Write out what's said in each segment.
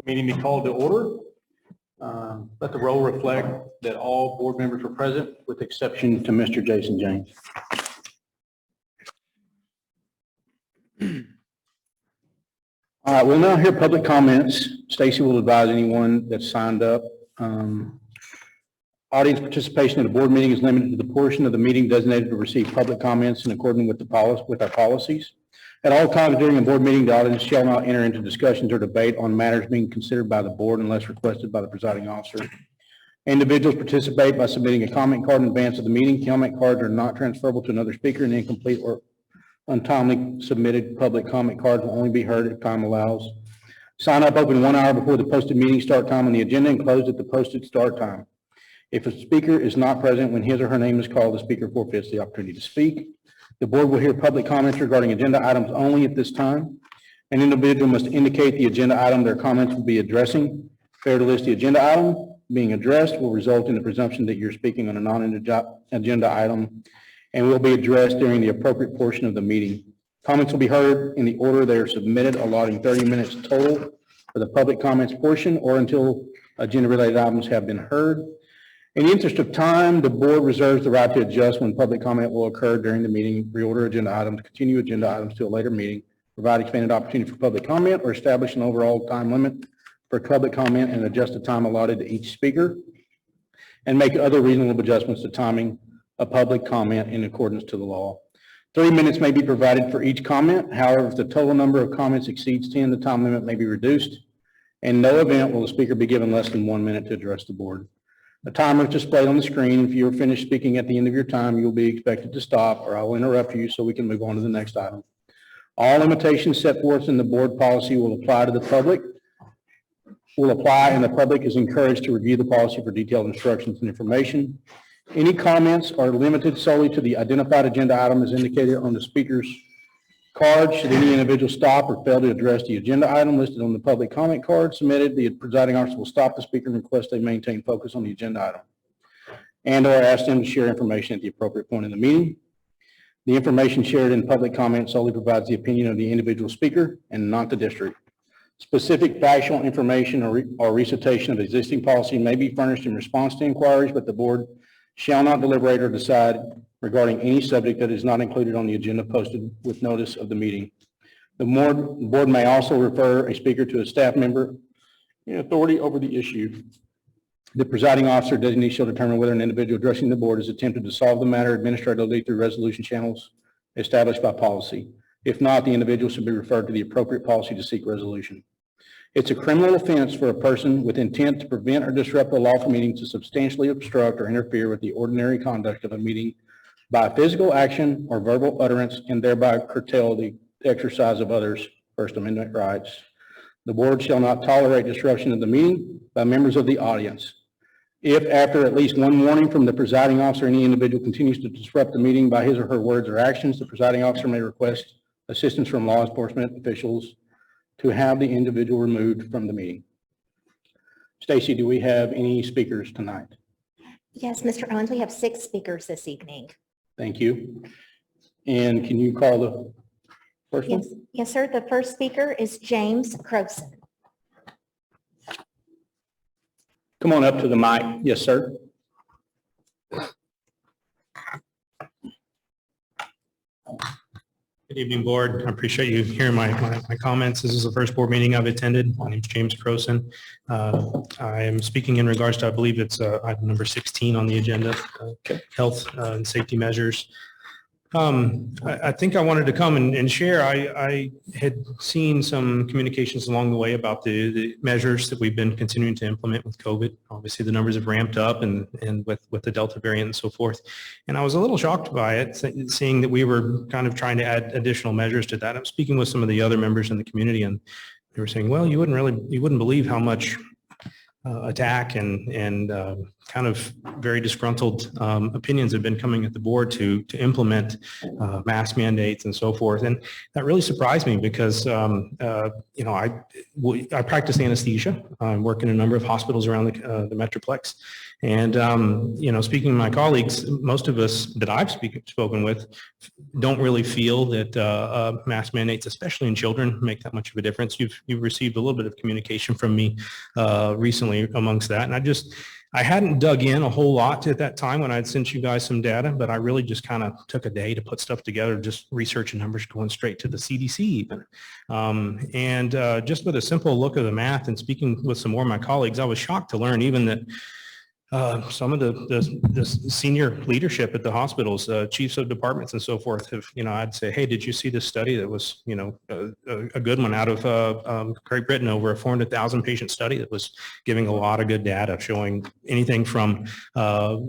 Meeting be called to order. Let the roll reflect that all board members were present with exception to Mr. Jason James. All right, we'll now hear public comments. Stacy will advise anyone that's signed up. Audience participation at a board meeting is limited to the portion of the meeting designated to receive public comments in accordance with our policies. At all times during a board meeting, the audience shall not enter into discussions or debate on matters being considered by the board unless requested by the presiding officer. Individuals participate by submitting a comment card in advance of the meeting. Comment cards are not transferable to another speaker, and incomplete or untimely submitted public comment cards will only be heard if time allows. Sign up open 1 hour before the posted meeting start time on the agenda and closed at the posted start time. If a speaker is not present when his or her name is called, the speaker forfeits the opportunity to speak. The board will hear public comments regarding agenda items only at this time. An individual must indicate the agenda item their comments will be addressing. Failure to list the agenda item being addressed will result in the presumption that you're speaking on a non-agenda item and will be addressed during the appropriate portion of the meeting. Comments will be heard in the order they are submitted, allotting 30 minutes total for the public comments portion or until agenda-related items have been heard. In the interest of time, the board reserves the right to adjust when public comment will occur during the meeting, reorder agenda items, continue agenda items to a later meeting, provide expanded opportunity for public comment, or establish an overall time limit for public comment and adjust the time allotted to each speaker, and make other reasonable adjustments to timing of public comment in accordance to the law. 3 minutes may be provided for each comment. However, if the total number of comments exceeds 10, the time limit may be reduced. In no event will the speaker be given less than 1 minute to address the board. A timer is displayed on the screen. If you are finished speaking at the end of your time, you'll be expected to stop, or I will interrupt you so we can move on to the next item. All limitations set forth in the board policy will apply to the public. And the public is encouraged to review the policy for detailed instructions and information. Any comments are limited solely to the identified agenda item as indicated on the speaker's card. Should any individual stop or fail to address the agenda item listed on the public comment card submitted, the presiding officer will stop the speaker and request they maintain focus on the agenda item and or ask them to share information at the appropriate point in the meeting. The information shared in public comment solely provides the opinion of the individual speaker and not the district. Specific factual information or recitation of existing policy may be furnished in response to inquiries, but the board shall not deliberate or decide regarding any subject that is not included on the agenda posted with notice of the meeting. The board may also refer a speaker to a staff member in authority over the issue. The presiding officer designee shall determine whether an individual addressing the board has attempted to solve the matter administratively through resolution channels established by policy. If not, the individual should be referred to the appropriate policy to seek resolution. It's a criminal offense for a person with intent to prevent or disrupt a lawful meeting to substantially obstruct or interfere with the ordinary conduct of a meeting by physical action or verbal utterance and thereby curtail the exercise of others' First Amendment rights. The board shall not tolerate disruption of the meeting by members of the audience. If after at least one warning from the presiding officer, any individual continues to disrupt the meeting by his or her words or actions, the presiding officer may request assistance from law enforcement officials to have the individual removed from the meeting. Stacy, do we have any speakers tonight? Yes, Mr. Owens, we have 6 speakers this evening. Thank you. And can you call the first one? Yes, sir. The first speaker is James Croson. Come on up to the mic. Yes, sir. Good evening, board. I appreciate you hearing my comments. This is the first board meeting I've attended. My name is James Croson. I am speaking in regards to, I believe it's item number 16 on the agenda, health and safety measures. I think I wanted to come and share. I had seen some communications along the way about the measures that we've been continuing to implement with COVID. Obviously, the numbers have ramped up and with the Delta variant and so forth. And I was a little shocked by it, seeing that we were kind of trying to add additional measures to that. I'm speaking with some of the other members in the community, and they were saying, well, you wouldn't believe how much attack and kind of very disgruntled opinions have been coming at the board to implement mask mandates and so forth. And that really surprised me because, you know, I practice anesthesia. I work in a number of hospitals around the Metroplex. And, you know, speaking to my colleagues, most of us that I've spoken with don't really feel that mask mandates, especially in children, make that much of a difference. You've received a little bit of communication from me recently amongst that. And I hadn't dug in a whole lot at that time when I'd sent you guys some data, but I really just kind of took a day to put stuff together, just researching numbers going straight to the CDC even. Just with a simple look at the math and speaking with some more of my colleagues, I was shocked to learn even that some of the senior leadership at the hospitals, chiefs of departments and so forth have, you know, I'd say, hey, did you see this study that was, you know, a good one out of Great Britain, over a 400,000 patient study that was giving a lot of good data showing anything from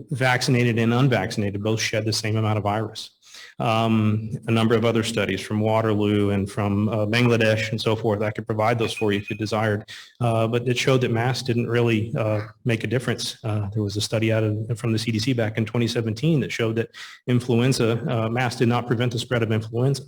vaccinated and unvaccinated both shed the same amount of virus. A number of other studies from Waterloo and from Bangladesh and so forth. I could provide those for you if you desired, but it showed that masks didn't really make a difference. There was a study from the CDC back in 2017 that showed that influenza, masks did not prevent the spread of influenza.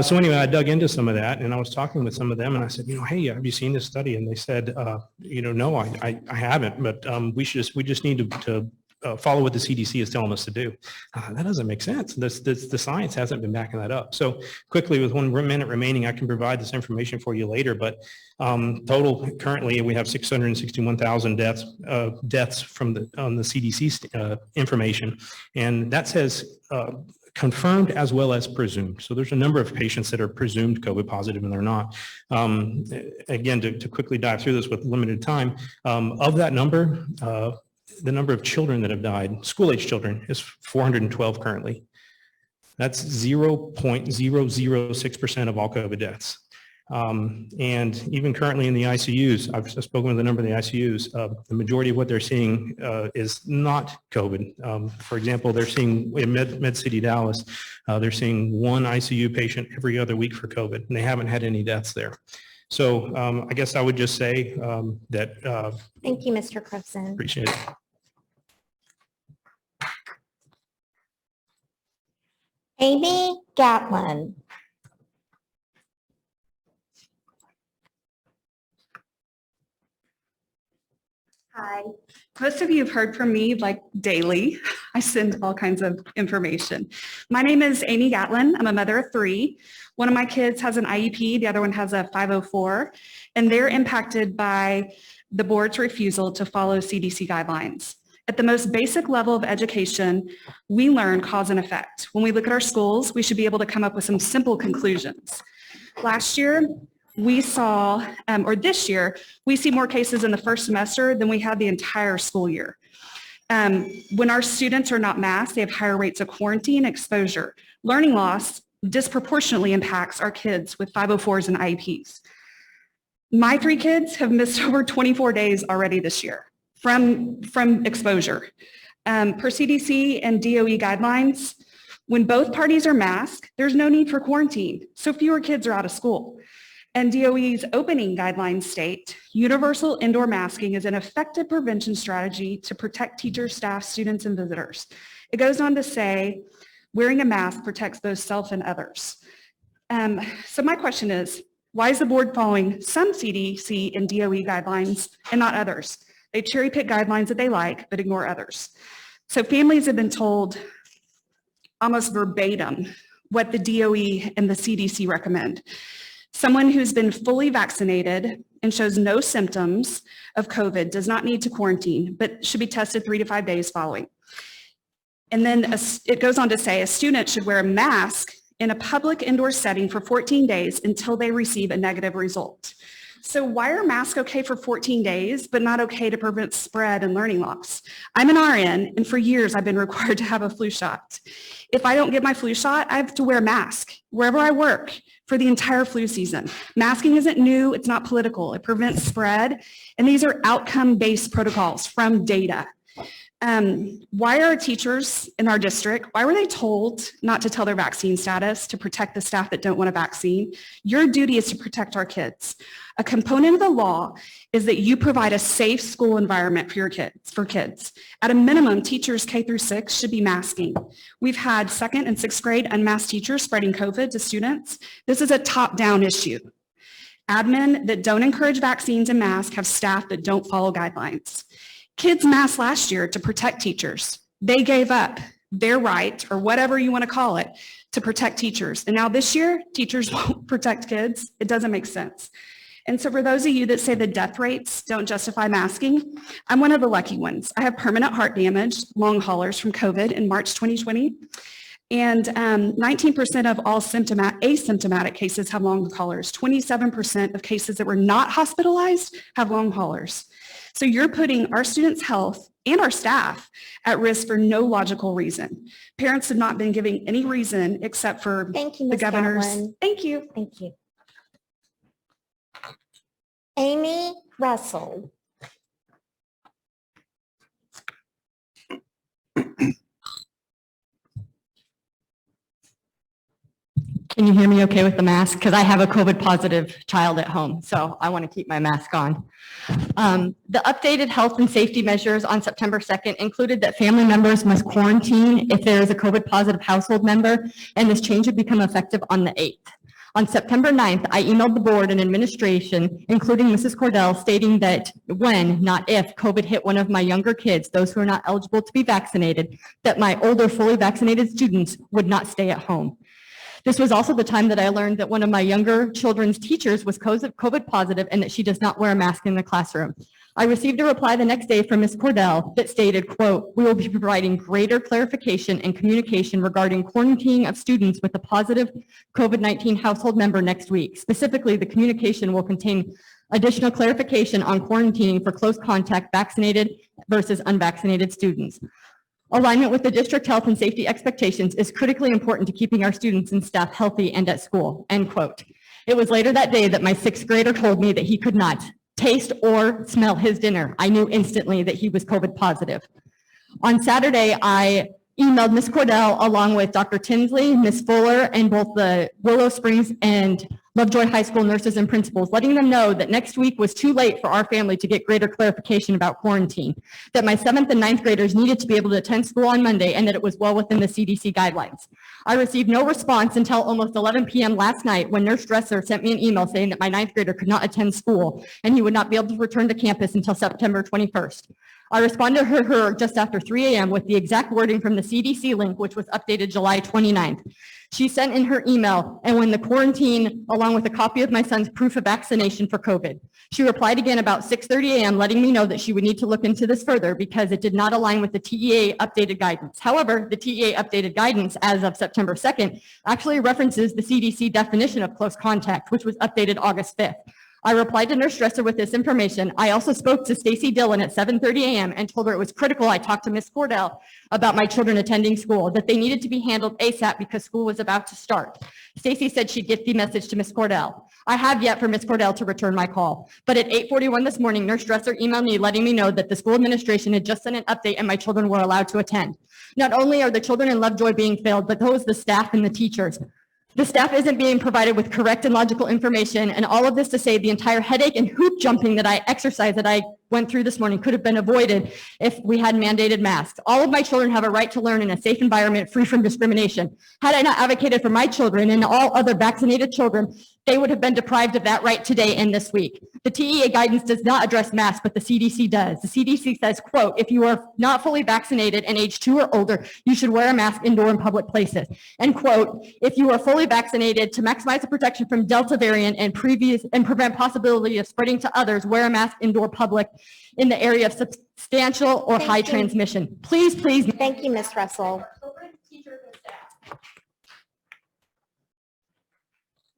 So anyway, I dug into some of that and I was talking with some of them and I said, you know, hey, have you seen this study? And they said, you know, no, I haven't, but we just need to follow what the CDC is telling us to do. That doesn't make sense. The science hasn't been backing that up. So quickly, with 1 minute remaining, I can provide this information for you later, but total currently we have 661,000 deaths on the CDC information, and that says confirmed as well as presumed. So there's a number of patients that are presumed COVID positive and they're not. Again, to quickly dive through this with limited time, of that number, the number of children that have died, school-age children, is 412 currently. That's 0.006% of all COVID deaths. And even currently in the ICUs, I've spoken with a number of the ICUs, the majority of what they're seeing is not COVID. For example, they're seeing in Med-City, Dallas, they're seeing 1 ICU patient every other week for COVID, and they haven't had any deaths there. So I guess I would just say that. Thank you, Mr. Crowson. Appreciate it. Amy Gatlin. Hi. Most of you have heard from me like daily. I send all kinds of information. My name is Amy Gatlin. I'm a mother of 3. One of my kids has an IEP, the other one has a 504, and they're impacted by the board's refusal to follow CDC guidelines. At the most basic level of education, we learn cause and effect. When we look at our schools, we should be able to come up with some simple conclusions. Last year, we saw, or this year, we see more cases in the first semester than we had the entire school year. When our students are not masked, they have higher rates of quarantine exposure. Learning loss disproportionately impacts our kids with 504s and IEPs. My 3 kids have missed over 24 days already this year from exposure. Per CDC and DOE guidelines, when both parties are masked, there's no need for quarantine, so fewer kids are out of school. And DOE's opening guidelines state, universal indoor masking is an effective prevention strategy to protect teachers, staff, students, and visitors. It goes on to say, wearing a mask protects both self and others. So my question is, why is the board following some CDC and DOE guidelines and not others? They cherry pick guidelines that they like, but ignore others. So families have been told almost verbatim what the DOE and the CDC recommend. Someone who's been fully vaccinated and shows no symptoms of COVID does not need to quarantine, but should be tested 3 to 5 days following. And then it goes on to say a student should wear a mask in a public indoor setting for 14 days until they receive a negative result. So why are masks okay for 14 days, but not okay to prevent spread and learning loss? I'm an RN, and for years I've been required to have a flu shot. If I don't get my flu shot, I have to wear a mask wherever I work for the entire flu season. Masking isn't new, it's not political, it prevents spread, and these are outcome-based protocols from data. Why are teachers in our district, why were they told not to tell their vaccine status to protect the staff that don't want a vaccine? Your duty is to protect our kids. A component of the law is that you provide a safe school environment for your kids. At a minimum, teachers K through 6 should be masking. We've had 2nd and 6th grade unmasked teachers spreading COVID to students. This is a top-down issue. Admin that don't encourage vaccines and masks have staff that don't follow guidelines. Kids masked last year to protect teachers. They gave up their right, or whatever you want to call it, to protect teachers. And now this year, teachers won't protect kids. It doesn't make sense. And so for those of you that say the death rates don't justify masking, I'm one of the lucky ones. I have permanent heart damage, long haulers from COVID in March 2020. And 19% of all asymptomatic cases have long haulers. 27% of cases that were not hospitalized have long haulers. So you're putting our students' health and our staff at risk for no logical reason. Parents have not been giving any reason except for Thank you, the Ms. governor's. Gatlin. Thank you. Thank you. Amy Russell. Can you hear me okay with the mask? Because I have a COVID positive child at home, so I want to keep my mask on. The updated health and safety measures on September 2nd included that family members must quarantine if there is a COVID positive household member, and this change would become effective on the 8th. On September 9th, I emailed the board and administration, including Mrs. Cordell, stating that when, not if, COVID hit one of my younger kids, those who are not eligible to be vaccinated, that my older fully vaccinated students would not stay at home. This was also the time that I learned that one of my younger children's teachers was COVID positive and that she does not wear a mask in the classroom. I received a reply the next day from Ms. Cordell that stated, quote, "We will be providing greater clarification and communication regarding quarantining of students with a positive COVID-19 household member next week. Specifically, the communication will contain additional clarification on quarantining for close contact vaccinated versus unvaccinated students. Alignment with the district health and safety expectations is critically important to keeping our students and staff healthy and at school," end quote. It was later that day that my 6th grader told me that he could not taste or smell his dinner. I knew instantly that he was COVID positive. On Saturday, I emailed Ms. Cordell along with Dr. Tinsley, Ms. Fuller, and both the Willow Springs and Lovejoy High School nurses and principals, letting them know that next week was too late for our family to get greater clarification about quarantine, that my 7th and 9th graders needed to be able to attend school on Monday, and that it was well within the CDC guidelines. I received no response until almost 11 p.m. last night when Nurse Dresser sent me an email saying that my 9th grader could not attend school and he would not be able to return to campus until September 21st. I responded to her just after 3 a.m. with the exact wording from the CDC link, which was updated July 29th. She sent in her email, and when the quarantine, along with a copy of my son's proof of vaccination for COVID. She replied again about 6:30 a.m., letting me know that she would need to look into this further because it did not align with the TEA updated guidance. However, the TEA updated guidance as of September 2nd actually references the CDC definition of close contact, which was updated August 5th. I replied to Nurse Dresser with this information. I also spoke to Stacy Dillon at 7:30 a.m. and told her it was critical I talked to Ms. Cordell about my children attending school, that they needed to be handled ASAP because school was about to start. Stacy said she'd get the message to Ms. Cordell. I have yet for Ms. Cordell to return my call, but at 8:41 this morning, Nurse Dresser emailed me letting me know that the school administration had just sent an update and my children were allowed to attend. Not only are the children in Lovejoy being failed, but those the staff and the teachers. The staff isn't being provided with correct and logical information, and all of this to say the entire headache and hoop jumping that I exercised that I went through this morning could have been avoided if we had mandated masks. All of my children have a right to learn in a safe environment free from discrimination. Had I not advocated for my children and all other vaccinated children, they would have been deprived of that right today and this week. The TEA guidance does not address masks, but the CDC does. The CDC says, quote, if you are not fully vaccinated and age 2 or older, you should wear a mask indoor in public places. And quote, if you are fully vaccinated to maximize the protection from Delta variant and prevent possibility of spreading to others, wear a mask indoor public in the area of substantial or high transmission. Please, please. Thank you, Ms. Russell.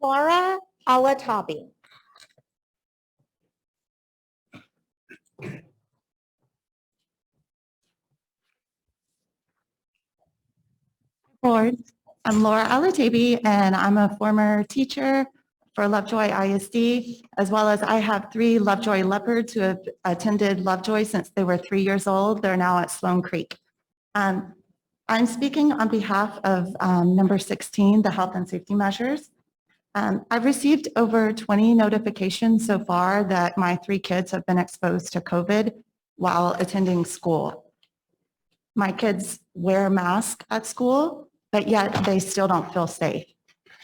Laura Alatabi. Board. I'm Laura Alatabi, and I'm a former teacher, for Lovejoy ISD, as well as I have 3 Lovejoy leopards who have attended Lovejoy since they were 3 years old. They're now at Sloan Creek. I'm speaking on behalf of number 16, the health and safety measures. I've received over 20 notifications so far that my 3 kids have been exposed to COVID while attending school. My kids wear masks at school, but yet they still don't feel safe.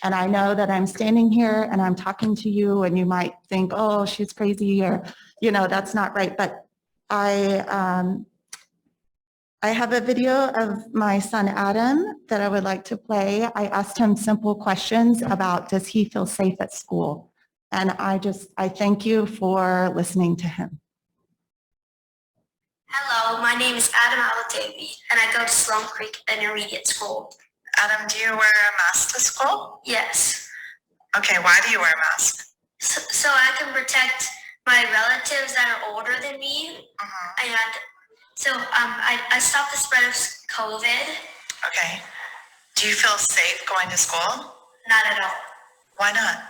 And I know that I'm standing here and I'm talking to you and you might think, oh, she's crazy, or, that's not right. But I have a video of my son, Adam, that I would like to play. I asked him simple questions about, does he feel safe at school? And I thank you for listening to him. Hello, my name is Adam Alatavi, and I go to Sloan Creek Intermediate School. Adam, do you wear a mask to school? Yes, Okay, why do you wear a mask? so I can protect my relatives that are older than me, and so I stop the spread of COVID. Okay. Do you feel safe going to school? Not at all, Why not?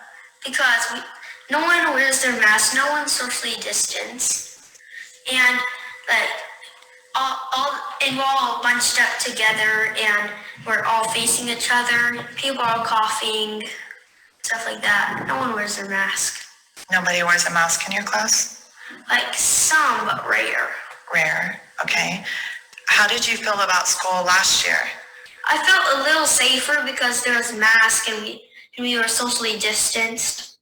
because no one wears their mask, no one socially distanced, and we're all bunched up together, and we're all facing each other. People are coughing, stuff like that. No one wears their mask. Nobody wears a mask in your class? Like some, but rare. Rare. Okay. How did you feel about school last year? I felt a little safer because there was masks and we were socially distanced.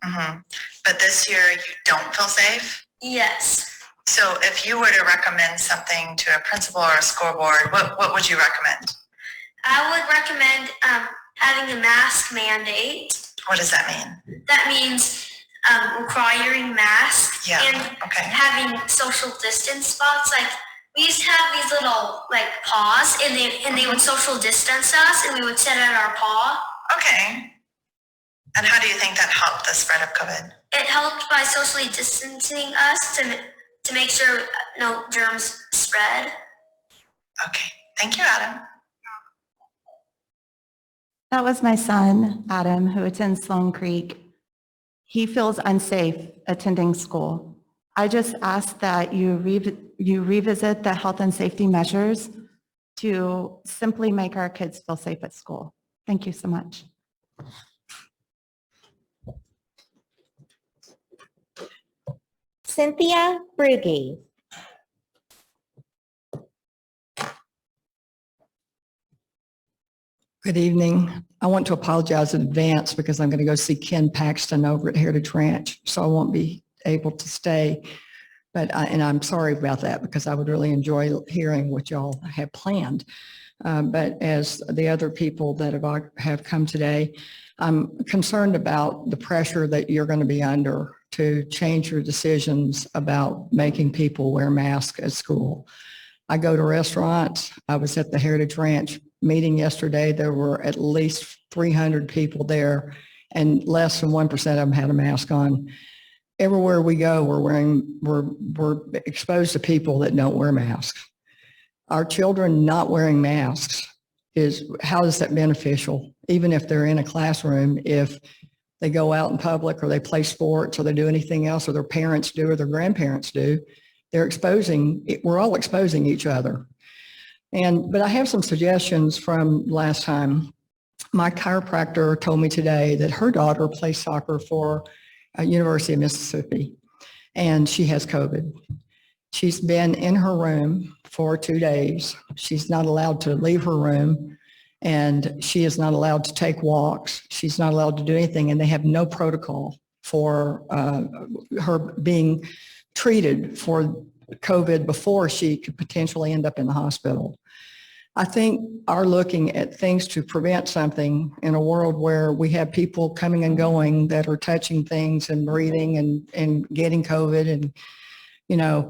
But this year you don't feel safe? Yes. So if you were to recommend something to a principal or a school board, what would you recommend? I would recommend having a mask mandate. What does that mean? That means requiring masks Yeah, and okay. having social distance spots. Like we used to have these little paws, and they would social distance us, and we would sit at our paw. Okay. And how do you think that helped the spread of COVID? It helped by socially distancing us to make sure no germs spread. Okay. Thank you, Adam. That was my son, Adam, who attends Sloan Creek. He feels unsafe attending school. I just ask that you revisit the health and safety measures to simply make our kids feel safe at school. Thank you so much. Cynthia Brugge. Good evening. I want to apologize in advance because I'm going to go see Ken Paxton over at Heritage Ranch, so I won't be able to stay. And I'm sorry about that because I would really enjoy hearing what y'all have planned. But as the other people that have come today, I'm concerned about the pressure that you're going to be under to change your decisions about making people wear masks at school. I go to restaurants. I was at the Heritage Ranch meeting yesterday. There were at least 300 people there, and less than 1% of them had a mask on. Everywhere we go, we're exposed to people that don't wear masks. Our children not wearing masks how is that beneficial? Even if they're in a classroom, if they go out in public or they play sports or they do anything else, or their parents do or their grandparents do, we're all exposing each other. But I have some suggestions from last time. My chiropractor told me today that her daughter plays soccer for University of Mississippi, and she has COVID. She's been in her room for 2 days. She's not allowed to leave her room, and she is not allowed to take walks. She's not allowed to do anything, and they have no protocol for her being treated for COVID before she could potentially end up in the hospital. I think are looking at things to prevent something in a world where we have people coming and going that are touching things and breathing and getting COVID and,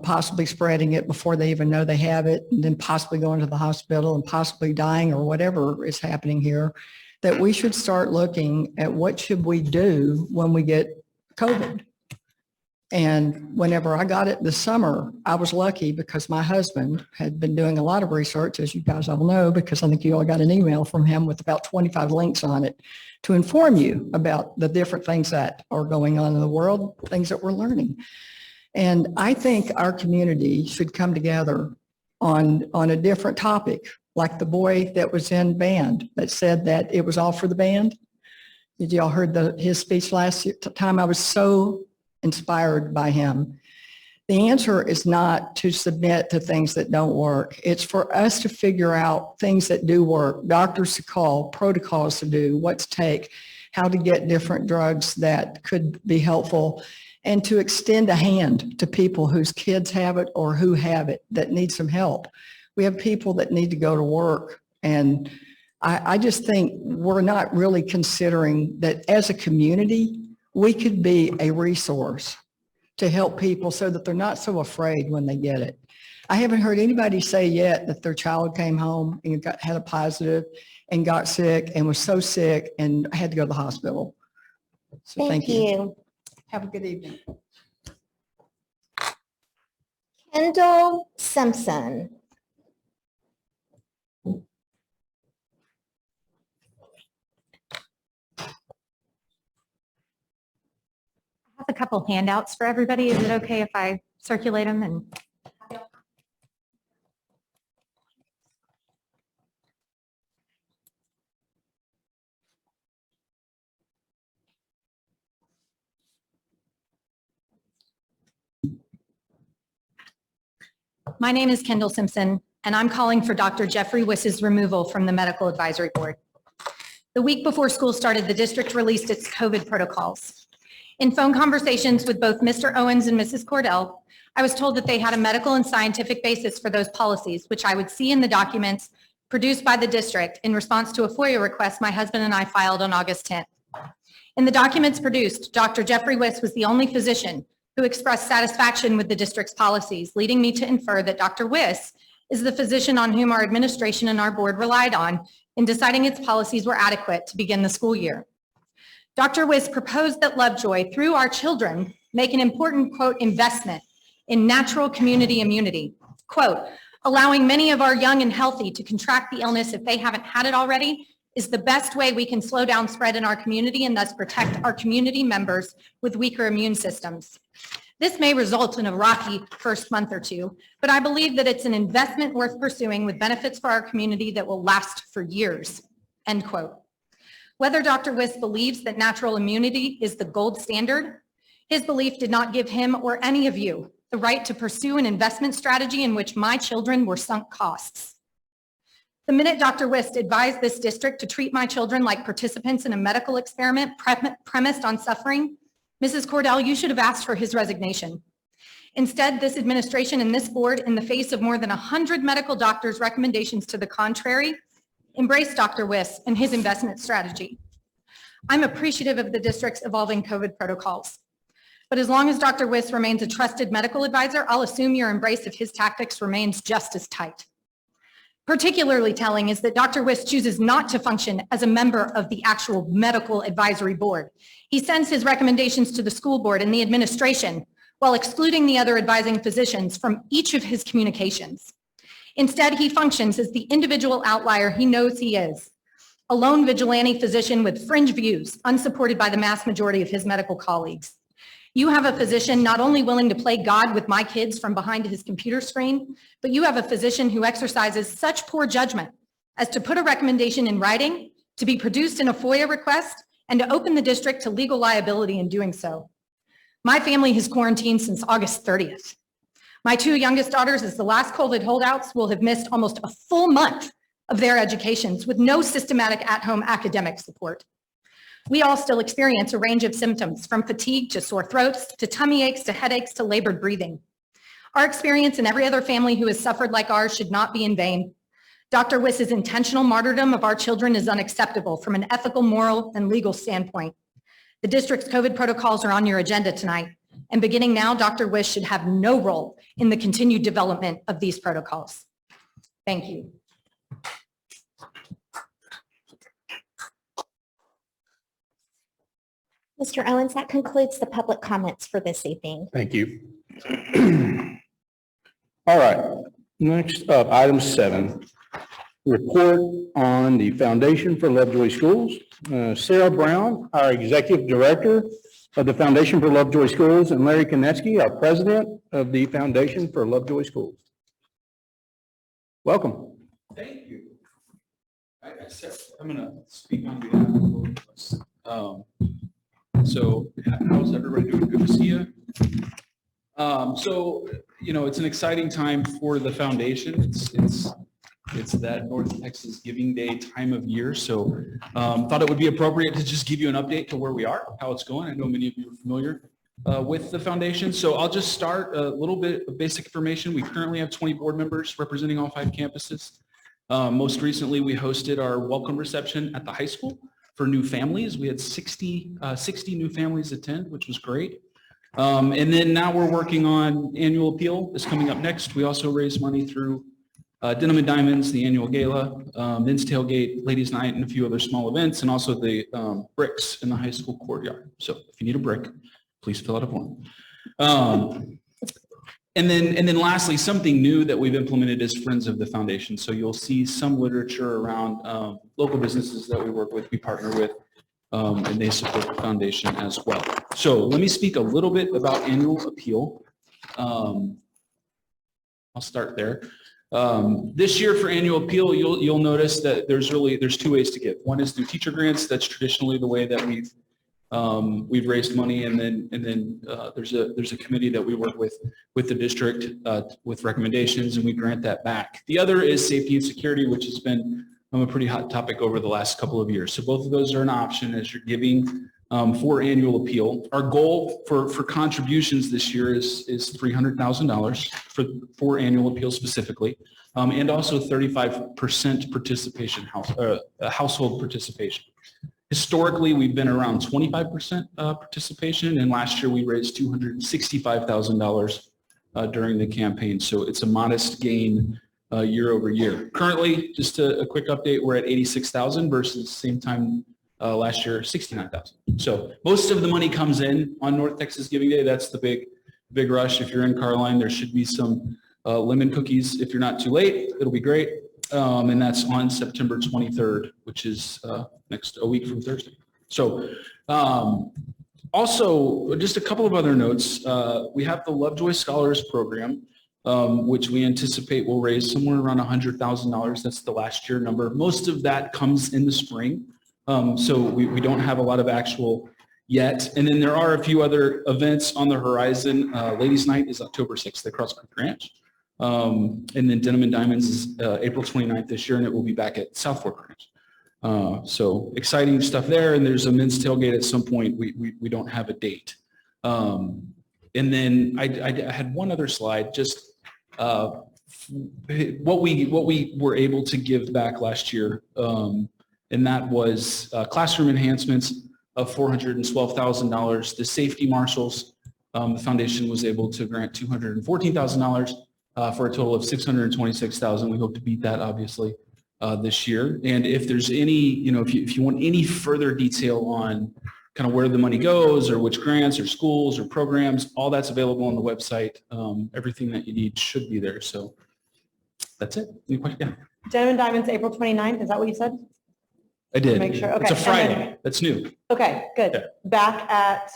possibly spreading it before they even know they have it, and then possibly going to the hospital and possibly dying or whatever is happening here, that we should start looking at what should we do when we get COVID. And whenever I got it this summer, I was lucky because my husband had been doing a lot of research, as you guys all know, because I think you all got an email from him with about 25 links on it to inform you about the different things that are going on in the world, things that we're learning. And I think our community should come together on a different topic, like the boy that was in band that said that it was all for the band. Did y'all heard his speech last time? I was so inspired by him. The answer is not to submit to things that don't work. It's for us to figure out things that do work, doctors to call, protocols to do, what to take, how to get different drugs that could be helpful, and to extend a hand to people whose kids have it or who have it that need some help. We have people that need to go to work, and I just think we're not really considering that as a community, we could be a resource to help people so that they're not so afraid when they get it. I haven't heard anybody say yet that their child came home and had a positive and got sick and was so sick and had to go to the hospital. So Thank you. Have a good evening. Kendall Simpson. I have a couple handouts for everybody. Is it okay if I circulate them? And my name is Kendall Simpson, and I'm calling for Dr. Jeffrey Wiss's removal from the Medical Advisory Board. The week before school started, the district released its COVID protocols. In phone conversations with both Mr. Owens and Mrs. Cordell, I was told that they had a medical and scientific basis for those policies, which I would see in the documents produced by the district in response to a FOIA request my husband and I filed on August 10th. In the documents produced, Dr. Jeffrey Wiss was the only physician who expressed satisfaction with the district's policies, leading me to infer that Dr. Wiss is the physician on whom our administration and our board relied on in deciding its policies were adequate to begin the school year. Dr. Wiss proposed that Lovejoy, through our children, make an important, quote, investment in natural community immunity, quote, allowing many of our young and healthy to contract the illness if they haven't had it already is the best way we can slow down spread in our community and thus protect our community members with weaker immune systems. This may result in a rocky first month or two, but I believe that it's an investment worth pursuing with benefits for our community that will last for years, end quote. Whether Dr. Wiss believes that natural immunity is the gold standard, his belief did not give him or any of you the right to pursue an investment strategy in which my children were sunk costs. The minute Dr. Wiss advised this district to treat my children like participants in a medical experiment premised on suffering, Mrs. Cordell, you should have asked for his resignation. Instead, this administration and this board, in the face of more than 100 medical doctors' recommendations to the contrary, embrace Dr. Wiss and his investment strategy. I'm appreciative of the district's evolving COVID protocols. But as long as Dr. Wiss remains a trusted medical advisor, I'll assume your embrace of his tactics remains just as tight. Particularly telling is that Dr. Wiss chooses not to function as a member of the actual medical advisory board. He sends his recommendations to the school board and the administration while excluding the other advising physicians from each of his communications. Instead, he functions as the individual outlier he knows he is, a lone vigilante physician with fringe views, unsupported by the mass majority of his medical colleagues. You have a physician not only willing to play God with my kids from behind his computer screen, but you have a physician who exercises such poor judgment as to put a recommendation in writing, to be produced in a FOIA request, and to open the district to legal liability in doing so. My family has quarantined since August 30th. My two youngest daughters, as the last COVID holdouts, will have missed almost a full month of their educations with no systematic at-home academic support. We all still experience a range of symptoms, from fatigue to sore throats, to tummy aches, to headaches, to labored breathing. Our experience and every other family who has suffered like ours should not be in vain. Dr. Wiss's intentional martyrdom of our children is unacceptable from an ethical, moral, and legal standpoint. The district's COVID protocols are on your agenda tonight, and beginning now, Dr. Wiss should have no role in the continued development of these protocols. Thank you. Mr. Owens, that concludes the public comments for this evening. Thank you. All right, next up, item 7, report on the Foundation for Lovejoy Schools. Sarah Brown, our Executive Director of the Foundation for Lovejoy Schools, and Larry Konetsky, our President of the Foundation for Lovejoy Schools. Welcome. Thank you. I'm going to speak on behalf of both of us. So how's everybody doing? Good to see you. So, you know, it's an exciting time for the foundation. It's that North Texas Giving Day time of year. So thought it would be appropriate to just give you an update to where we are, how it's going. I know many of you are familiar with the foundation. So I'll just start a little bit of basic information. We currently have 20 board members representing all 5 campuses. Most recently, we hosted our welcome reception at the high school for new families. We had 60 new families attend, which was great. And then now we're working on annual appeal is coming up next. We also raise money through Denim and Diamonds, the annual gala, men's tailgate, ladies night, and a few other small events, and also the bricks in the high school courtyard. So if you need a brick, please fill out a form. And then lastly, something new that we've implemented is Friends of the Foundation. So you'll see some literature around local businesses that we work with, we partner with, and they support the foundation as well. So let me speak a little bit about annual appeal. I'll start there. This year for annual appeal, you'll notice that there's 2 ways to give. One is through teacher grants. That's traditionally the way that we've raised money, and then there's a committee that we work with the district with recommendations, and we grant that back. The other is safety and security, which has been a pretty hot topic over the last couple of years. So both of those are an option as you're giving for annual appeal. Our goal for contributions this year is $300,000 for annual appeal specifically, and also 35% participation household participation. Historically, we've been around 25% participation, and last year we raised $265,000 during the campaign. So it's a modest gain year over year. Currently, just a quick update, we're at 86,000 versus same time last year, 69,000. So most of the money comes in on North Texas Giving Day. That's the big rush. If you're in Carline, there should be some lemon cookies. If you're not too late, it'll be great. And that's on September 23rd, which is a week from Thursday. So also, just a couple of other notes. We have the Lovejoy Scholars Program, which we anticipate will raise somewhere around $100,000. That's the last year number. Most of that comes in the spring. So we don't have a lot of actual yet. And then there are a few other events on the horizon. Ladies Night is October 6th at Cross Creek Ranch. And then Denim and Diamonds is April 29th this year, and it will be back at South Fork Ranch. So exciting stuff there. And there's a men's tailgate at some point. We don't have a date. And then I had one other slide, just what we were able to give back last year. And that was classroom enhancements of $412,000. The safety marshals, the foundation was able to grant $214,000 for a total of $626,000. We hope to beat that, obviously, this year. And if there's any, if you want any further detail on kind of where the money goes or which grants or schools or programs, all that's available on the website. Everything that you need should be there. So that's it. Any questions? Yeah. Denim and Diamonds, April 29th. Is that what you said? I did. Make sure. Okay. It's a And Friday. then- That's new. Okay, good. Yeah. Back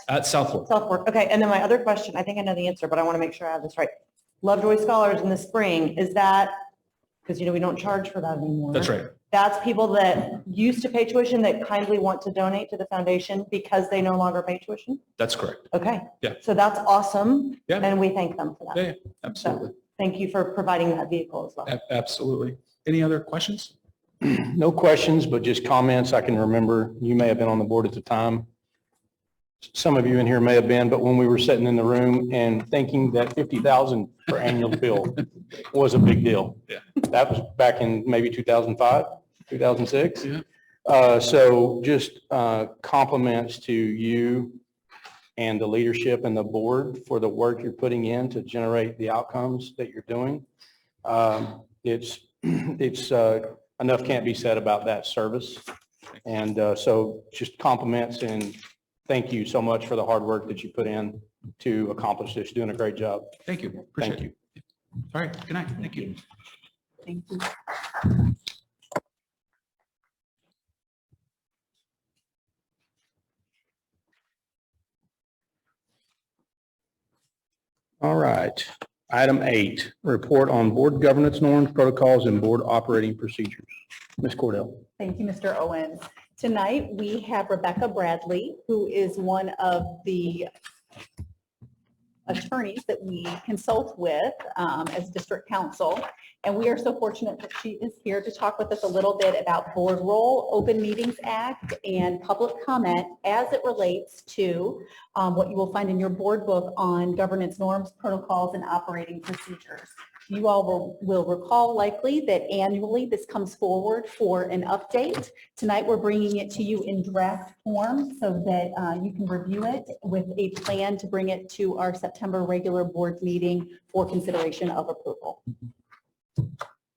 At South Fork. South Fork. Okay, and then my other question, I think I know the answer, but I want to make sure I have this right. Lovejoy Scholars in the spring, is that, because we don't charge for that anymore. That's right. That's people that used to pay tuition that kindly want to donate to the foundation because they no longer pay tuition? That's correct. Okay. Yeah. So that's awesome. Yeah. And we thank them for that. Yeah, absolutely. Thank you for providing that vehicle as well. Absolutely. Any other questions? No questions, but just comments. I can remember, you may have been on the board at the time. Some of you in here may have been, but when we were sitting in the room and thinking that 50,000 for annual bill was a big deal. Yeah. That was back in maybe 2005, 2006. Yeah. So just compliments to you and the leadership and the board for the work you're putting in to generate the outcomes that you're doing. It's enough can't be said about that service. And so just compliments and thank you so much for the hard work that you put in to accomplish this. You're doing a great job. Thank you. Appreciate Thank you. it. All right. Good night. Thank you. Thank you. All right. Item 8, report on board governance norms, protocols, and board operating procedures. Ms. Cordell. Thank you, Mr. Owens. Tonight, we have Rebecca Bradley, who is one of the attorneys that we consult with as district counsel. And we are so fortunate that she is here to talk with us a little bit about board role, Open Meetings Act, and public comment as it relates to what you will find in your board book on governance norms, protocols, and operating procedures. You all will recall likely that annually this comes forward for an update. Tonight we're bringing it to you in draft form so that you can review it with a plan to bring it to our September regular board meeting for consideration of approval.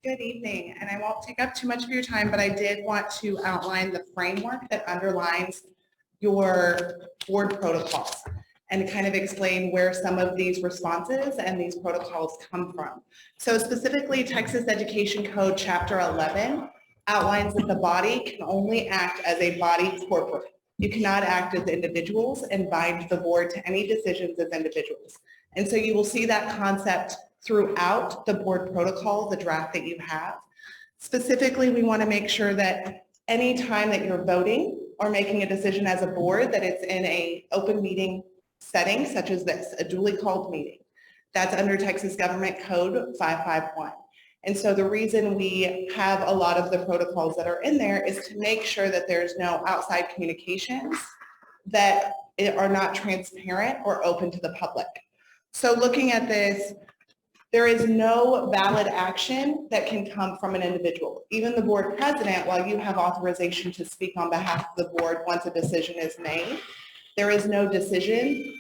Good evening, and I won't take up too much of your time, but I did want to outline the framework that underlines your board protocols and kind of explain where some of these responses and these protocols come from. So specifically, Texas Education Code Chapter 11 outlines that the body can only act as a body corporate. You cannot act as individuals and bind the board to any decisions as individuals. And so you will see that concept throughout the board protocol, the draft that you have. Specifically, we want to make sure that any time that you're voting or making a decision as a board, that it's in an open meeting setting such as this, a duly called meeting. That's under Texas Government Code 551. And so the reason we have a lot of the protocols that are in there is to make sure that there's no outside communications that are not transparent or open to the public. So looking at this, there is no valid action that can come from an individual. Even the board president, while you have authorization to speak on behalf of the board once a decision is made, there is no decision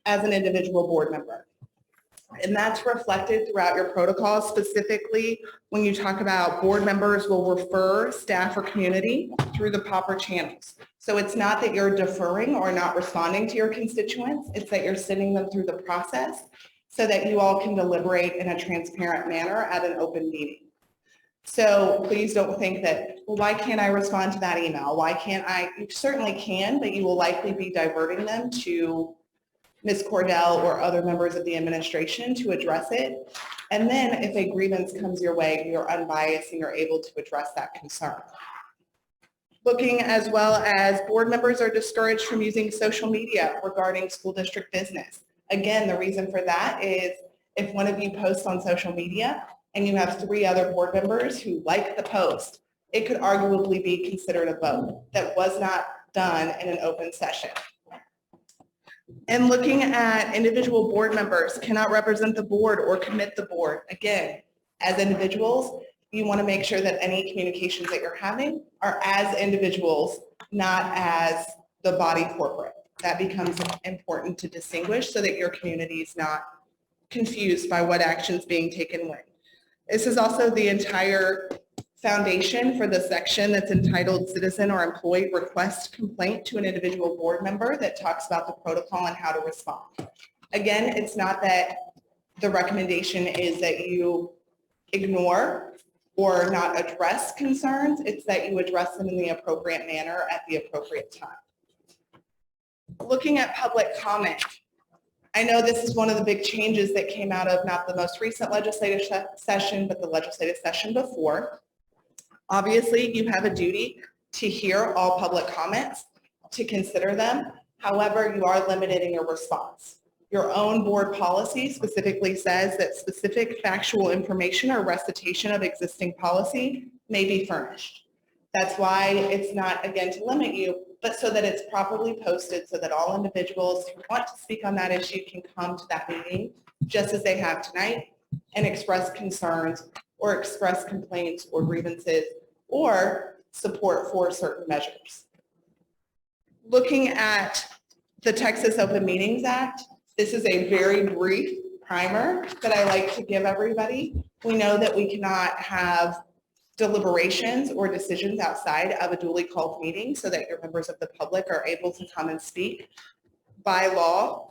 as an individual board member. And that's reflected throughout your protocol, specifically when you talk about board members will refer staff or community through the proper channels. So it's not that you're deferring or not responding to your constituents, it's that you're sending them through the process so that you all can deliberate in a transparent manner at an open meeting. So please don't think that, well, why can't I respond to that email? Why can't I? You certainly can, but you will likely be diverting them to Ms. Cordell or other members of the administration to address it. And then if a grievance comes your way, you're unbiased and you're able to address that concern. Looking as well as board members are discouraged from using social media regarding school district business. Again, the reason for that is if one of you posts on social media and you have 3 other board members who like the post, it could arguably be considered a vote that was not done in an open session. And looking at individual board members cannot represent the board or commit the board. Again, as individuals, you want to make sure that any communications that you're having are as individuals, not as the body corporate. That becomes important to distinguish so that your community is not confused by what actions being taken when. This is also the entire foundation for the section that's entitled Citizen or Employee Request Complaint to an Individual Board Member that talks about the protocol and how to respond. Again, it's not that the recommendation is that you ignore or not address concerns, it's that you address them in the appropriate manner at the appropriate time. Looking at public comment, I know this is one of the big changes that came out of not the most recent legislative session, but the legislative session before. Obviously, you have a duty to hear all public comments, to consider them. However, you are limited in your response. Your own board policy specifically says that specific factual information or recitation of existing policy may be furnished. That's why it's not, again, to limit you, but so that it's properly posted so that all individuals who want to speak on that issue can come to that meeting just as they have tonight and express concerns or express complaints or grievances or support for certain measures. Looking at the Texas Open Meetings Act, this is a very brief primer that I like to give everybody. We know that we cannot have deliberations or decisions outside of a duly called meeting so that your members of the public are able to come and speak by law.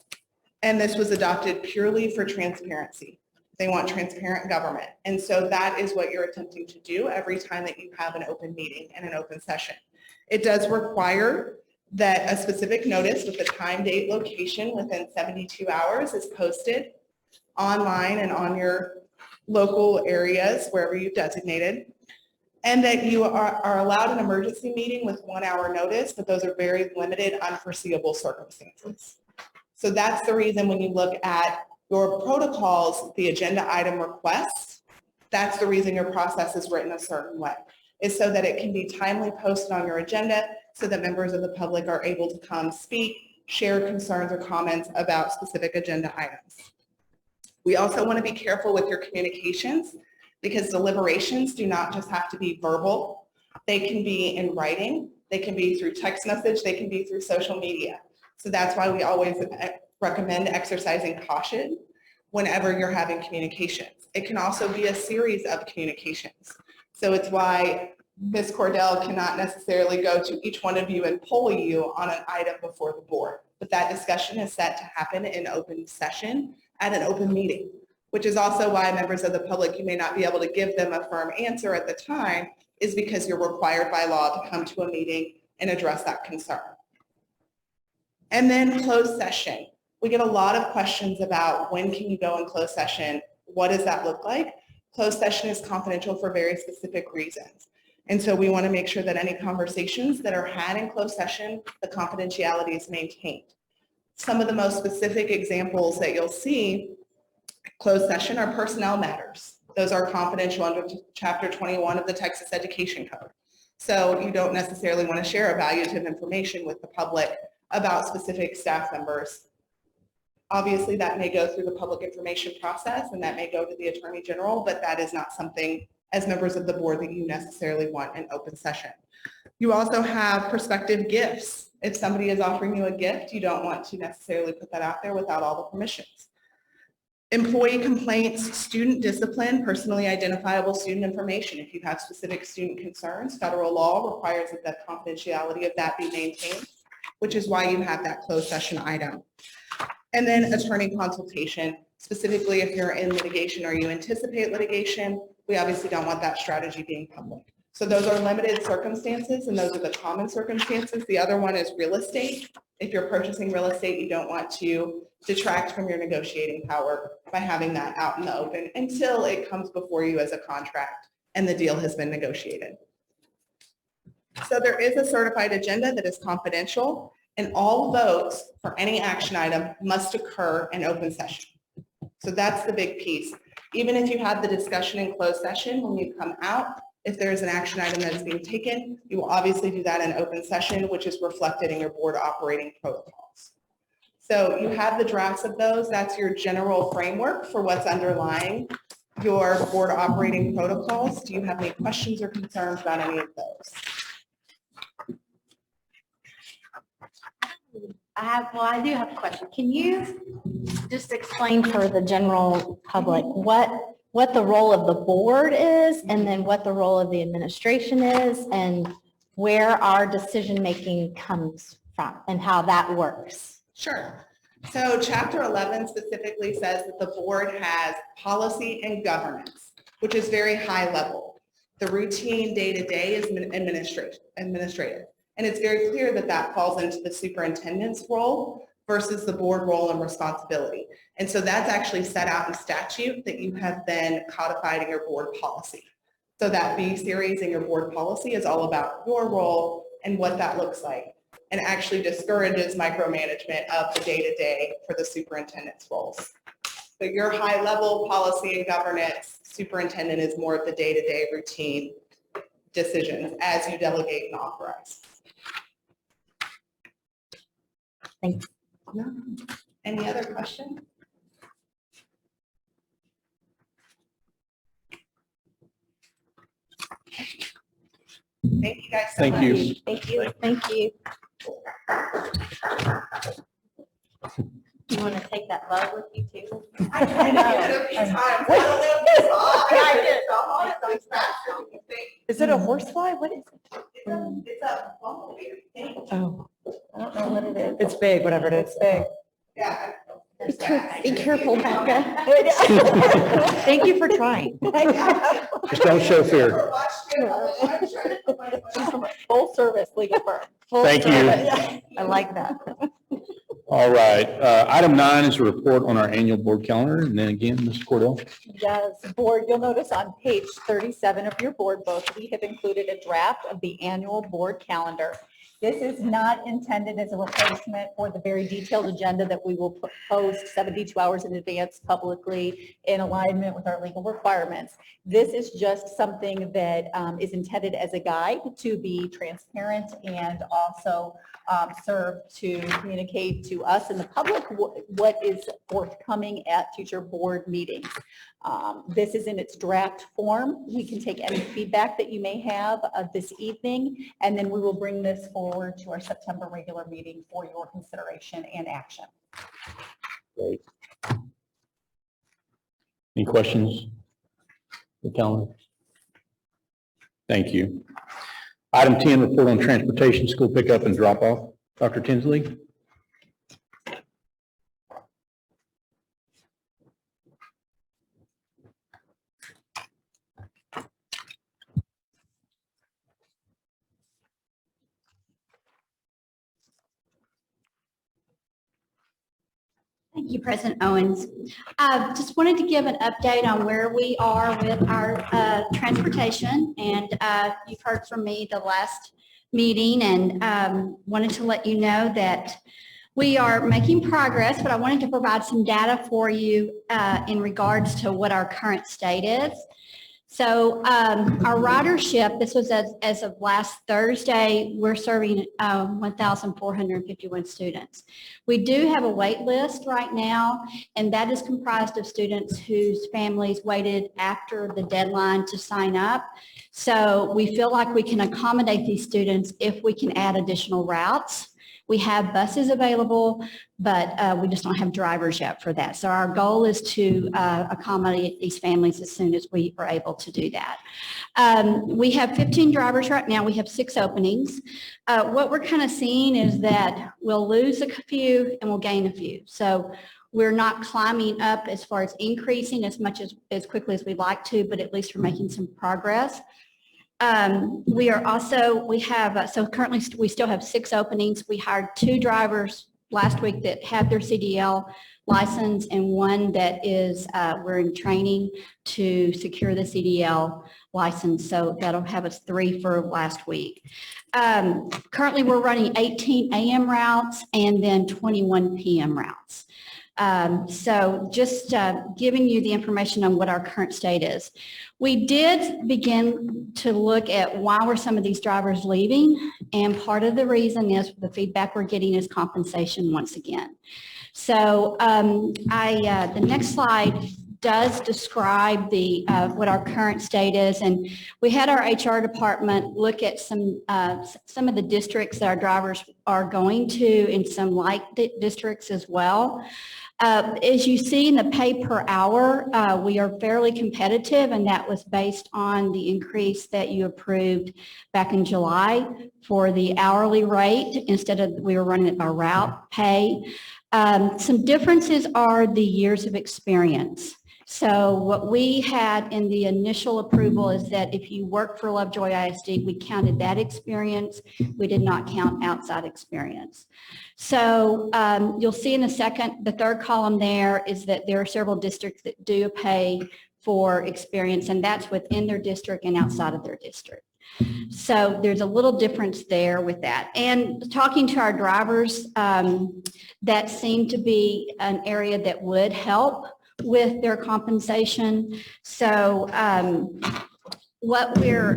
And this was adopted purely for transparency. They want transparent government. And so that is what you're attempting to do every time that you have an open meeting and an open session. It does require that a specific notice with the time, date, location within 72 hours is posted online and on your local areas, wherever you've designated, and that you are allowed an emergency meeting with 1 hour notice, but those are very limited, unforeseeable circumstances. So that's the reason when you look at your protocols, the agenda item requests, that's the reason your process is written a certain way, is so that it can be timely posted on your agenda so that members of the public are able to come speak, share concerns or comments about specific agenda items. We also want to be careful with your communications because deliberations do not just have to be verbal. They can be in writing, they can be through text message, they can be through social media. So that's why we always recommend exercising caution whenever you're having communications. It can also be a series of communications. So it's why Ms. Cordell cannot necessarily go to each one of you and poll you on an item before the board. But that discussion is set to happen in open session at an open meeting, which is also why members of the public, you may not be able to give them a firm answer at the time, is because you're required by law to come to a meeting and address that concern. And then closed session. We get a lot of questions about when can you go in closed session? What does that look like? Closed session is confidential for very specific reasons. And so we want to make sure that any conversations that are had in closed session, the confidentiality is maintained. Some of the most specific examples that you'll see closed session are personnel matters. Those are confidential under Chapter 21 of the Texas Education Code. So you don't necessarily want to share evaluative information with the public about specific staff members. Obviously, that may go through the public information process and that may go to the Attorney General, but that is not something as members of the board that you necessarily want in open session. You also have prospective gifts. If somebody is offering you a gift, you don't want to necessarily put that out there without all the permissions. Employee complaints, student discipline, personally identifiable student information. If you have specific student concerns, federal law requires that the confidentiality of that be maintained, which is why you have that closed session item. And then attorney consultation, specifically if you're in litigation or you anticipate litigation, we obviously don't want that strategy being public. So those are limited circumstances and those are the common circumstances. The other one is real estate. If you're purchasing real estate, you don't want to detract from your negotiating power by having that out in the open until it comes before you as a contract and the deal has been negotiated. So there is a certified agenda that is confidential, and all votes for any action item must occur in open session. So that's the big piece. Even if you have the discussion in closed session, when you come out, if there is an action item that is being taken, you will obviously do that in open session, which is reflected in your board operating protocols. So you have the drafts of those. That's your general framework for what's underlying your board operating protocols. Do you have any questions or concerns about any of those? I do have a question. Can you just explain for the general public what the role of the board is and then what the role of the administration is and where our decision-making comes from and how that works? Sure. So Chapter 11 specifically says that the board has policy and governance, which is very high level. The routine day-to-day is administrative. And it's very clear that that falls into the superintendent's role versus the board role and responsibility. And so that's actually set out in statute that you have then codified in your board policy. So that B series in your board policy is all about your role and what that looks like, and actually discourages micromanagement of the day-to-day for the superintendent's roles. So your high-level policy and governance, superintendent is more of the day-to-day routine decisions as you delegate and authorize. Thanks. No. Any other questions? Thank you guys so much. Thank you. Thank you. Thank you. You want to take that love with you too? I know. A few times. I don't know if you saw it. Yeah, I did. So I'm honestly fast. Thank you. Is it a horsefly? What is it? It's a bumblebee. I think. Oh, I don't know what it is. it's big, whatever it is. It's big. Yeah. Be careful, Becca. Thank you for trying. Just don't show fear. Full service legal firm. Full Thank you. service. I like that. All right. Item 9 is a report on our annual board calendar. And then again, Ms. Cordell. Yes, board, you'll notice on page 37 of your board book, we have included a draft of the annual board calendar. This is not intended as a replacement for the very detailed agenda that we will post 72 hours in advance publicly in alignment with our legal requirements. This is just something that is intended as a guide to be transparent and also serve to communicate to us and the public what is forthcoming at future board meetings. This is in its draft form. We can take any feedback that you may have this evening, and then we will bring this forward to our September regular meeting for your consideration and action. Great. Any questions? The calendar. Thank you. Item 10, report on transportation, school pickup and drop off. Dr. Tinsley? Thank you, President Owens. Just wanted to give an update on where we are with our transportation, and you've heard from me the last meeting, and wanted to let you know that we are making progress, but I wanted to provide some data for you in regards to what our current state is. So our ridership, this was as of last Thursday, we're serving 1,451 students. We do have a wait list right now, and that is comprised of students whose families waited after the deadline to sign up. So we feel like we can accommodate these students if we can add additional routes. We have buses available, but we just don't have drivers yet for that. So our goal is to accommodate these families as soon as we are able to do that. We have 15 drivers right now. We have 6 openings. What we're kind of seeing is that we'll lose a few and we'll gain a few. So we're not climbing up as far as increasing as much as quickly as we'd like to, but at least we're making some progress. We are also, so currently we still have 6 openings. We hired 2 drivers last week that have their CDL license, and 1 that is, we're in training to secure the CDL license. So that'll have us 3 for last week. Currently we're running 18 AM routes and then 21 PM routes. So just giving you the information on what our current state is. We did begin to look at why were some of these drivers leaving, and part of the reason is the feedback we're getting is compensation once again. So the next slide does describe the what our current state is, and we had our HR department look at some of the districts that our drivers are going to, and some like districts as well. As you see in the pay per hour, we are fairly competitive, and that was based on the increase that you approved back in July for the hourly rate instead of we were running it by route pay. Some differences are the years of experience. So what we had in the initial approval is that if you work for Lovejoy ISD, we counted that experience. We did not count outside experience. So you'll see in the third column there is that there are several districts that do pay for experience, and that's within their district and outside of their district. So there's a little difference there with that. And talking to our drivers, that seemed to be an area that would help with their compensation. So what we're,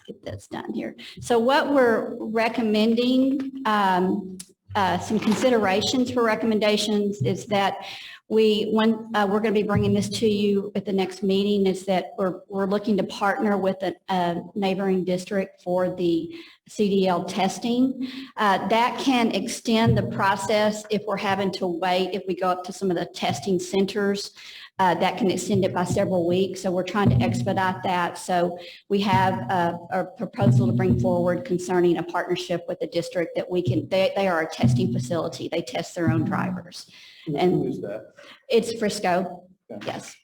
get this done here. So what we're recommending, some considerations for recommendations is that we're going to be bringing this to you at the next meeting, is that we're looking to partner with a neighboring district for the CDL testing. That can extend the process if we're having to wait, if we go up to some of the testing centers. That can extend it by several weeks. So we're trying to expedite that. So we have a proposal to bring forward concerning a partnership with the district that we can, they are a testing facility. They test their own drivers. And Who is that? it's Frisco, Okay. yes.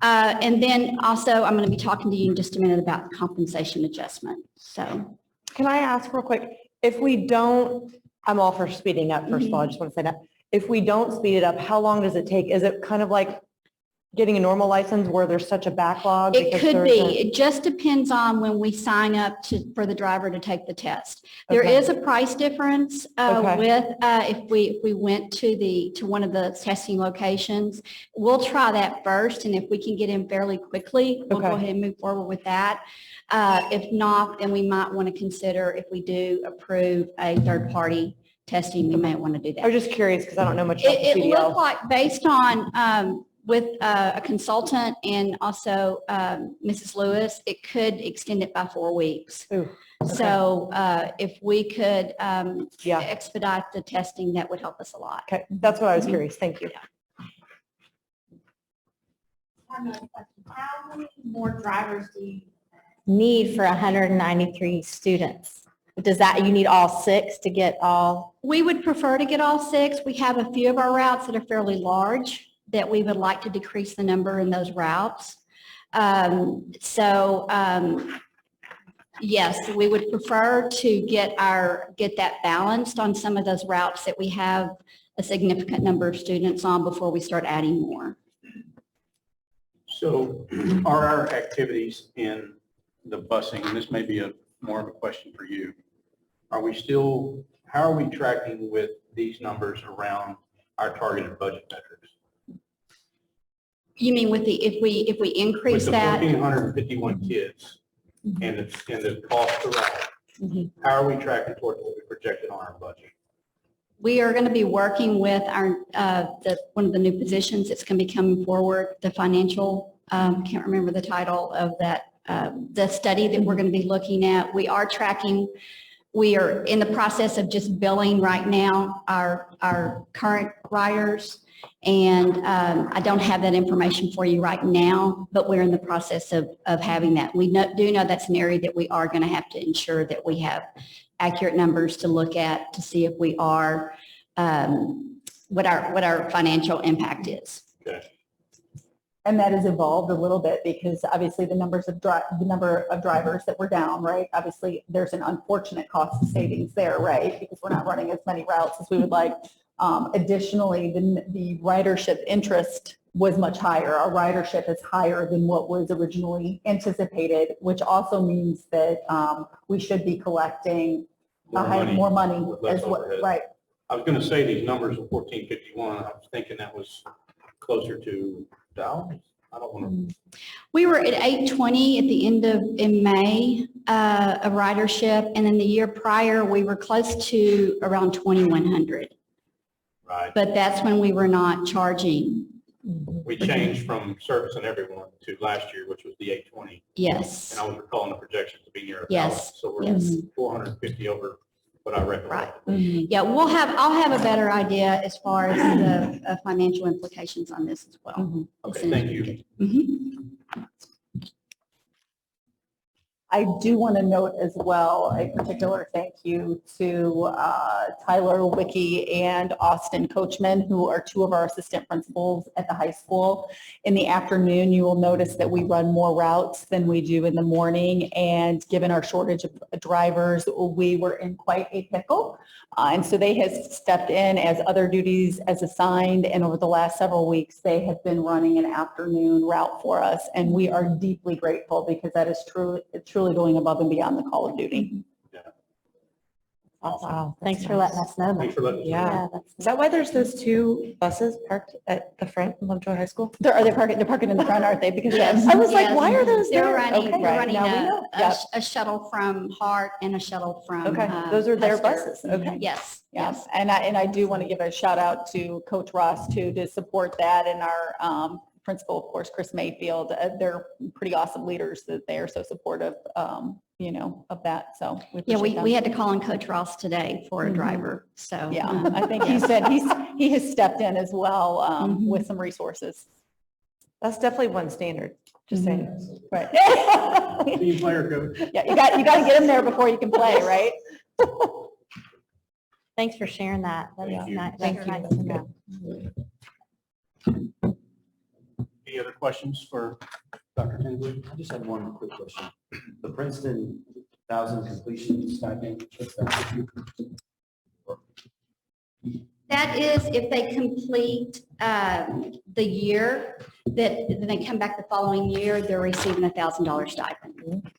And then also, I'm going to be talking to you in just a minute about compensation adjustment. So, Can I ask real quick, if we don't, I'm all for speeding up, first of all, I just want to say that. If we don't speed it up, how long does it take? Is it kind of like getting a normal license where there's such a backlog? it because could there be. isn't- It just depends on when we sign up for the driver to take the test. There Okay. is a price difference Okay. with if we went to one of the testing locations. We'll try that first, and if we can get in fairly quickly, we'll go Okay. ahead and move forward with that. If not, then we might want to consider, if we do approve a third-party testing, we may want to do that. I was just curious because I don't know much about the It looked CDL. like, based on, with a consultant and also Mrs. Lewis, it could extend it by 4 weeks. Ooh, okay. So if we could Yeah. expedite the testing, that would help us a lot. Okay, that's what I was curious. Thank you. How many more drivers do you need for 193 students? Does that, you need all 6 to get all? We would prefer to get all 6. We have a few of our routes that are fairly large that we would like to decrease the number in those routes. Yes, we would prefer to get that balanced on some of those routes that we have a significant number of students on before we start adding more. So are our activities in the busing, and this may be more of a question for you, how are we tracking with these numbers around our targeted budget metrics? You mean with if we increase that? With the 1,451 kids and the cost per route, how are we tracking towards what we projected on our budget? We are going to be working with our one of the new positions that's going to be coming forward, the financial, can't remember the title of that, the study that we're going to be looking at. We are tracking, we are in the process of just billing right now our current riders. And I don't have that information for you right now, but we're in the process of having that. We do know that's an area that we are going to have to ensure that we have accurate numbers to look at to see if we are, what our financial impact is. Okay. And that has evolved a little bit because obviously the number of drivers that were down, right? Obviously, there's an unfortunate cost of savings there, right? Because we're not running as many routes as we would like. Additionally, the ridership interest was much higher. Our ridership is higher than what was originally anticipated, which also means that we should be collecting more money as well, right? I was going to say these numbers of 1451. I was thinking that was closer to dollars. I don't want to. We were at 820 at the end in May of ridership, and then the year prior we were close to around 2100. Right. But that's when we were not charging. We changed from servicing everyone to last year, which was the 820. Yes. And I was recalling the projection to be near 1,000. Yes. So we're Yes. 450 over what I recollect. Yeah, I'll have a better idea as far as the financial implications on this as well. Okay, thank you. I do want to note as well a particular thank you to Tyler Wicke and Austin Coachman, who are 2 of our assistant principals at the high school. In the afternoon, you will notice that we run more routes than we do in the morning. And given our shortage of drivers, we were in quite a pickle. And so they have stepped in as other duties as assigned. And over the last several weeks, they have been running an afternoon route for us. And we are deeply grateful because that is truly going above and beyond the call of duty. Awesome. Thanks for letting us know Thanks that. for letting us know. Yeah. That's. Is that why there's those 2 buses parked at the front of Lovejoy High School? They're parking in the front, aren't they? Because Yes, I was like, yes. why are those They're there? running, Okay, they're right, running now we know. Yep. a shuttle from Hart and a shuttle from. Okay, those are their Custer. buses. Okay. Yes, Yeah, yes. and I do want to give a shout out to Coach Ross too, to support that, and our principal, of course, Chris Mayfield. They're pretty awesome leaders that they are so supportive, of that. So Yeah, appreciate them. we had to call on Coach Ross today for a driver, so. Yeah, I think he said he has stepped in as well with some resources. That's definitely one standard, just saying. Right. Team player coach. Yeah, you got to get him there before you can play, right? Thanks for sharing that. That's Thank you. nice. Thank That's you. nice to know. Any other questions for Dr. Tinsley? I just had one quick question. The Princeton 1,000 completion stipend, what's that? That is if they complete the year, then they come back the following year, they're receiving a $1,000 stipend.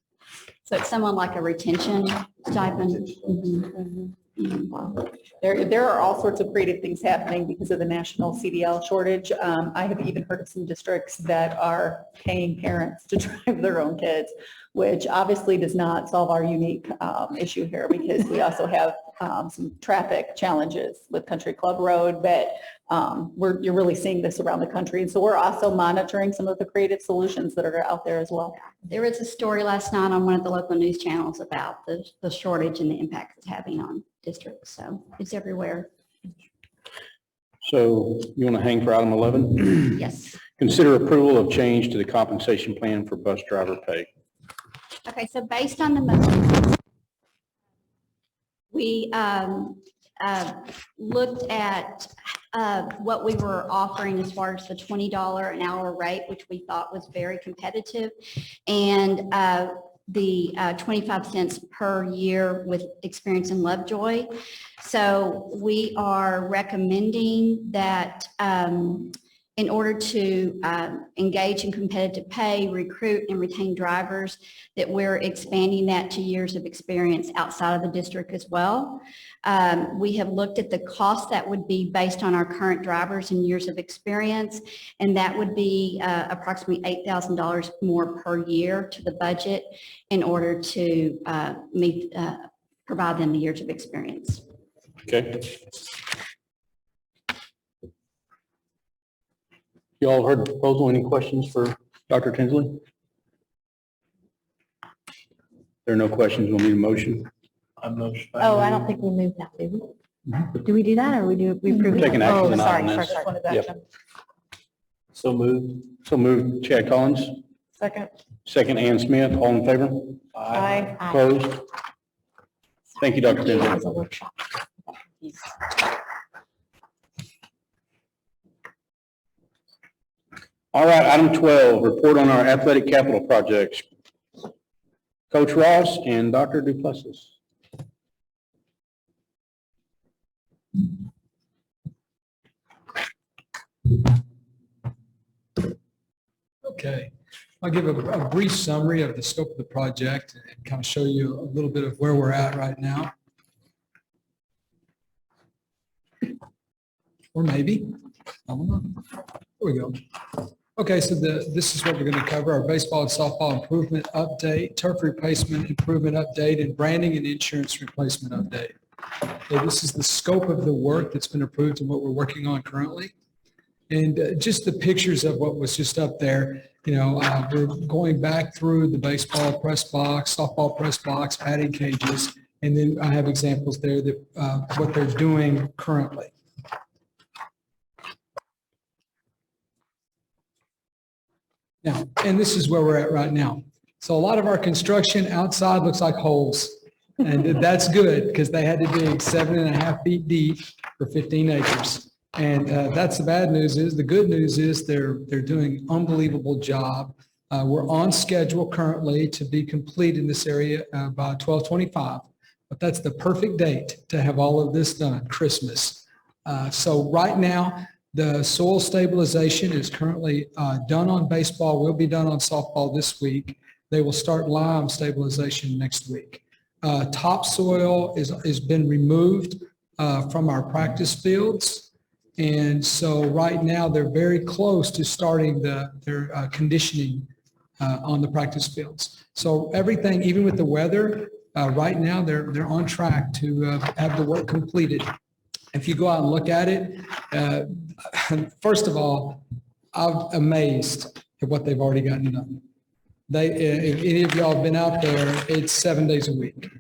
So it's someone like a retention stipend. There are all sorts of creative things happening because of the national CDL shortage. I have even heard of some districts that are paying parents to drive their own kids, which obviously does not solve our unique issue here, because we also have some traffic challenges with Country Club Road, but you're really seeing this around the country. And so we're also monitoring some of the creative solutions that are out there as well. There was a story last night on one of the local news channels about the shortage and the impact it's having on districts. So it's everywhere. So you want to hang for item 11? Yes. Consider approval of change to the compensation plan for bus driver pay. Okay, so based on the motion, we looked at what we were offering as far as the $20 an hour rate, which we thought was very competitive, and the 25 cents per year with experience in Lovejoy. So we are recommending that in order to engage in competitive pay, recruit and retain drivers, that we're expanding that to years of experience outside of the district as well. We have looked at the cost that would be based on our current drivers and years of experience, and that would be approximately $8,000 more per year to the budget in order to provide them the years of experience. Okay. You all heard the proposal. Any questions for Dr. Tinsley? There are no questions. We'll need a motion. Oh, I don't think we moved that, do we? Do we do that, or we approve? it? Taking action Oh, tonight sorry, on this. sorry, sorry. Yep. So moved. Chad Collins, Second. second Ann Smith. All in favor? Aye. Opposed? Thank you, Dr. It was a Tinsley. workshop. All right, item 12, report on our athletic capital projects. Coach Ross and Dr. Duplessis. Okay, I'll give a brief summary of the scope of the project and kind of show you a little bit of where we're at right now. Or maybe, I don't know. There we go. Okay, so this is what we're going to cover: our baseball and softball improvement update, turf replacement improvement update, and branding and insurance replacement update. Okay, this is the scope of the work that's been approved and what we're working on currently. And just the pictures of what was just up there, we're going back through the baseball press box, softball press box, batting cages, and then I have examples there that what they're doing currently. Now, and this is where we're at right now. So a lot of our construction outside looks like holes. And that's good because they had to dig 7.5 feet deep for 15 acres. And that's the bad news. The good news is they're doing an unbelievable job. We're on schedule currently to be complete in this area by 12/25. But that's the perfect date to have all of this done, Christmas. So right now, the soil stabilization is currently done on baseball, will be done on softball this week. They will start lime stabilization next week. Topsoil has been removed from our practice fields. And so right now they're very close to starting their conditioning on the practice fields. So everything, even with the weather, right now they're on track to have the work completed. If you go out and look at it, first of all, I'm amazed at what they've already gotten done. If any of y'all have been out there, it's 7 days a week.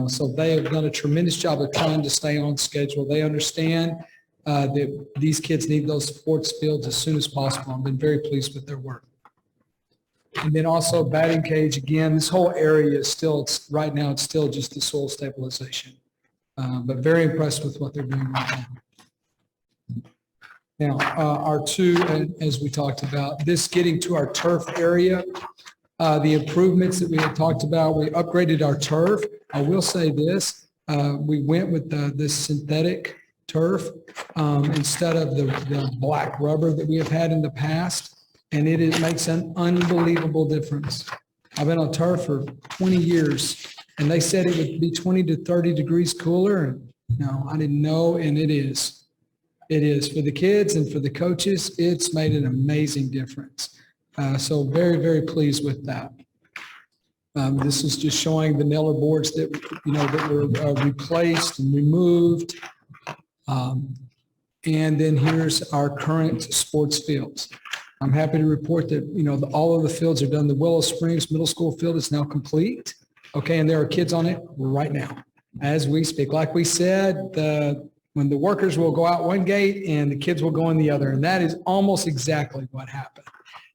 So they have done a tremendous job of trying to stay on schedule. They understand that these kids need those sports fields as soon as possible. I've been very pleased with their work. And then also batting cage, again, this whole area is still, right now, it's still just the soil stabilization. But very impressed with what they're doing right now. Now, our two, as we talked about, this getting to our turf area, the improvements that we had talked about, we upgraded our turf. I will say this, we went with this synthetic turf instead of the black rubber that we have had in the past. And it makes an unbelievable difference. I've been on turf for 20 years and they said it would be 20 to 30 degrees cooler. And no, I didn't know. And it is. It is for the kids and for the coaches. It's made an amazing difference. So very, very pleased with that. This is just showing the Neller boards that, that were replaced and removed. And then here's our current sports fields. I'm happy to report that, all of the fields are done. The Willow Springs Middle School field is now complete. Okay, and there are kids on it right now as we speak. Like we said, when the workers will go out one gate and the kids will go in the other, and that is almost exactly what happened.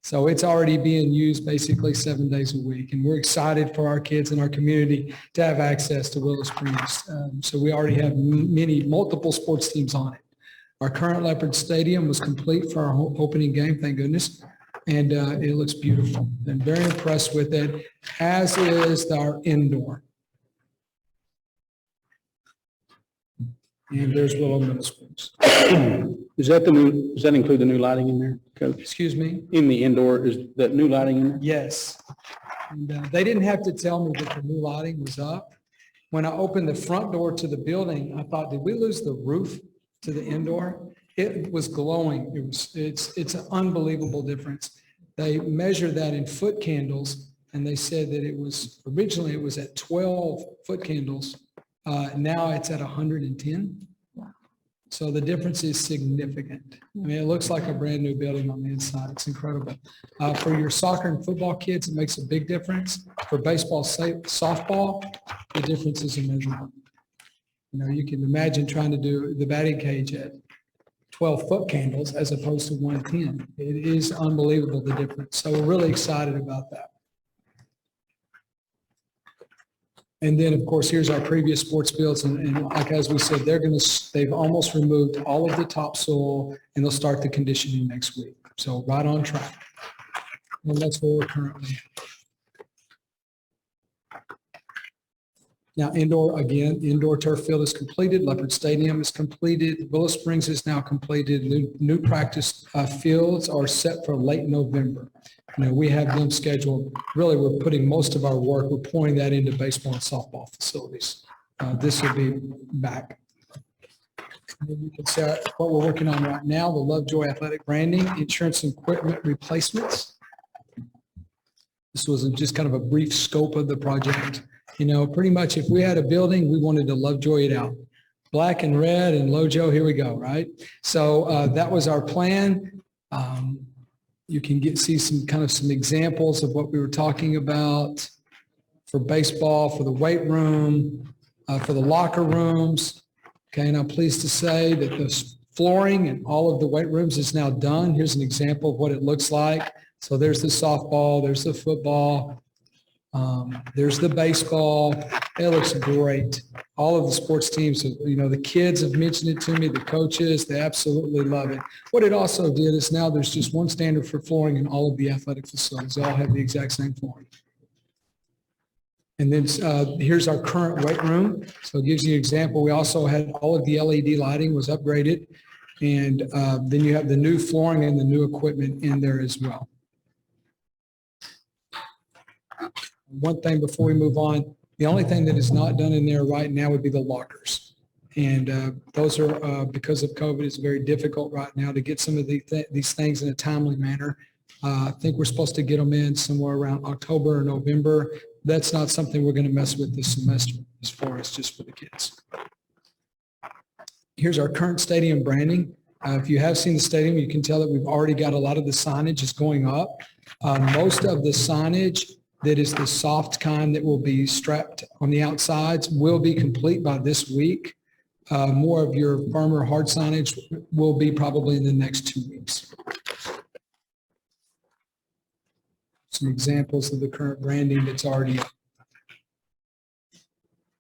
So it's already being used basically 7 days a week, and we're excited for our kids in our community to have access to Willow Springs. So we already have multiple sports teams on it. Our current Leopard Stadium was complete for our opening game, thank goodness, and it looks beautiful. I'm very impressed with it, as is our indoor. And there's Willow Middle Springs. Does that include the new lighting in there, Coach? Excuse me? In the indoor, is that new lighting in there? Yes. And they didn't have to tell me that the new lighting was up. When I opened the front door to the building, I thought, did we lose the roof to the indoor? It was glowing. It's an unbelievable difference. They measured that in foot candles, and they said that originally it was at 12 foot candles. Now it's at 110. So the difference is significant. I mean, it looks like a brand new building on the inside. It's incredible. For your soccer and football kids, it makes a big difference. For baseball, softball, the difference is immeasurable. You can imagine trying to do the batting cage at 12-foot candles as opposed to 110. It is unbelievable, the difference. So we're really excited about that. And then, of course, here's our previous sports fields. And like, as we said, they've almost removed all of the topsoil, and they'll start the conditioning next week. So right on track. And that's where we're currently. Now, indoor turf field is completed. Leopard Stadium is completed. Willow Springs is now completed. New practice fields are set for late November. We have them scheduled. Really, we're putting most of our work, we're pouring that into baseball and softball facilities. This will be back. And then you can see what we're working on right now, the Lovejoy athletic branding, insurance and equipment replacements. This was just kind of a brief scope of the project. Pretty much if we had a building, we wanted to Lovejoy it out. Black and red and Lojo, here we go, right? So that was our plan. You can see some examples of what we were talking about for baseball, for the weight room, for the locker rooms. Okay, and I'm pleased to say that the flooring in all of the weight rooms is now done. Here's an example of what it looks like. So there's the softball, there's the football, there's the baseball. It looks great. All of the sports teams, the kids have mentioned it to me, the coaches, they absolutely love it. What it also did is now there's just one standard for flooring in all of the athletic facilities. They all have the exact same flooring. And then here's our current weight room. So it gives you an example. We also had all of the LED lighting was upgraded. And then you have the new flooring and the new equipment in there as well. One thing before we move on, The only thing that is not done in there right now would be the lockers. And those are, because of COVID, it's very difficult right now to get some of these things in a timely manner. I think we're supposed to get them in somewhere around October or November. That's not something we're going to mess with this semester as far as just for the kids. Here's our current stadium branding. If you have seen the stadium, you can tell that we've already got a lot of the signage is going up. Most of the signage that is the soft kind that will be strapped on the outsides will be complete by this week. More of your firmer hard signage will be probably in the next 2 weeks. Some examples of the current branding that's already up.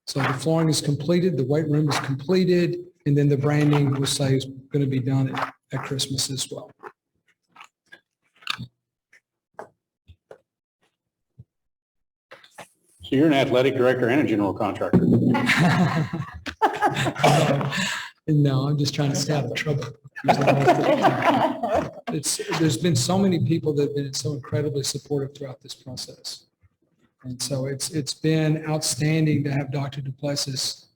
So the flooring is completed, the weight room is completed, and then the branding we'll say is going to be done at Christmas as well. So you're an athletic director and a general contractor. No, I'm just trying to stay out of trouble. There's been so many people that have been so incredibly supportive throughout this process. And so it's been outstanding to have Dr. Duplessis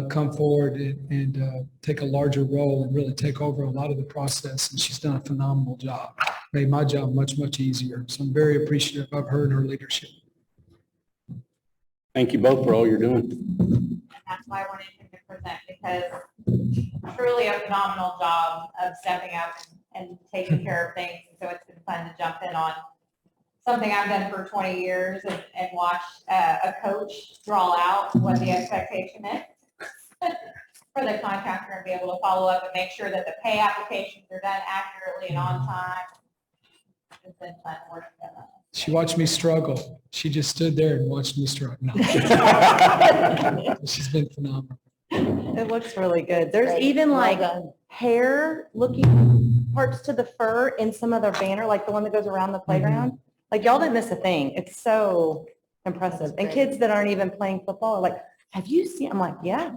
come forward and take a larger role and really take over a lot of the process. And she's done a phenomenal job, made my job much, much easier. So I'm very appreciative of her and her leadership. Thank you both for all you're doing. That's why I wanted him to present, because truly a phenomenal job of stepping up and taking care of things. So it's been fun to jump in on something I've done for 20 years and watch a coach draw out what the expectation is for the contractor and be able to follow up and make sure that the pay applications are done accurately and on time. It's been fun working with them. She watched me struggle. She just stood there and watched me struggle. No. She's been phenomenal. It looks really good. There's even like hair looking parts to the fur in some of their banner, like the one that goes around the playground. Like y'all didn't miss a thing. It's so impressive. And kids that aren't even playing football are like, have you seen? I'm like, yeah,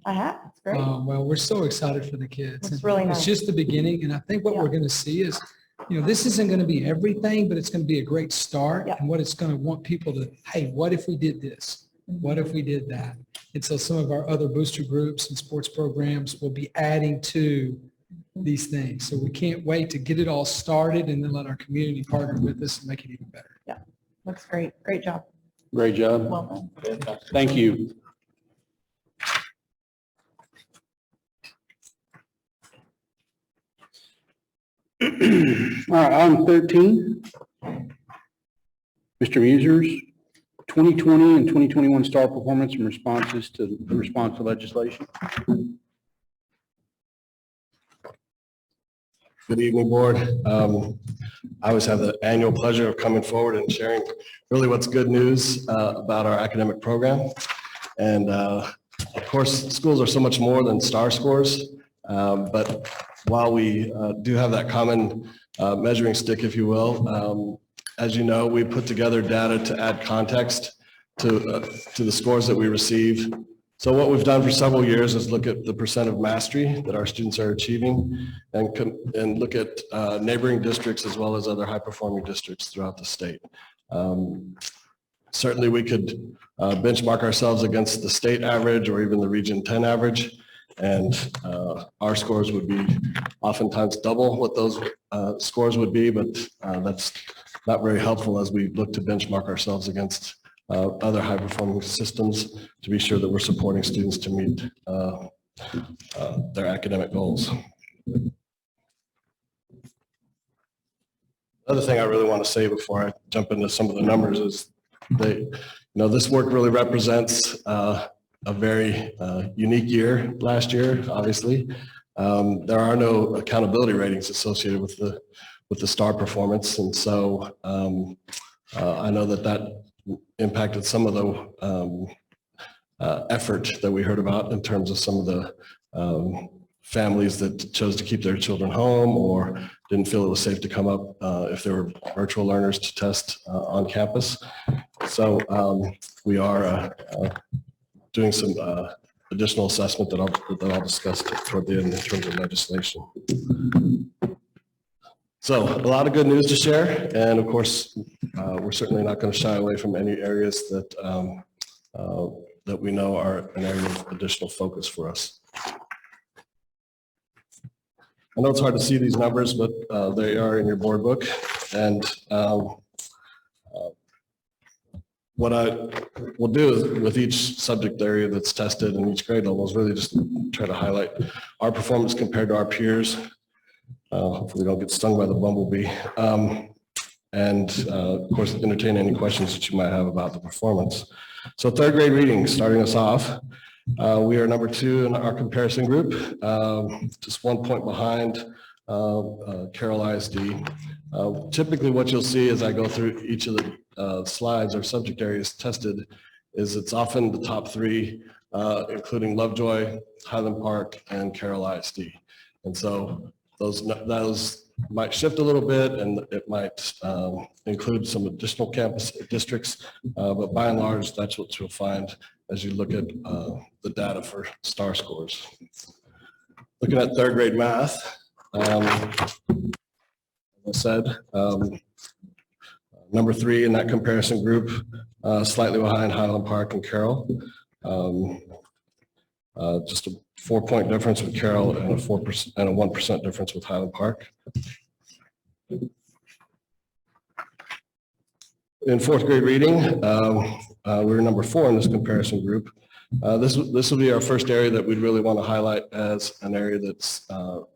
I have. It's great. Well, we're so excited for the kids. It's really nice. It's just the beginning. And I think what we're going to see is, this isn't going to be everything, but it's going to be a great start. And what it's going to want people to, hey, what if we did this? What if we did that? And so some of our other booster groups and sports programs will be adding to these things. So we can't wait to get it all started and then let our community partner with us and make it even better. Yeah, looks great. Great job. Great job. Well done. Thank you. All right, item 13. Mr. Musers, 2020 and 2021 star performance and responses to the response to legislation. Good evening, board. I always have the annual pleasure of coming forward and sharing really what's good news about our academic program. And of course, schools are so much more than star scores. But while we do have that common measuring stick, if you will, as you know, we put together data to add context to the scores that we receive. So what we've done for several years is look at the percent of mastery that our students are achieving and look at neighboring districts as well as other high-performing districts throughout the state. Certainly we could benchmark ourselves against the state average or even the Region 10 average, and our scores would be oftentimes double what those scores would be, but that's not very helpful as we look to benchmark ourselves against other high-performing systems to be sure that we're supporting students to meet their academic goals. Other thing I really want to say before I jump into some of the numbers is this work really represents a very unique year last year, obviously. There are no accountability ratings associated with the STAR performance, and so I know that impacted some of the effort that we heard about in terms of some of the families that chose to keep their children home or didn't feel it was safe to come up if they were virtual learners to test on campus. So we are doing some additional assessment that I'll discuss toward the end in terms of legislation. So a lot of good news to share, and of course, we're certainly not going to shy away from any areas that that we know are an area of additional focus for us. I know it's hard to see these numbers, but they are in your board book. And what I will do is with each subject area that's tested in each grade level is really just try to highlight our performance compared to our peers. Hopefully we don't get stung by the bumblebee. Of course, entertain any questions that you might have about the performance. So third grade reading, starting us off. We are number 2 in our comparison group, just 1 point behind Carroll ISD. Typically what you'll see as I go through each of the slides or subject areas tested is it's often the top 3, including Lovejoy, Highland Park, and Carroll ISD. And so those might shift a little bit, and it might include some additional campus districts, but by and large, that's what you'll find as you look at the data for STAR scores. Looking at third grade math, as I said, number 3 in that comparison group, slightly behind Highland Park and Carroll. Just a 4-point difference with Carroll and a 4% and a 1% difference with Highland Park. In fourth grade reading, we're number 4 in this comparison group. This will be our first area that we'd really want to highlight as an area that's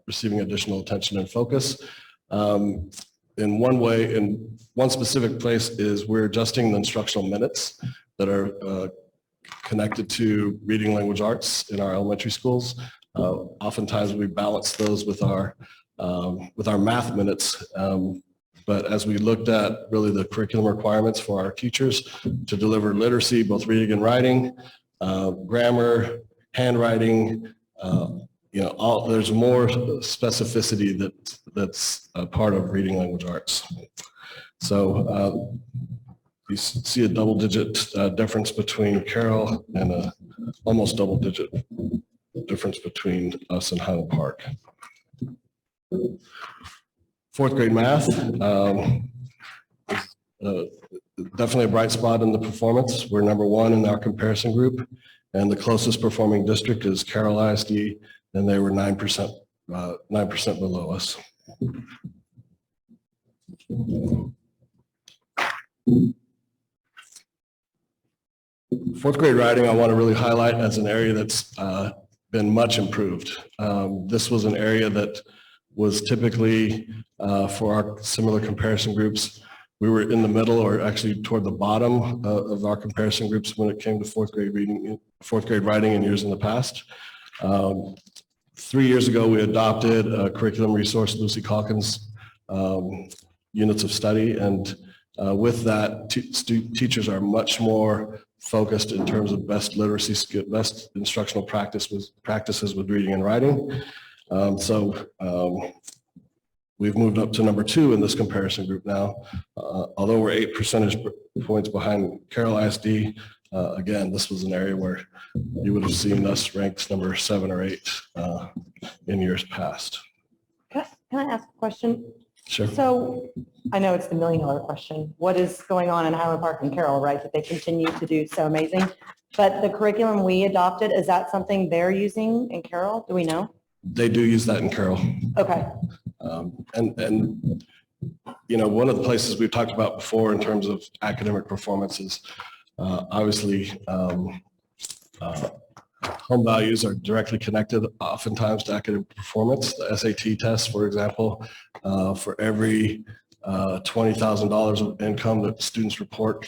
receiving additional attention and focus. In one specific place is we're adjusting the instructional minutes that are connected to reading language arts in our elementary schools. Oftentimes we balance those with our math minutes. But as we looked at really the curriculum requirements for our teachers to deliver literacy, both reading and writing, grammar, handwriting, there's more specificity that's a part of reading language arts. So you see a double-digit difference between Carroll and a almost double-digit difference between us and Highland Park. Fourth grade math, definitely a bright spot in the performance. We're number 1 in our comparison group, and the closest performing district is Carroll ISD, and they were 9% below us. Fourth grade writing, I want to really highlight as an area that's been much improved. This was an area that was typically for our similar comparison groups, we were in the middle or actually toward the bottom of our comparison groups when it came to fourth grade writing in years in the past. 3 years ago, we adopted a curriculum resource, Lucy Calkins units of study, and with that, teachers are much more focused in terms of best literacy, best instructional practices with reading and writing. We've moved up to number 2 in this comparison group now. Although we're 8 percentage points behind Carroll ISD, again, this was an area where you would have seen us ranked number 7 or 8 in years past. Can I ask a question? Sure. So I know it's the $1 million question. What is going on in Highland Park and Carroll, right? That they continue to do so amazing. But the curriculum we adopted, is that something they're using in Carroll? Do we know? They do use that in Carroll. Okay. One of the places we've talked about before in terms of academic performance is obviously home values are directly connected oftentimes to academic performance. The SAT test, for example, for every $20,000 of income that students report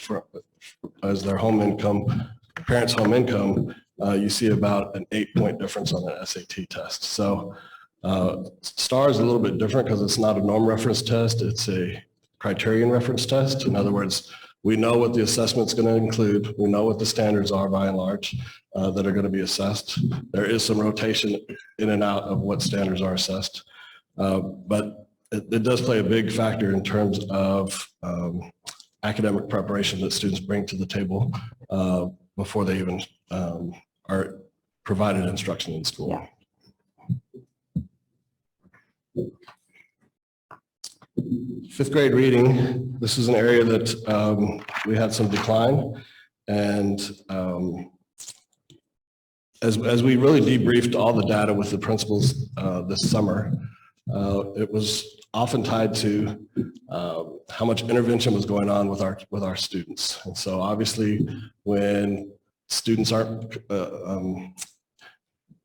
as their home income, parents' home income, you see about an 8-point difference on the SAT test. So STAR is a little bit different because it's not a norm reference test, it's a criterion reference test. In other words, we know what the assessment's going to include, we know what the standards are by and large that are going to be assessed. There is some rotation in and out of what standards are assessed, but it does play a big factor in terms of academic preparation that students bring to the table before they even are provided instruction in school. Yeah. Fifth grade reading, this is an area that we had some decline. And as we really debriefed all the data with the principals this summer, it was often tied to how much intervention was going on with our students. And so obviously when students aren't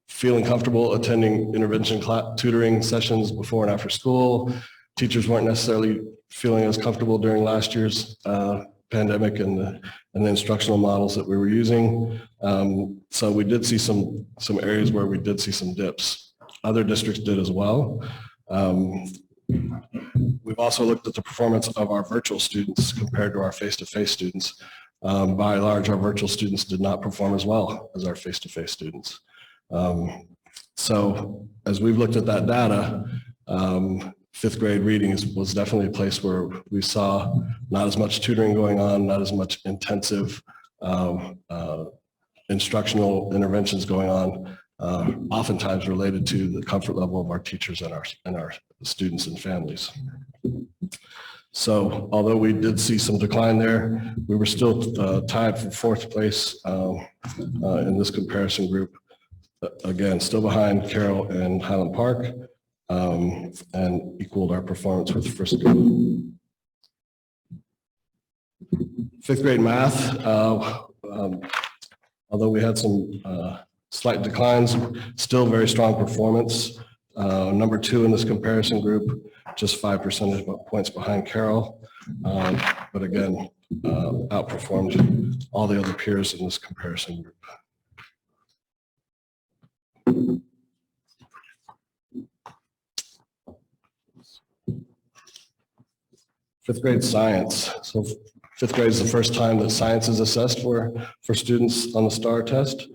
feeling comfortable attending intervention tutoring sessions before and after school, teachers weren't necessarily feeling as comfortable during last year's pandemic and the instructional models that we were using. So we did see some areas where we did see some dips. Other districts did as well. We've also looked at the performance of our virtual students compared to our face-to-face students. By and large, our virtual students did not perform as well as our face-to-face students. So as we've looked at that data, fifth grade reading was definitely a place where we saw not as much tutoring going on, not as much intensive instructional interventions going on, oftentimes related to the comfort level of our teachers and our students and families. So although we did see some decline there, we were still tied for fourth place in this comparison group. Again, still behind Carroll and Highland Park, and equaled our performance with Frisco. Fifth grade math, although we had some slight declines, still very strong performance. Number 2 in this comparison group, just 5 percentage points behind Carroll, but again, outperformed all the other peers in this comparison group. Fifth grade science. So fifth grade is the first time that science is assessed for students on the STAR test.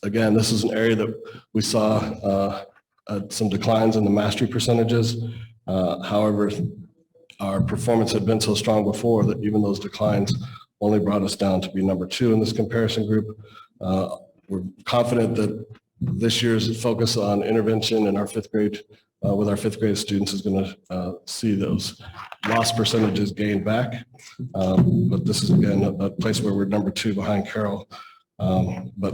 Again, this is an area that we saw some declines in the mastery percentages. However, our performance had been so strong before that even those declines only brought us down to be number 2 in this comparison group. We're confident that this year's focus on intervention in our fifth grade with our fifth grade students is going to see those loss percentages gained back. But this is again a place where we're number 2 behind Carroll, but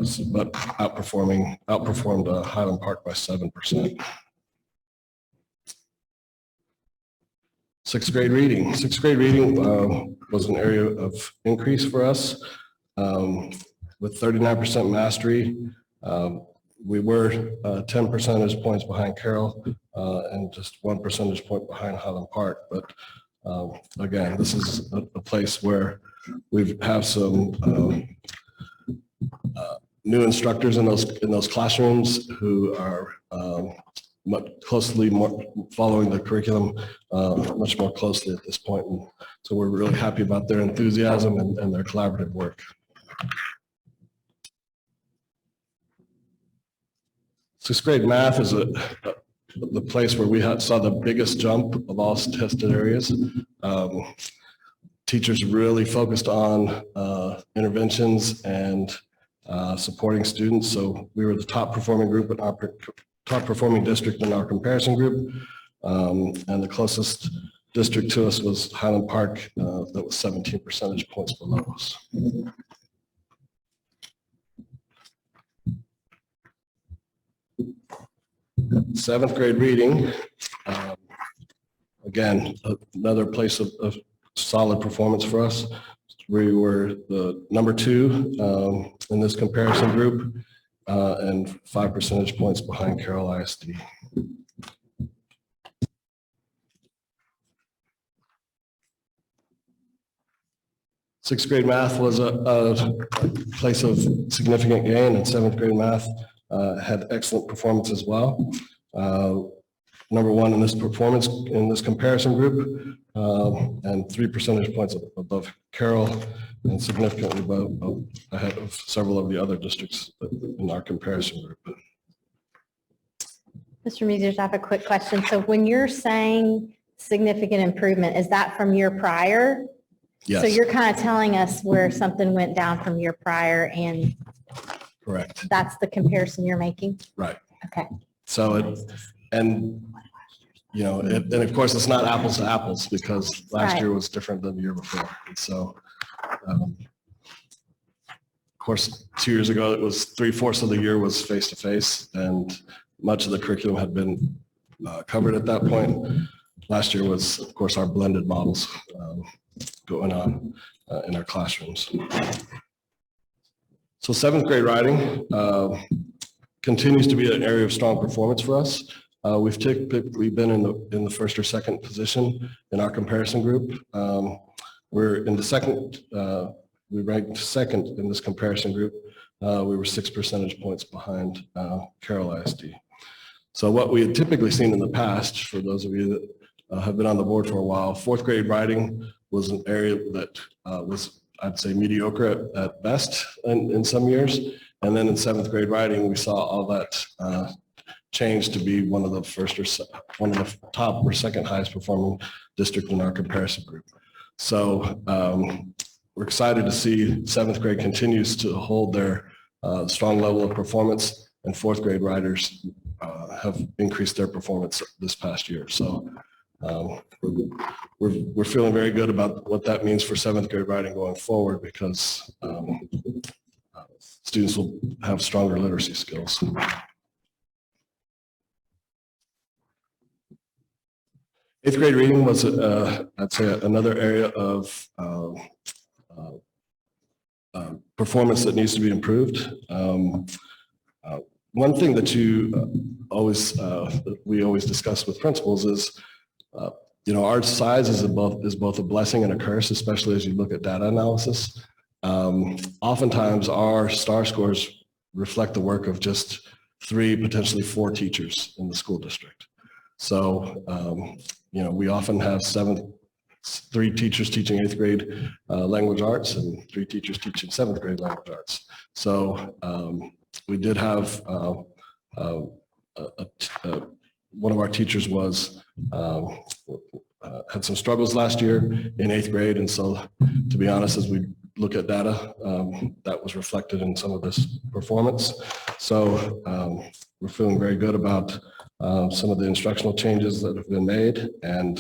outperformed Highland Park by 7%. Sixth grade reading. Sixth grade reading was an area of increase for us with 39% mastery. We were 10 percentage points behind Carroll and just 1 percentage point behind Highland Park. But again, this is a place where we have some new instructors in those classrooms who are much closely following the curriculum much more closely at this point. And so we're really happy about their enthusiasm and their collaborative work. Sixth grade math is the place where we saw the biggest jump of all tested areas. Teachers really focused on interventions and supporting students. So we were the top performing group in our top performing district in our comparison group. And the closest district to us was Highland Park, that was 17 percentage points below us. Seventh grade reading, again, another place of solid performance for us. We were the number 2 in this comparison group and 5 percentage points behind Carroll ISD. Sixth grade math was a place of significant gain, and seventh grade math had excellent performance as well. Number 1 in this performance in this comparison group, and 3 percentage points above Carroll, and significantly ahead of several of the other districts in our comparison group. Mr. Measures, I have a quick question. So when you're saying significant improvement, is that from year prior? Yes. So you're kind of telling us where something went down from year prior, and correct. That's the comparison you're making? Right. Okay. So and of course it's not apples to apples because last year was different than the year before. And so course, 2 years ago, it was 3/4 of the year was face-to-face, and much of the curriculum had been covered at that point. Last year was, of course, our blended models going on in our classrooms. So 7th grade writing continues to be an area of strong performance for us. We've typically been in the first or second position in our comparison group. We're in the second, we ranked second in this comparison group. We were 6 percentage points behind Carroll ISD. So what we had typically seen in the past, for those of you that have been on the board for a while, 4th grade writing was an area that was, I'd say, mediocre at best in some years. And then in 7th grade writing, we saw all that change to be one of the top or second highest performing district in our comparison group. So we're excited to see 7th grade continues to hold their strong level of performance, and 4th grade writers have increased their performance this past year. So we're feeling very good about what that means for 7th grade writing going forward, because students will have stronger literacy skills. 8th grade reading was, I'd say, another area of performance that needs to be improved. One thing that we always discuss with principals is, our size is both a blessing and a curse, especially as you look at data analysis. Oftentimes, our STAR scores reflect the work of just 3, potentially 4 teachers in the school district. So, we often have 3 teachers teaching 8th grade language arts and 3 teachers teaching 7th grade language arts. So we did have one of our teachers had some struggles last year in 8th grade, and so, to be honest, as we look at data, that was reflected in some of this performance. So we're feeling very good about some of the instructional changes that have been made, and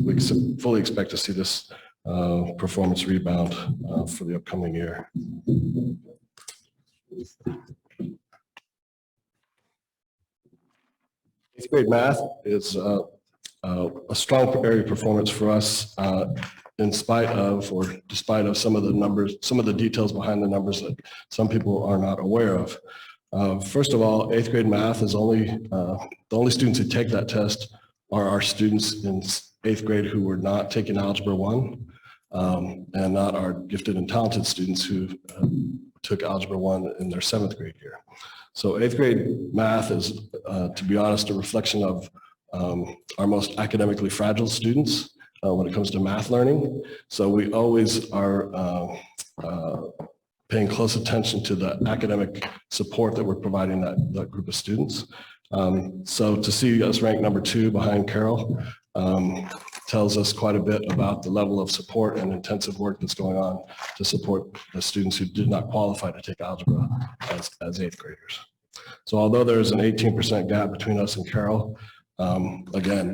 we fully expect to see this performance rebound for the upcoming year. 8th grade math is a strong area of performance for us, in spite of, or despite of, some of the numbers, some of the details behind the numbers that some people are not aware of. First of all, 8th grade math is the only students who take that test are our students in 8th grade who were not taking Algebra 1, and not our gifted and talented students who took Algebra 1 in their 7th grade year. So 8th grade math is, to be honest, a reflection of our most academically fragile students when it comes to math learning. So we always are paying close attention to the academic support that we're providing that group of students. So to see us ranked number 2 behind Carroll tells us quite a bit about the level of support and intensive work that's going on to support the students who did not qualify to take algebra as 8th graders. So although there's an 18% gap between us and Carroll, again,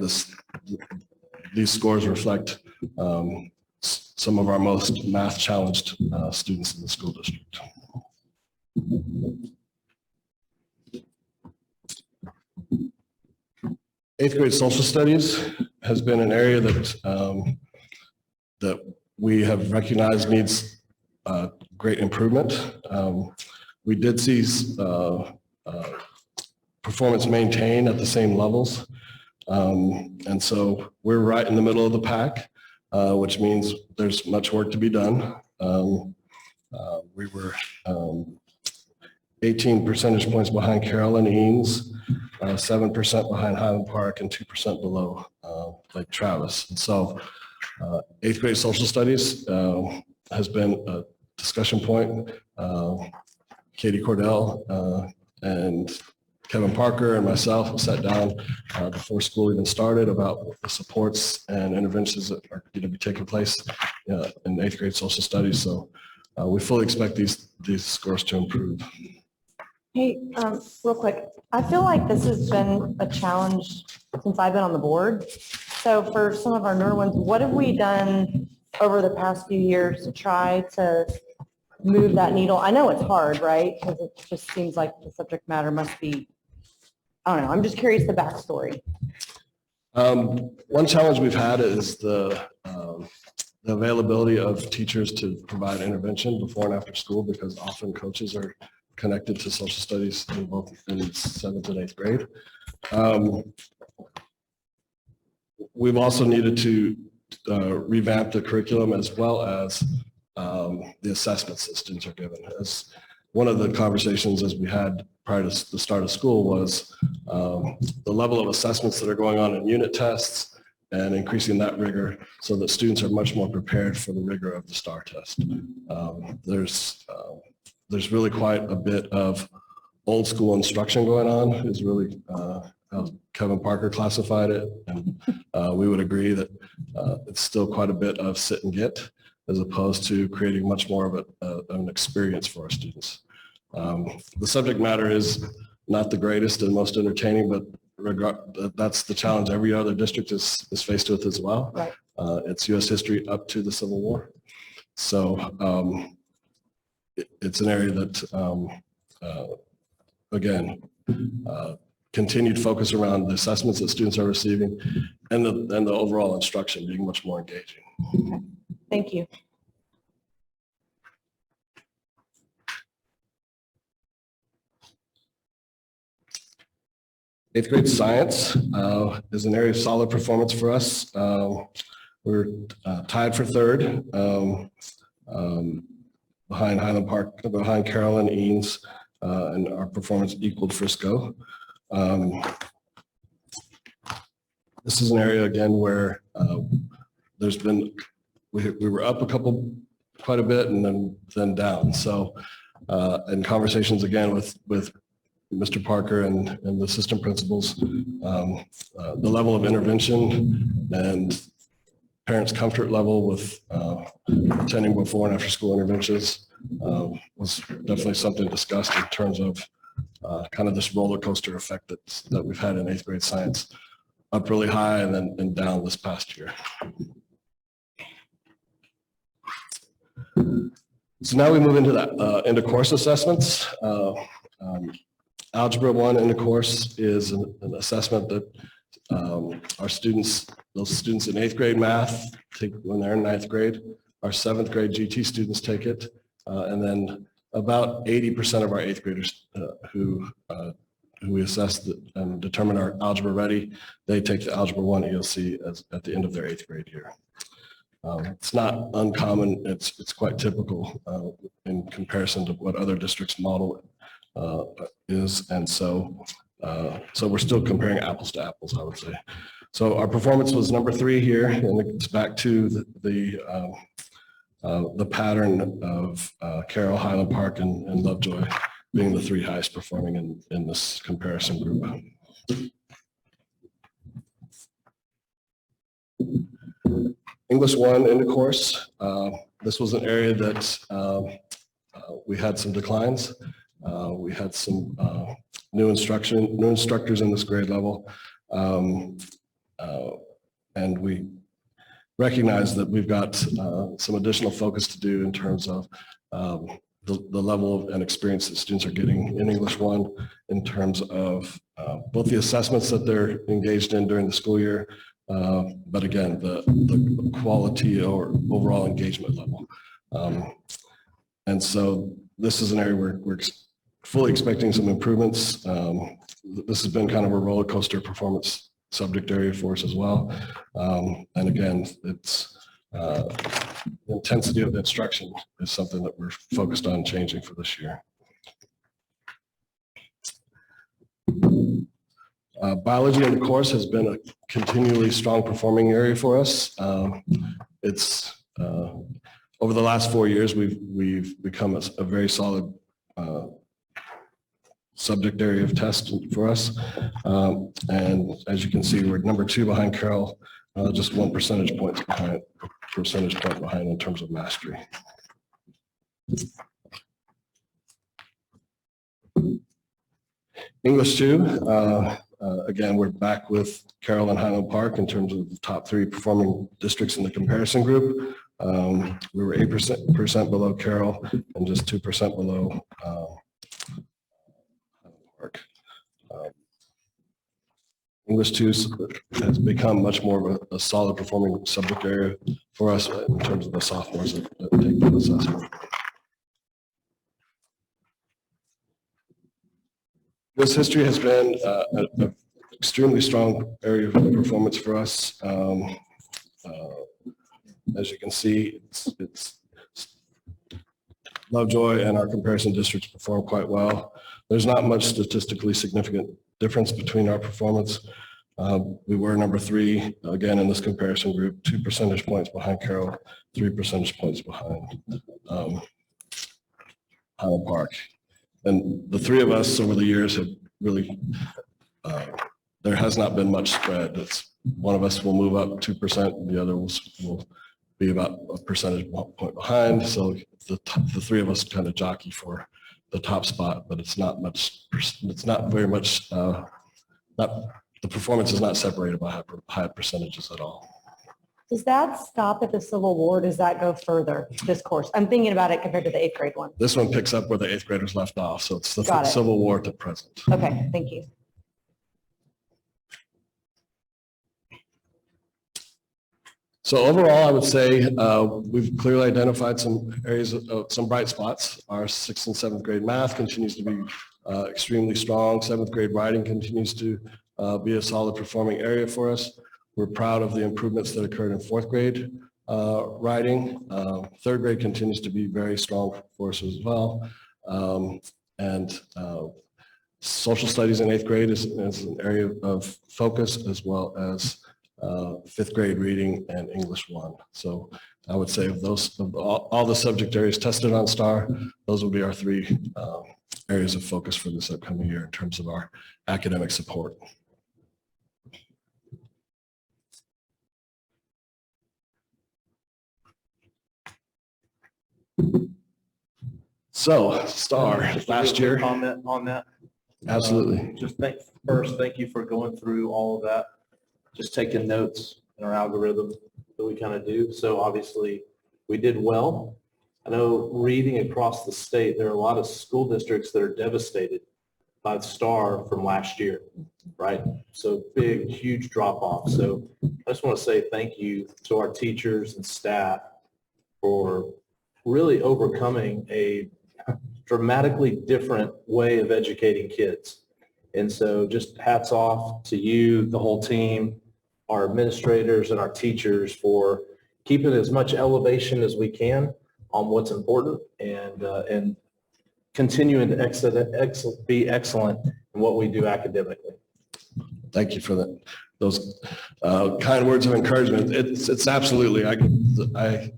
these scores reflect some of our most math challenged students in the school district. Eighth grade social studies has been an area that we have recognized needs great improvement. We did see performance maintained at the same levels. And so we're right in the middle of the pack, which means there's much work to be done. We were 18 percentage points behind Carroll and Eanes, 7% behind Highland Park, and 2% below Lake Travis. And so 8th grade social studies has been a discussion point. Katie Cordell and Kevin Parker and myself have sat down before school even started about the supports and interventions that are going to be taking place in 8th grade social studies. So we fully expect these scores to improve. Hey, real quick, I feel like this has been a challenge since I've been on the board. So for some of our newer ones, what have we done over the past few years to try to move that needle? I know it's hard, right? Because it just seems like the subject matter must be, I don't know, I'm just curious the backstory. One challenge we've had is the availability of teachers to provide intervention before and after school, because often coaches are connected to social studies in both in 7th and 8th grade. We've also needed to revamp the curriculum as well as the assessments that students are given. As one of the conversations as we had prior to the start of school was the level of assessments that are going on in unit tests and increasing that rigor so that students are much more prepared for the rigor of the STAR test. There's really quite a bit of old school instruction going on, is really how Kevin Parker classified it. And we would agree that it's still quite a bit of sit and get, as opposed to creating much more of an experience for our students. The subject matter is not the greatest and most entertaining, but that's the challenge every other district is faced with as well. Right. It's U.S. history up to the Civil War. So it's an area that, again, continued focus around the assessments that students are receiving and the overall instruction being much more engaging. Okay. Thank you. Eighth grade science is an area of solid performance for us. We're tied for third behind Highland Park, behind Carroll and Eanes, and our performance equaled Frisco. This is an area again where there's been, we were up quite a bit and then down. So in conversations again with Mr. Parker and the assistant principals, the level of intervention and parents' comfort level with attending before and after school interventions was definitely something discussed in terms of kind of this roller coaster effect that we've had in eighth grade science, up really high and then down this past year. So now we move into that into course assessments. Algebra 1 in the course is an assessment that our students, those students in 8th grade math take when they're in 9th grade. Our 7th grade GT students take it. And then about 80% of our 8th graders who we assess and determine are algebra ready, they take the Algebra 1 EOC at the end of their 8th grade year. It's not uncommon, it's quite typical in comparison to what other districts model is, and so we're still comparing apples to apples, I would say. So our performance was number 3 here, and it's back to the pattern of Carroll, Highland Park, and Lovejoy being the 3 highest performing in this comparison group. English 1 in the course. This was an area that we had some declines. We had some new instructors in this grade level. And we recognize that we've got some additional focus to do in terms of the level and experience that students are getting in English 1 in terms of both the assessments that they're engaged in during the school year, but again, the quality or overall engagement level. And so this is an area where we're fully expecting some improvements. This has been kind of a roller coaster performance subject area for us as well. And again, it's the intensity of the instruction is something that we're focused on changing for this year. Biology in the course has been a continually strong performing area for us. It's over the last 4 years, we've become a very solid subject area of test for us. And as you can see, we're number 2 behind Carroll, just 1 percentage point behind in terms of mastery. English 2, Again, we're back with Carroll and Highland Park in terms of the top 3 performing districts in the comparison group. We were 8% below Carroll and just 2% below Highland Park. English 2 has become much more of a solid performing subject area for us in terms of the sophomores that take that assessment. U.S. history has been an extremely strong area of performance for us. As you can see, it's Lovejoy and our comparison districts perform quite well. There's not much statistically significant difference between our performance. We were number 3, again, in this comparison group, 2 percentage points behind Carroll, 3 percentage points behind Highland Park. And the 3 of us over the years have really, there has not been much spread. It's one of us will move up 2%, the other will be about a percentage point behind. So the 3 of us kind of jockey for the top spot, but it's not much, it's not very much, the performance is not separated by high percentages at all. Does that stop at the Civil War? Does that go further, this course? I'm thinking about it compared to the 8th grade one. This one picks up where the 8th graders left off. So it's the Got it. Civil War to present. Okay, thank you. So overall, I would say we've clearly identified some areas of some bright spots. Our 6th and 7th grade math continues to be extremely strong. 7th grade writing continues to be a solid performing area for us. We're proud of the improvements that occurred in 4th grade writing. 3rd grade continues to be very strong for us as well. And social studies in 8th grade is an area of focus, as well as 5th grade reading and English 1. So I would say of those, of all the subject areas tested on STAR, those will be our 3 areas of focus for this upcoming year in terms of our academic support. So STAR last year. Comment on that. Absolutely. Just thank you for going through all of that. Just taking notes in our algorithm that we kind of do. So obviously we did well. I know reading across the state, there are a lot of school districts that are devastated by the STAR from last year, right? So big, huge drop off. So I just want to say thank you to our teachers and staff for really overcoming a dramatically different way of educating kids. And so just hats off to you, the whole team, our administrators and our teachers for keeping as much elevation as we can on what's important and continuing to be excellent in what we do academically. Thank you for those kind words of encouragement. It's absolutely, I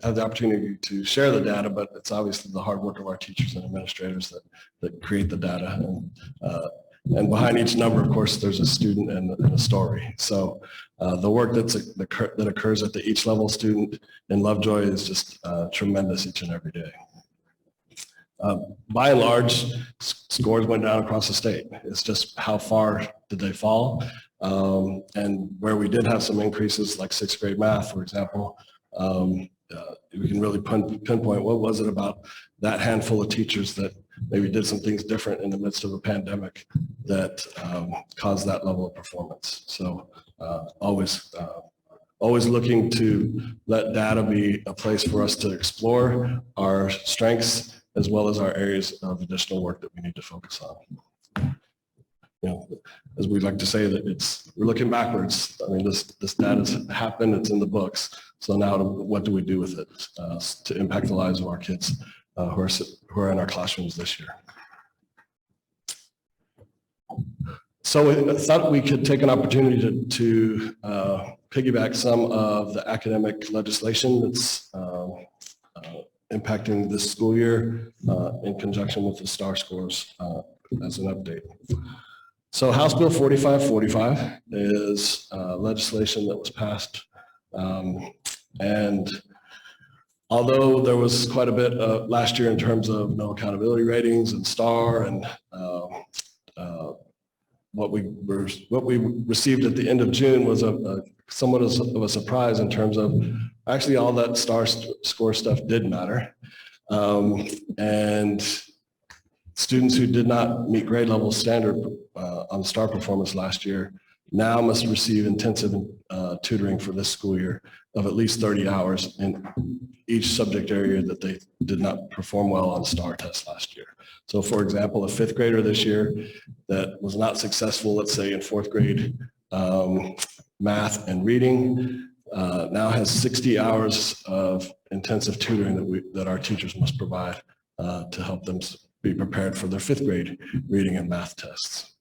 have the opportunity to share the data, but it's obviously the hard work of our teachers and administrators that create the data. And behind each number, of course, there's a student and a story. So the work that occurs at the each level student in Lovejoy is just tremendous each and every day. By and large, scores went down across the state. It's just how far did they fall? And where we did have some increases, like 6th grade math, for example, we can really pinpoint what was it about that handful of teachers that maybe did some things different in the midst of a pandemic that caused that level of performance. So always looking to let data be a place for us to explore our strengths as well as our areas of additional work that we need to focus on. You know, as we like to say, that we're looking backwards. I mean, this data's happened, it's in the books. So now what do we do with it to impact the lives of our kids who are in our classrooms this year? So we thought we could take an opportunity to piggyback some of the academic legislation that's impacting this school year in conjunction with the STAR scores as an update. So House Bill 4545 is legislation that was passed. And although there was quite a bit last year in terms of no accountability ratings and STAR and what we received at the end of June was somewhat of a surprise in terms of actually all that score stuff did matter. And students who did not meet grade level standard on STAR performance last year now must receive intensive tutoring for this school year of at least 30 hours in each subject area that they did not perform well on STAR test last year. So for example, a fifth grader this year that was not successful, let's say in fourth grade math and reading, now has 60 hours of intensive tutoring that our teachers must provide to help them be prepared for their fifth grade reading and math tests.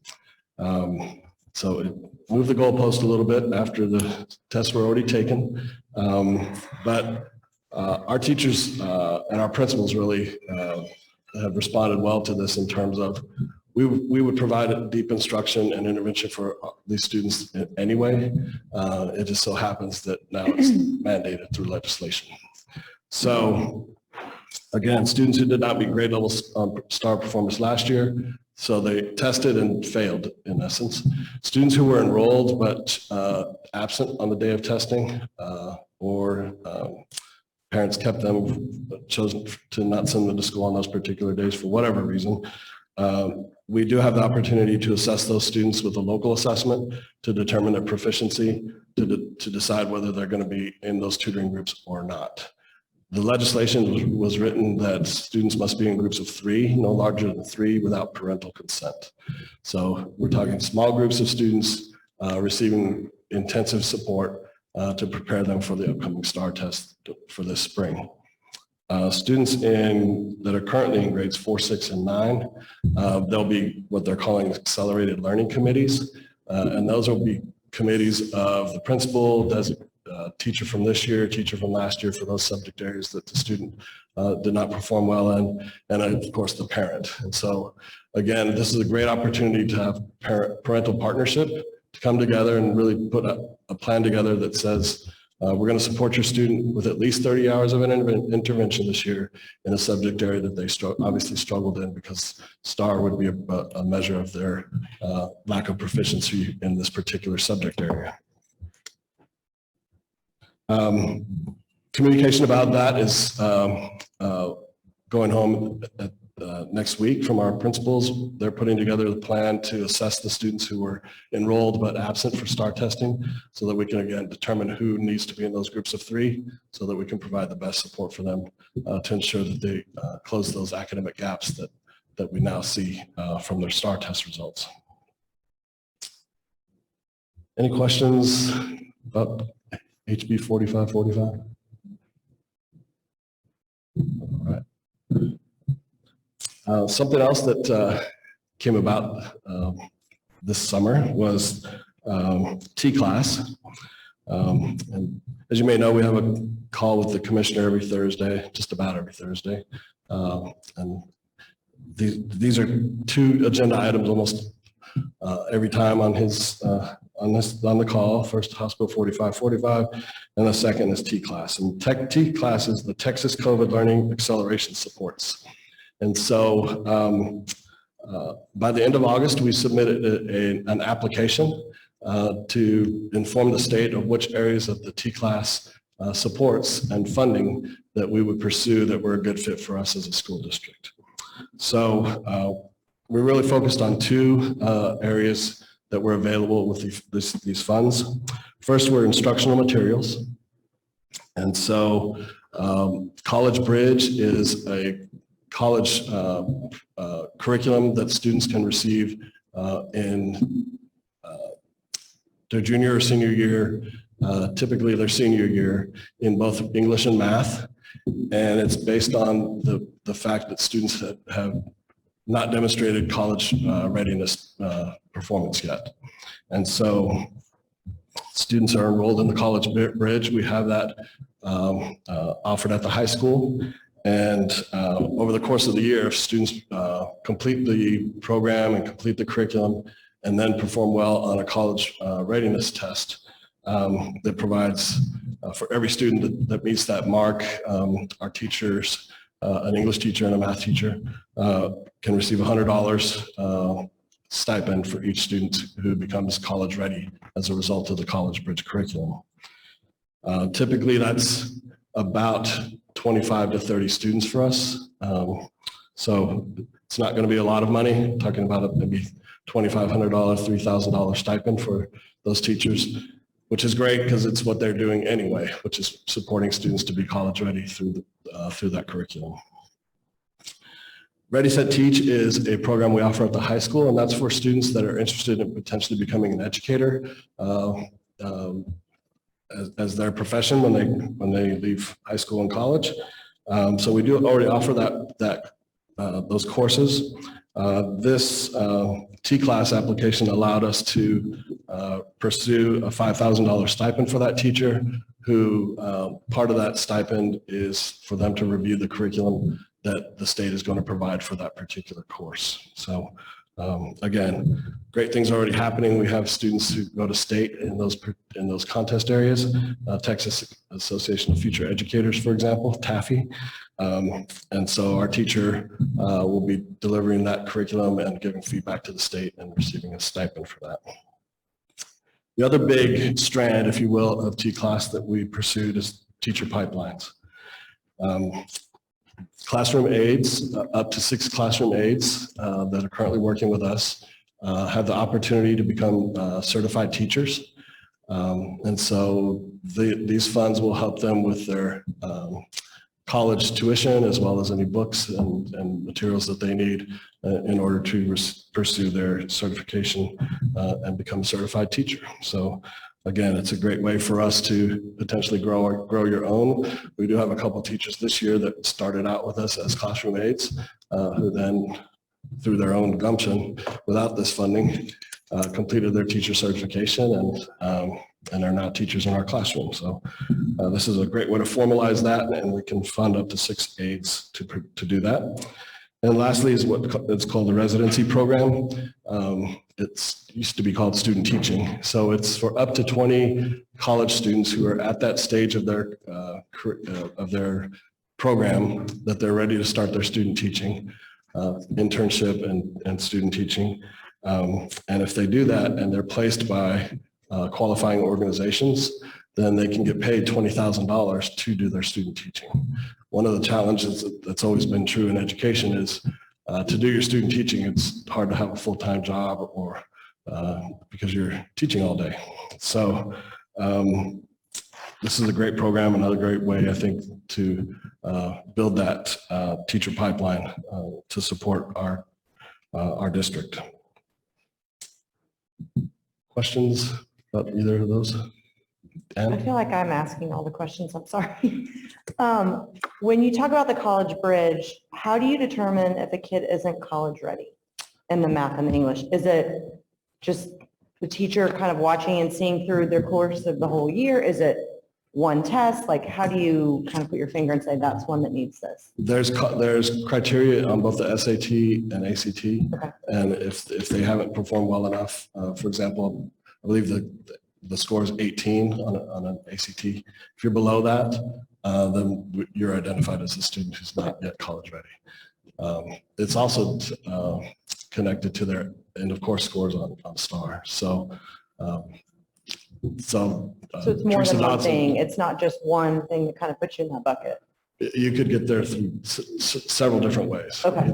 So it moved the goalpost a little bit after the tests were already taken. But our teachers and our principals really have responded well to this in terms of we would provide a deep instruction and intervention for these students anyway. It just so happens that now it's mandated through legislation. So again, students who did not meet grade level STAR performance last year, so they tested and failed in essence. Students who were enrolled but absent on the day of testing or parents kept them, chosen to not send them to school on those particular days for whatever reason. We do have the opportunity to assess those students with a local assessment to determine their proficiency, to decide whether they're going to be in those tutoring groups or not. The legislation was written that students must be in groups of 3, no larger than 3, without parental consent. So we're talking small groups of students receiving intensive support to prepare them for the upcoming STAR test for this spring. Students that are currently in grades 4, 6, and 9, they'll be what they're calling accelerated learning committees. And those will be committees of the principal, teacher from this year, teacher from last year for those subject areas that the student did not perform well in, and of course the parent. And so again, this is a great opportunity to have parental partnership to come together and really put a plan together that says, we're going to support your student with at least 30 hours of an intervention this year in a subject area that they obviously struggled in, because STAR would be a measure of their lack of proficiency in this particular subject area. Communication about that is going home next week from our principals. They're putting together the plan to assess the students who were enrolled but absent for STAR testing, so that we can again determine who needs to be in those groups of 3, so that we can provide the best support for them to ensure that they close those academic gaps that we now see from their STAR test results. Any questions about HB 4545? All right. Something else that came about this summer was T-class. And as you may know, we have a call with the commissioner every Thursday, just about every Thursday. And these are 2 agenda items almost every time on his on the call. First, Hospital 4545, and the second is T-class. And T-class is the Texas COVID Learning Acceleration Supports. And so by the end of August, we submitted an application to inform the state of which areas of the T-class supports and funding that we would pursue that were a good fit for us as a school district. So we're really focused on 2 areas that were available with these funds. First, were instructional materials. And so College Bridge is a college curriculum that students can receive in their junior or senior year, typically their senior year, in both English and math. And it's based on the fact that students have not demonstrated college readiness performance yet. And so students are enrolled in the College Bridge. We have that offered at the high school. And over the course of the year, if students complete the program and complete the curriculum and then perform well on a college readiness test that provides for every student that meets that mark, our teachers, an English teacher and a math teacher, can receive $100 stipend for each student who becomes college ready as a result of the College Bridge curriculum. Typically, that's about 25 to 30 students for us. So it's not going to be a lot of money. I'm talking about maybe $2,500, $3,000 stipend for those teachers, which is great because it's what they're doing anyway, which is supporting students to be college ready through that curriculum. Ready, Set, Teach is a program we offer at the high school, and that's for students that are interested in potentially becoming an educator as their profession when they leave high school and college. So we do already offer those courses. This T-class application allowed us to pursue a $5,000 stipend for that teacher, who part of that stipend is for them to review the curriculum that the state is going to provide for that particular course. So again, great things are already happening. We have students who go to state in those contest areas, Texas Association of Future Educators, for example, TAFE. And so our teacher will be delivering that curriculum and giving feedback to the state and receiving a stipend for that. The other big strand, if you will, of T-class that we pursued is teacher pipelines. Classroom aides, up to 6 classroom aides that are currently working with us have the opportunity to become certified teachers. And so these funds will help them with their college tuition, as well as any books and materials that they need in order to pursue their certification and become a certified teacher. So again, it's a great way for us to potentially grow your own. We do have a couple of teachers this year that started out with us as classroom aides, who then, through their own gumption, without this funding, completed their teacher certification and are now teachers in our classroom. So this is a great way to formalize that, and we can fund up to 6 aides to do that. And lastly is what it's called the Residency Program. It used to be called student teaching. So it's for up to 20 college students who are at that stage of their program that they're ready to start their student teaching, internship and student teaching. And if they do that and they're placed by qualifying organizations, then they can get paid $20,000 to do their student teaching. One of the challenges that's always been true in education is to do your student teaching, it's hard to have a full-time job or because you're teaching all day. So this is a great program, another great way, I think, to build that teacher pipeline to support our district. Questions about either of those? I feel like I'm asking all the questions, I'm sorry. When you talk about the college bridge, how do you determine if a kid isn't college ready in the math and the English? Is it just the teacher kind of watching and seeing through their course of the whole year? Is it one test? Like, how do you kind of put your finger and say that's one that needs this? There's criteria on both the SAT and ACT. Okay. And if they haven't performed well enough, for example, I believe the score is 18 on an ACT. If you're below that, then you're identified as a student who's not yet college ready. It's also connected to their end of course scores on STAR. So it's more than one thing. It's not just one thing that kind of puts you in that bucket. You could get there through several different ways. Okay.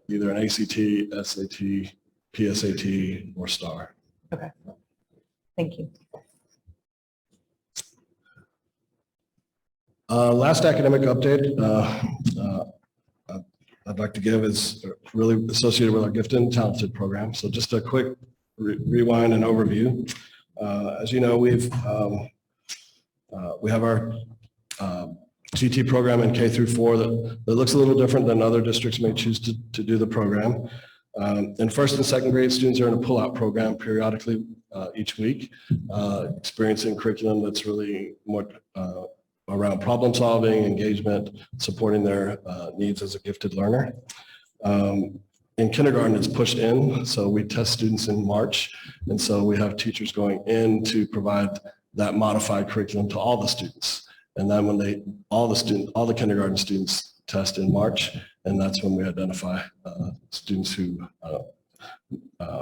Either an ACT, SAT, PSAT, or STAR. Okay. Thank you. Last academic update I'd like to give is really associated with our Gifted and Talented program. So just a quick rewind and overview. As you know, we have our GT program in K through 4 that looks a little different than other districts may choose to do the program. In first and second grade, students are in a pull-out program periodically each week, experiencing curriculum that's really more around problem solving, engagement, supporting their needs as a gifted learner. In kindergarten, it's pushed in, so we test students in March, and so we have teachers going in to provide that modified curriculum to all the students. And then when all the kindergarten students test in March, and that's when we identify students who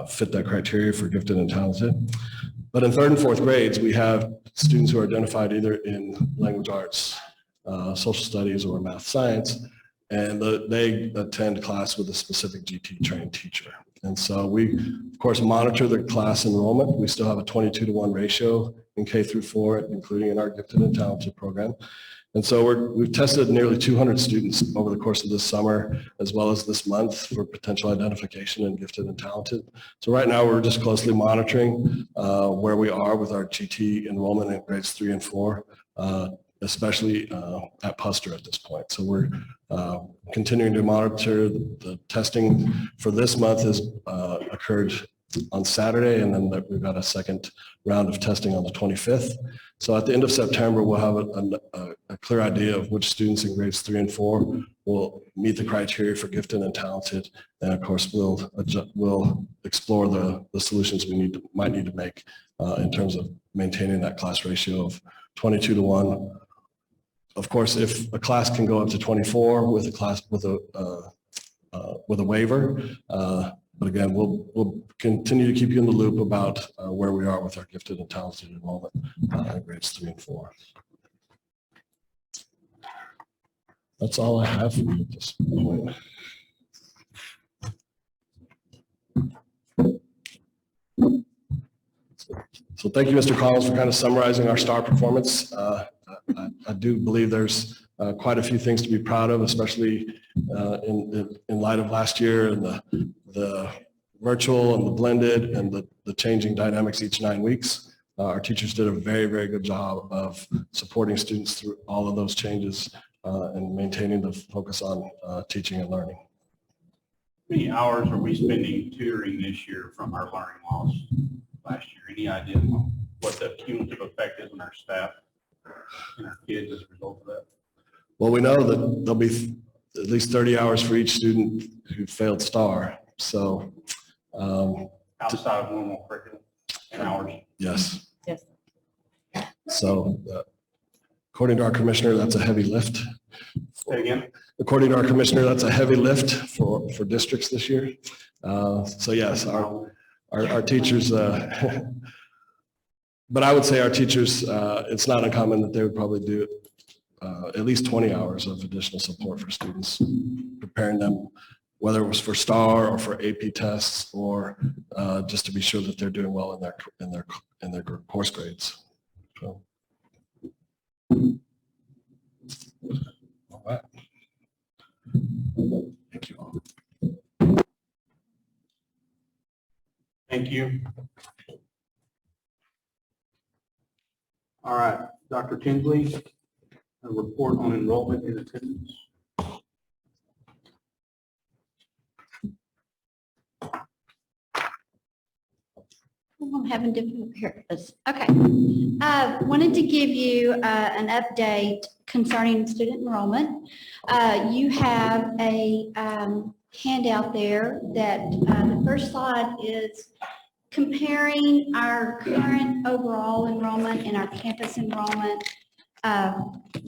fit that criteria for gifted and talented. But in third and fourth grades, we have students who are identified either in language arts, social studies, or math science, and they attend class with a specific GT trained teacher. And so we, of course, monitor the class enrollment. We still have a 22-to-1 ratio in K through 4, including in our gifted and talented program. And so we've tested nearly 200 students over the course of this summer, as well as this month, for potential identification in gifted and talented. So right now, we're just closely monitoring where we are with our GT enrollment in grades 3 and 4, especially at Puster at this point. So we're continuing to monitor. The testing for this month has occurred on Saturday, and then we've got a second round of testing on the 25th. So at the end of September, we'll have a clear idea of which students in grades 3 and 4 will meet the criteria for gifted and talented. And of course, we'll explore the solutions we might need to make in terms of maintaining that class ratio of 22-to-1. Of course, if a class can go up to 24 with a class with a waiver, but again, we'll continue to keep you in the loop about where we are with our gifted and talented enrollment in grades 3 and 4. That's all I have for you at this point. So thank you, Mr. Collins, for kind of summarizing our STAR performance. I do believe there's quite a few things to be proud of, especially in light of last year and the virtual and the blended and the changing dynamics each 9 weeks. Our teachers did a very, very good job of supporting students through all of those changes and maintaining the focus on teaching and learning. How many hours are we spending tutoring this year from our learning loss last year? Any idea what the cumulative effect is on our staff and our kids as a result of that? Well, we know that there'll be at least 30 hours for each student who failed STAR. So outside of normal curriculum and hours? Yes. Yes. So according to our commissioner, that's a heavy lift. Say again? According to our commissioner, that's a heavy lift for districts this year. So yes, our teachers, but I would say our teachers, it's not uncommon that they would probably do at least 20 hours of additional support for students, preparing them, whether it was for STAR or for AP tests, or just to be sure that they're doing well in their course grades. So. All right. Thank you all. Thank you. All right, Dr. Tinsley, a report on enrollment and attendance. I'm having difficulty here. Okay. Wanted to give you an update concerning student enrollment. You have a handout there that the first slide is comparing our current overall enrollment and our campus enrollment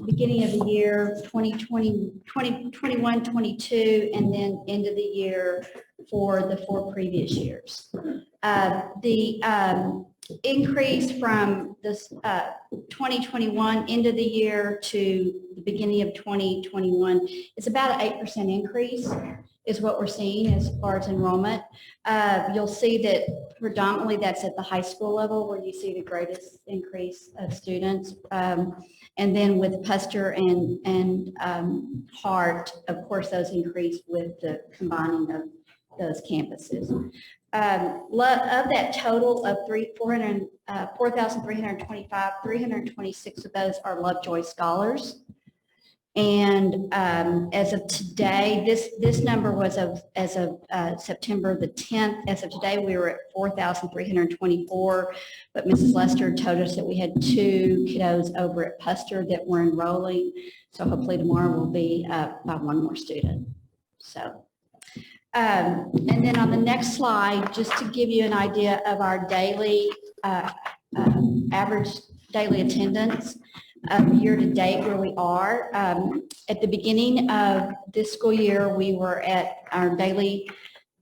beginning of the year 2020, 2021, 22, and then end of the year for the 4 previous years. The increase from this 2021 end of the year to the beginning of 2021 is about an 8% increase is what we're seeing as far as enrollment. You'll see that predominantly that's at the high school level where you see the greatest increase of students. And then with Puster and Hart, of course, those increase with the combining of those campuses. Of that total of 4,325, 326 of those are Lovejoy scholars. And as of today, this number was as of September the 10th. As of today, we were at 4,324, but Mrs. Lester told us that we had 2 kiddos over at Puster that were enrolling. So hopefully tomorrow will be by 1 more student. So, and then on the next slide, just to give you an idea of our daily, average daily attendance, year to date where we are. At the beginning of this school year, we were at our daily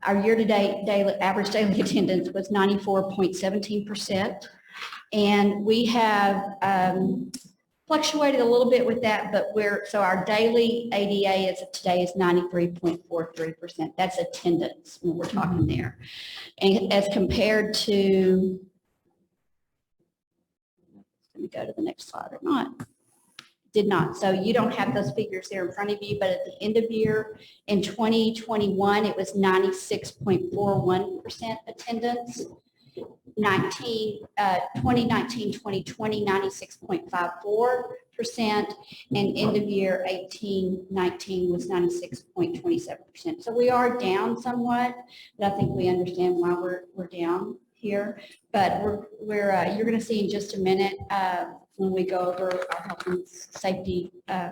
our year-to-date average daily attendance was 94.17%. And we have fluctuated a little bit with that, but so our daily ADA as of today is 93.43%. That's attendance when we're talking there. And as compared to, let me go to the next slide or not. Did not. So you don't have those figures there in front of you, but at the end of year in 2021, it was 96.41% attendance. 2019, 2020, 96.54%, and end of year 18-19 was 96.27%. So we are down somewhat, but I think we understand why we're down here. But you're going to see in just a minute when we go over our health and safety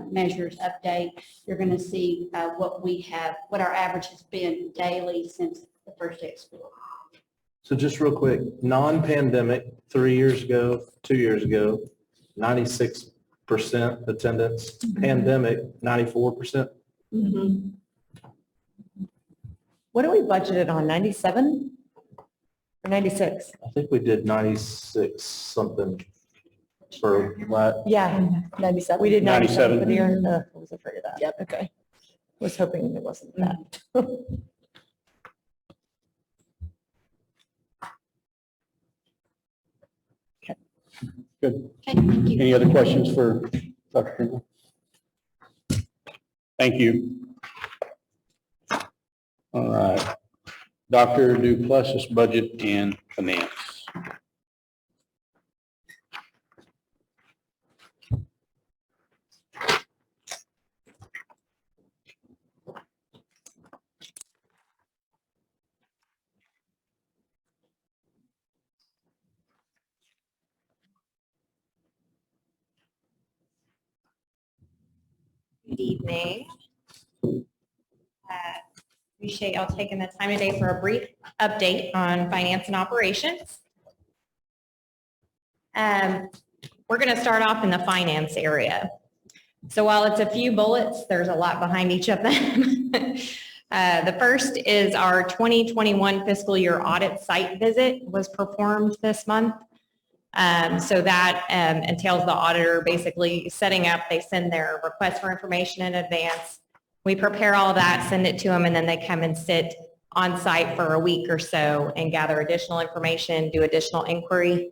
measures update, you're going to see what our average has been daily since the first day of school. So just real quick, non-pandemic, 3 years ago, 2 years ago, 96% attendance. Pandemic, 94%. Mm-hmm. What do we budgeted on, 97 or 96? I think we did 96 something for that. Yeah, 97. We did 97. 97 for the year. I was afraid of that. Yep. Okay. Was hoping it wasn't that. Good. Okay, thank you. Any other questions for Dr. Trimble? Thank you. All right. Dr. Duplessis, Budget and Finance. Good evening. Appreciate y'all taking the time today for a brief update on finance and operations. We're going to start off in the finance area. So while it's a few bullets, there's a lot behind each of them. The first is our 2021 fiscal year audit site visit was performed this month. So that entails the auditor basically setting up, they send their request for information in advance. We prepare all that, send it to them, and then they come and sit on site for a week or so and gather additional information, do additional inquiry.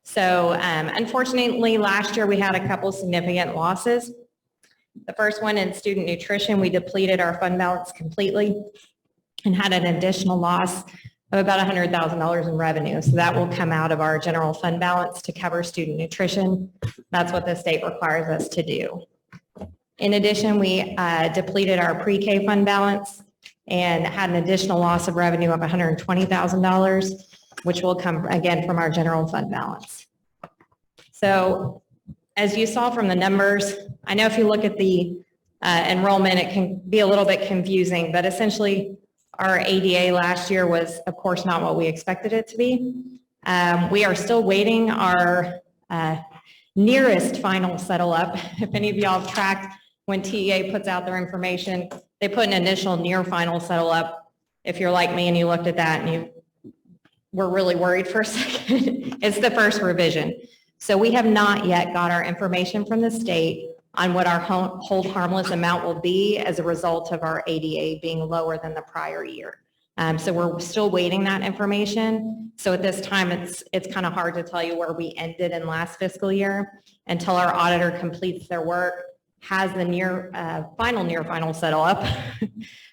So unfortunately, last year we had a couple significant losses. The first one in student nutrition, we depleted our fund balance completely and had an additional loss of about $100,000 in revenue. So that will come out of our general fund balance to cover student nutrition. That's what the state requires us to do. In addition, we depleted our pre-K fund balance and had an additional loss of revenue of $120,000, which will come again from our general fund balance. So as you saw from the numbers, I know if you look at the enrollment, it can be a little bit confusing, but essentially our ADA last year was, of course, not what we expected it to be. We are still waiting our nearest final settle up. If any of y'all have tracked when TEA puts out their information, they put an initial near final settle up. If you're like me and you looked at that and you were really worried for a second, it's the first revision. So we have not yet got our information from the state on what our hold harmless amount will be as a result of our ADA being lower than the prior year. So we're still waiting that information. So at this time, it's kind of hard to tell you where we ended in last fiscal year until our auditor completes their work, has the near final settle up.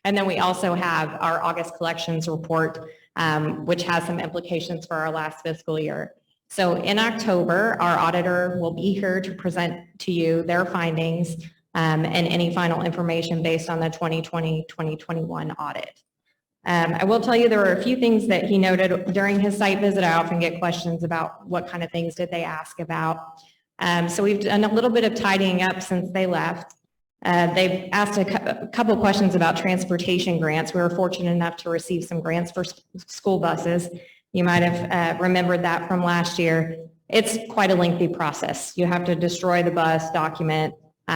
And then we also have our August collections report, which has some implications for our last fiscal year. So in October, our auditor will be here to present to you their findings and any final information based on the 2020-2021 audit. I will tell you there were a few things that he noted during his site visit. I often get questions about what kind of things did they ask about. So we've done a little bit of tidying up since they left. They've asked a couple of questions about transportation grants. We were fortunate enough to receive some grants for school buses. You might have remembered that from last year. It's quite a lengthy process. You have to destroy the bus, document,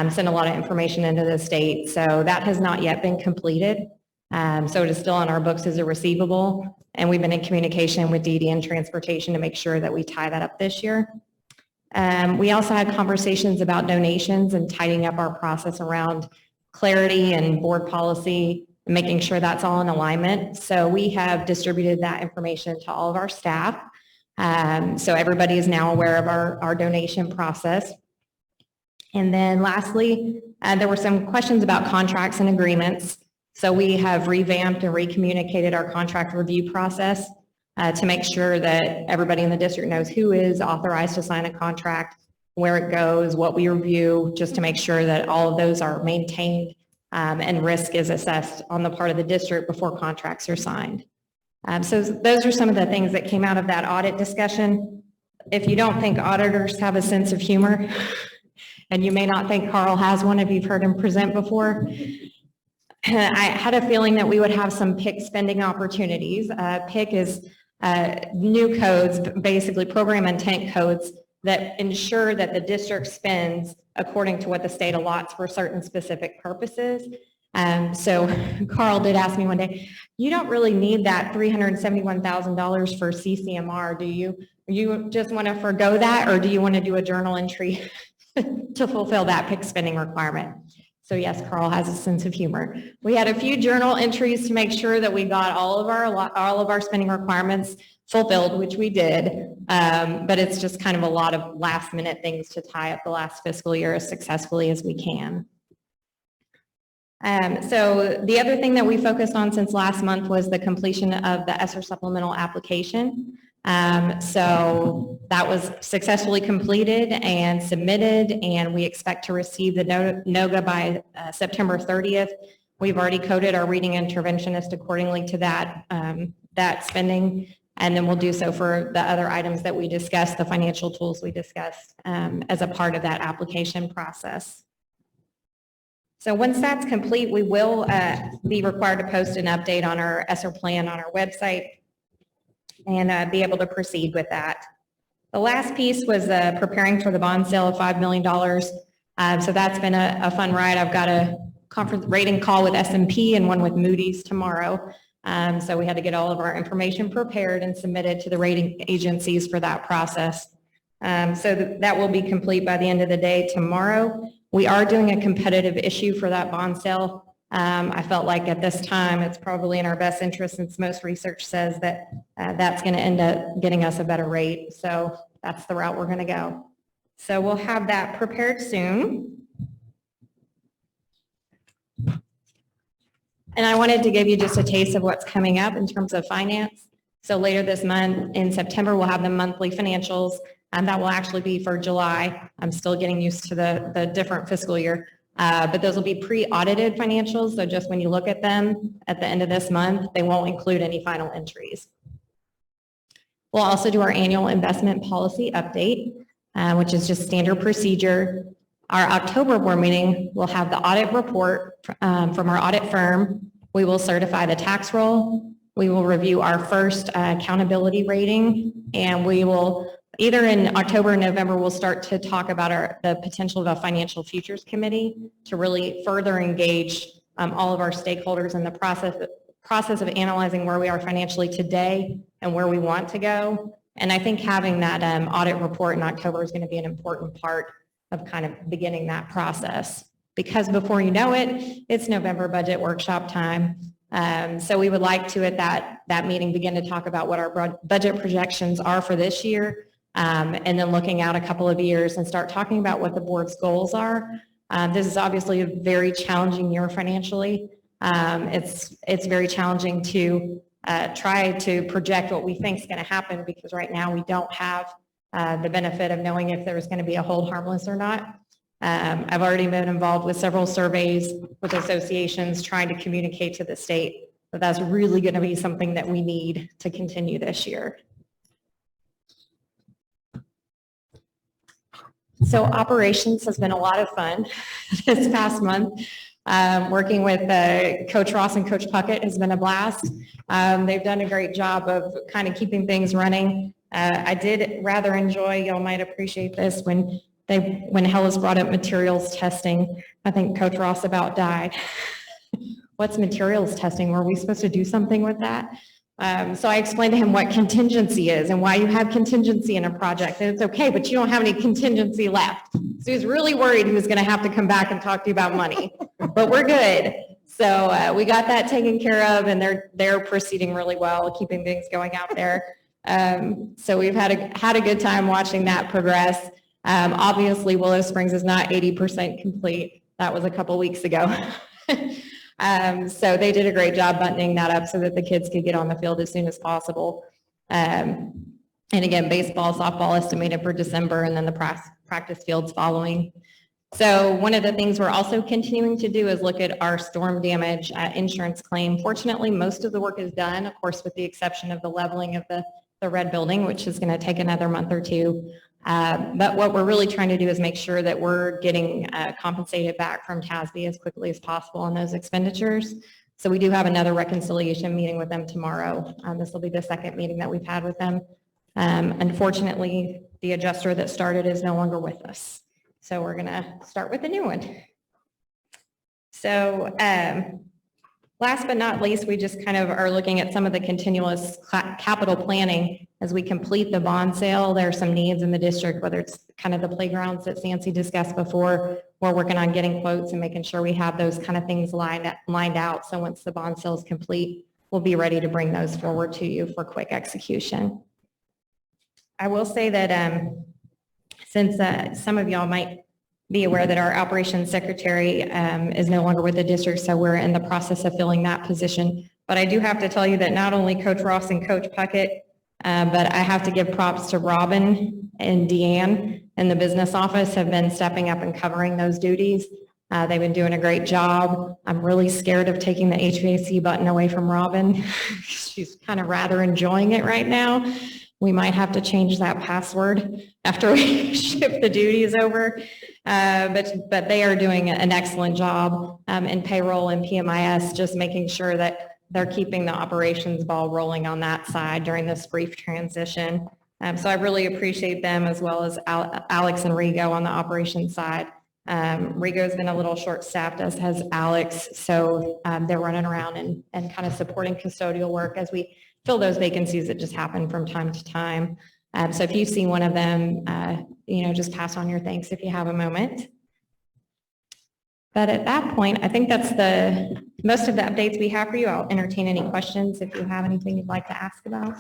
send a lot of information into the state. So that has not yet been completed. So it is still on our books as a receivable, and we've been in communication with DD and Transportation to make sure that we tie that up this year. We also had conversations about donations and tidying up our process around clarity and board policy, and making sure that's all in alignment. So we have distributed that information to all of our staff. So everybody is now aware of our donation process. And then lastly, there were some questions about contracts and agreements. So we have revamped and recommunicated our contract review process to make sure that everybody in the district knows who is authorized to sign a contract, where it goes, what we review, just to make sure that all of those are maintained and risk is assessed on the part of the district before contracts are signed. So those are some of the things that came out of that audit discussion. If you don't think auditors have a sense of humor, and you may not think Carl has one if you've heard him present before, I had a feeling that we would have some PIC spending opportunities. PIC is new codes, basically program intent codes that ensure that the district spends according to what the state allots for certain specific purposes. So Carl did ask me one day, you don't really need that $371,000 for CCMR, do you? You just want to forgo that, or do you want to do a journal entry to fulfill that PIC spending requirement? So yes, Carl has a sense of humor. We had a few journal entries to make sure that we got all of our spending requirements fulfilled, which we did, but it's just kind of a lot of last minute things to tie up the last fiscal year as successfully as we can. So the other thing that we focused on since last month was the completion of the ESSER supplemental application. So that was successfully completed and submitted, and we expect to receive the NOGA by September 30th. We've already coded our reading interventionist accordingly to that spending, and then we'll do so for the other items that we discussed, the financial tools we discussed as a part of that application process. So once that's complete, we will be required to post an update on our ESSER plan on our website and be able to proceed with that. The last piece was preparing for the bond sale of $5 million. So that's been a fun ride. I've got a conference rating call with S&P and one with Moody's tomorrow. So we had to get all of our information prepared and submitted to the rating agencies for that process. So that will be complete by the end of the day tomorrow. We are doing a competitive issue for that bond sale. I felt like at this time, it's probably in our best interest, since most research says that that's going to end up getting us a better rate. So that's the route we're going to go. So we'll have that prepared soon. And I wanted to give you just a taste of what's coming up in terms of finance. So later this month, in September, we'll have the monthly financials, and that will actually be for July. I'm still getting used to the different fiscal year. But those will be pre-audited financials. So just when you look at them at the end of this month, they won't include any final entries. We'll also do our annual investment policy update, which is just standard procedure. Our October board meeting will have the audit report from our audit firm. We will certify the tax roll. We will review our first accountability rating, and we will either in October or November, we'll start to talk about the potential of a financial futures committee to really further engage all of our stakeholders in the process of analyzing where we are financially today and where we want to go. And I think having that audit report in October is going to be an important part of kind of beginning that process, because before you know it, it's November budget workshop time. So we would like to, at that meeting, begin to talk about what our budget projections are for this year. And then looking out a couple of years and start talking about what the board's goals are. This is obviously a very challenging year financially. It's very challenging to try to project what we think is going to happen, because right now we don't have the benefit of knowing if there's going to be a hold harmless or not. I've already been involved with several surveys with associations trying to communicate to the state that that's really going to be something that we need to continue this year. So operations has been a lot of fun this past month. Working with Coach Ross and Coach Puckett has been a blast. They've done a great job of kind of keeping things running. I did rather enjoy, y'all might appreciate this, when Hellas brought up materials testing. I think Coach Ross about died what's materials testing? Were we supposed to do something with that? So I explained to him what contingency is and why you have contingency in a project. And it's okay, but you don't have any contingency left. So he was really worried he was going to have to come back and talk to you about money, but we're good. So we got that taken care of, and they're proceeding really well, keeping things going out there. So we've had a good time watching that progress. Obviously, Willow Springs is not 80% complete. That was a couple weeks ago. So they did a great job buttoning that up so that the kids could get on the field as soon as possible. And again, baseball, softball estimated for December, and then the practice fields following. So one of the things we're also continuing to do is look at our storm damage insurance claim. Fortunately, most of the work is done, of course, with the exception of the leveling of the red building, which is going to take another month or two. But what we're really trying to do is make sure that we're getting compensated back from TASB as quickly as possible on those expenditures. So we do have another reconciliation meeting with them tomorrow. This will be the second meeting that we've had with them. Unfortunately, the adjuster that started is no longer with us. So we're going to start with a new one. So last but not least, we just kind of are looking at some of the continuous capital planning as we complete the bond sale. There are some needs in the district, whether it's kind of the playgrounds that Nancy discussed before. We're working on getting quotes and making sure we have those kind of things lined out. So once the bond sale is complete, we'll be ready to bring those forward to you for quick execution. I will say that since some of y'all might be aware that our operations secretary is no longer with the district, so we're in the process of filling that position. But I do have to tell you that not only Coach Ross and Coach Puckett, but I have to give props to Robin and Deanne in the business office have been stepping up and covering those duties. They've been doing a great job. I'm really scared of taking the HVAC button away from Robin. She's kind of rather enjoying it right now. We might have to change that password after we shift the duties over. But they are doing an excellent job in payroll and PMIS, just making sure that they're keeping the operations ball rolling on that side during this brief transition. So I really appreciate them, as well as Alex and Rigo on the operations side. Rigo's been a little short-staffed, as has Alex, so they're running around and kind of supporting custodial work as we fill those vacancies that just happen from time to time. So if you see one of them, just pass on your thanks if you have a moment. But at that point, I think that's most of the updates we have for you. I'll entertain any questions if you have anything you'd like to ask about.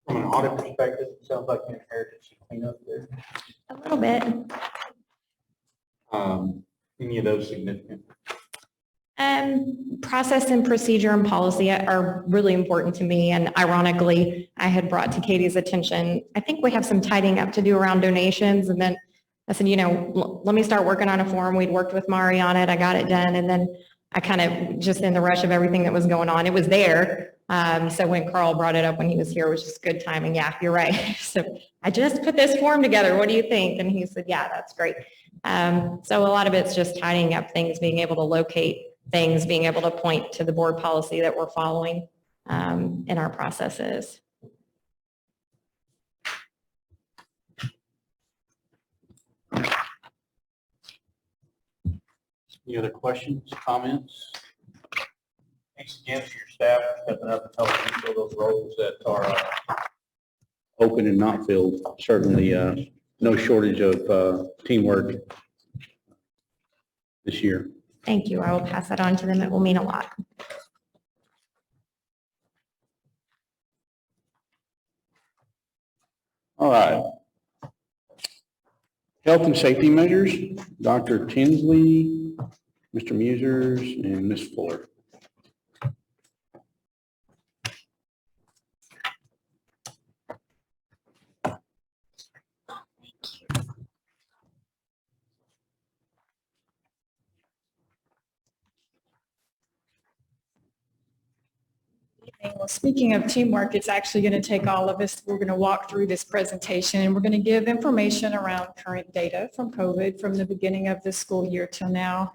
From an audit perspective, it sounds like you inherited some cleanup there. A little bit. Any of those significant? Process and procedure and policy are really important to me. And ironically, I had brought to Katie's attention, I think we have some tidying up to do around donations. And then I said, let me start working on a form. We'd worked with Mari on it. I got it done. And then I kind of just in the rush of everything that was going on, it was there. So when Carl brought it up when he was here, it was just good timing. Yeah, you're right. So I just put this form together. What do you think? And he said, yeah, that's great. So a lot of it's just tidying up things, being able to locate things, being able to point to the board policy that we're following in our processes. Any other questions, comments? Thanks again to your staff for stepping up and helping fill those roles that are open and not filled. Certainly no shortage of teamwork this year. Thank you. I will pass that on to them. It will mean a lot. All right. Health and safety measures, Dr. Tinsley, Mr. Musers, and Ms. Fuller. Well, speaking of teamwork, it's actually going to take all of us. We're going to walk through this presentation, and we're going to give information around current data from COVID from the beginning of the school year till now.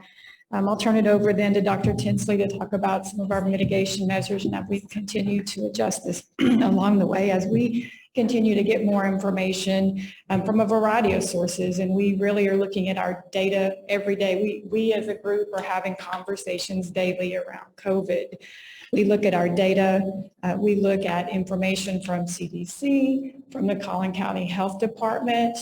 I'll turn it over then to Dr. Tinsley to talk about some of our mitigation measures and that we've continued to adjust this along the way as we continue to get more information from a variety of sources. And we really are looking at our data every day. We as a group are having conversations daily around COVID. We look at our data, we look at information from CDC, from the Collin County Health Department,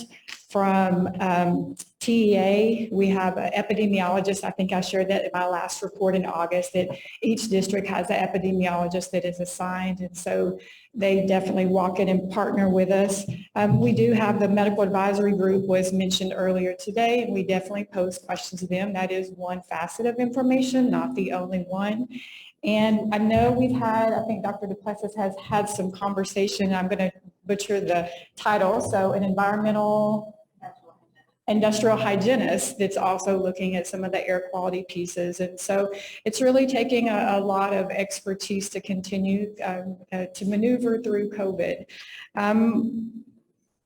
from TEA. We have an epidemiologist. I think I shared that in my last report in August, that each district has an epidemiologist that is assigned. And so they definitely walk in and partner with us. We do have the medical advisory group was mentioned earlier today, and we definitely pose questions to them. That is one facet of information, not the only one. And I know we've had, I think Dr. Duplessis has had some conversation. I'm going to butcher the title. So an industrial hygienist that's also looking at some of the air quality pieces. And so it's really taking a lot of expertise to continue to maneuver through COVID.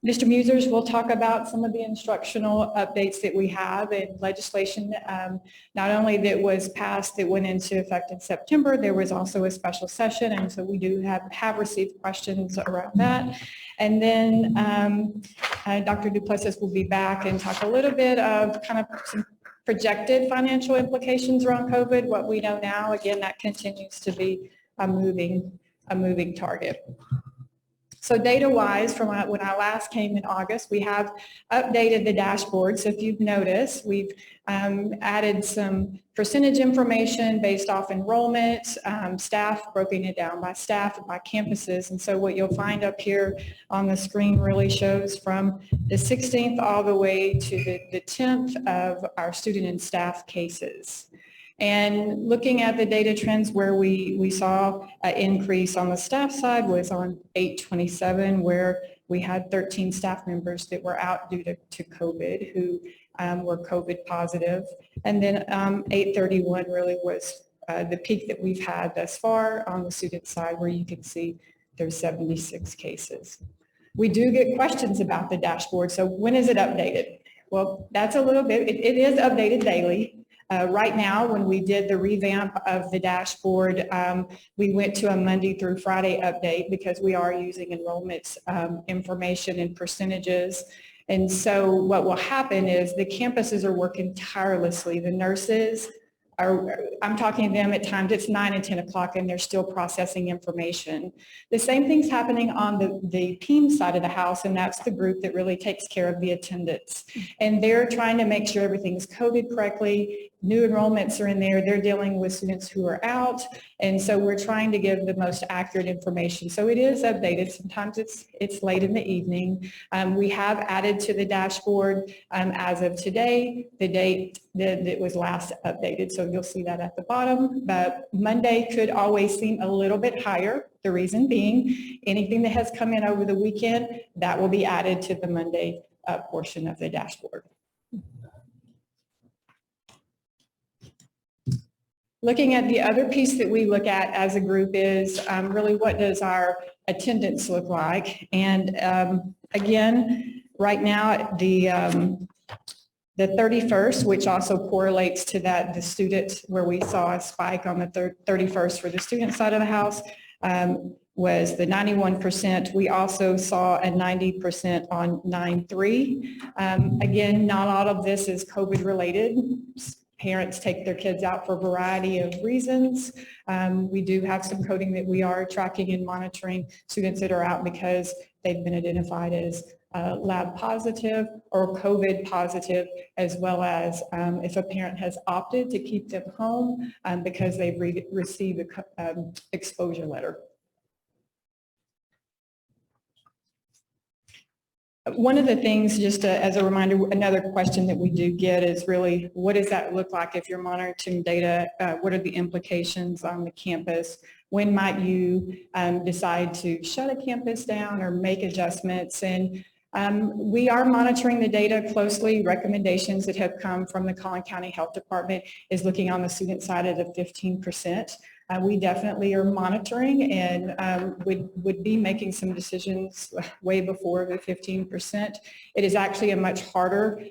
Mr. Musers will talk about some of the instructional updates that we have and legislation, not only that was passed that went into effect in September, there was also a special session, and so we do have received questions around that. And then Dr. Duplessis will be back and talk a little bit of kind of some projected financial implications around COVID. What we know now, again, that continues to be a moving target. So data-wise, from when I last came in August, we have updated the dashboard. So if you've noticed, we've added some percentage information based off enrollment, staff, broken it down by staff and by campuses. And so what you'll find up here on the screen really shows from the 16th all the way to the 10th of our student and staff cases. And looking at the data trends where we saw an increase on the staff side was on 8/27, where we had 13 staff members that were out due to COVID who were COVID positive. And then 8/31 really was the peak that we've had thus far on the student side, where you can see there's 76 cases. We do get questions about the dashboard. So when is it updated? Well, that's a little bit, it is updated daily. Right now, when we did the revamp of the dashboard, we went to a Monday through Friday update because we are using enrollment information and percentages. And so what will happen is the campuses are working tirelessly. The nurses are, I'm talking to them at times, it's 9 and 10 o'clock and they're still processing information. The same thing's happening on the PEAM side of the house, and that's the group that really takes care of the attendance. And they're trying to make sure everything's coded correctly. New enrollments are in there. They're dealing with students who are out. And so we're trying to give the most accurate information. So it is updated. Sometimes it's late in the evening. We have added to the dashboard as of today, the date that it was last updated. So you'll see that at the bottom. But Monday could always seem a little bit higher. The reason being, anything that has come in over the weekend, that will be added to the Monday portion of the dashboard. Looking at the other piece that we look at as a group is really what does our attendance look like? And again, right now, the 31st, which also correlates to that, the student where we saw a spike on the 31st for the student side of the house, was the 91%. We also saw a 90% on 9/3. Again, not all of this is COVID related. Parents take their kids out for a variety of reasons. We do have some coding that we are tracking and monitoring students that are out because they've been identified as lab positive or COVID positive, as well as if a parent has opted to keep them home because they've received an exposure letter. One of the things, just as a reminder, another question that we do get is really, what does that look like if you're monitoring data? What are the implications on the campus? When might you decide to shut a campus down or make adjustments? And we are monitoring the data closely. Recommendations that have come from the Collin County Health Department is looking on the student side at a 15%. We definitely are monitoring and would be making some decisions way before the 15%. It is actually a much harder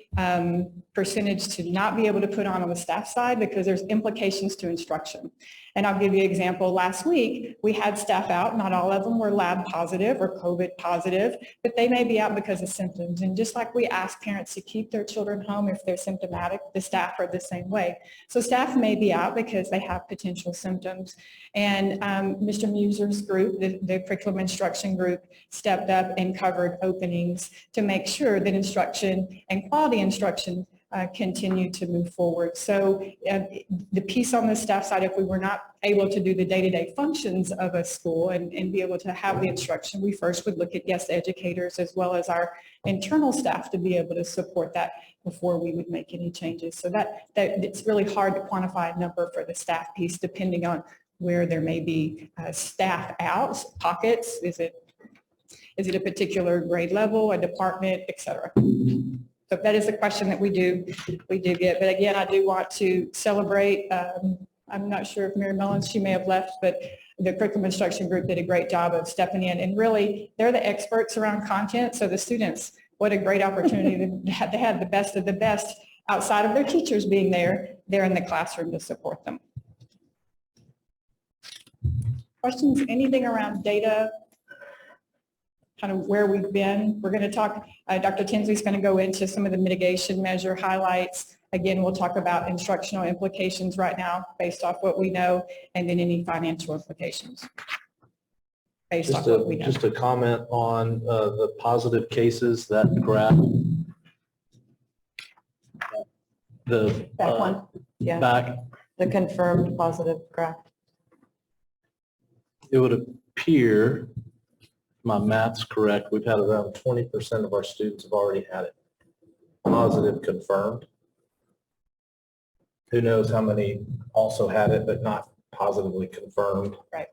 percentage to not be able to put on the staff side because there's implications to instruction. And I'll give you an example. Last week, we had staff out. Not all of them were lab positive or COVID positive, but they may be out because of symptoms. And just like we ask parents to keep their children home if they're symptomatic, the staff are the same way. So staff may be out because they have potential symptoms. And Mr. Muser's group, the curriculum instruction group, stepped up and covered openings to make sure that instruction and quality instruction continue to move forward. So the piece on the staff side, if we were not able to do the day-to-day functions of a school and be able to have the instruction, we first would look at guest educators as well as our internal staff to be able to support that before we would make any changes. So that it's really hard to quantify a number for the staff piece depending on where there may be staff out, pockets, is it a particular grade level, a department, et cetera. So that is a question that we do get. But again, I do want to celebrate. I'm not sure if Mary Mullins, she may have left, but the curriculum instruction group did a great job of stepping in. And really, they're the experts around content. So the students, what a great opportunity to have the best of the best outside of their teachers being there. They're in the classroom to support them. Questions, anything around data? Kind of where we've been. We're going to talk, Dr. Tinsley's going to go into some of the mitigation measure highlights. Again, we'll talk about instructional implications right now based off what we know, and then any financial implications based off what we know. Just a comment on the positive cases, that graph. The Back one, yeah. Back. The confirmed positive graph. It would appear, my math's correct, we've had around 20% of our students have already had it. Positive confirmed. Who knows how many also had it, but not positively confirmed. Right.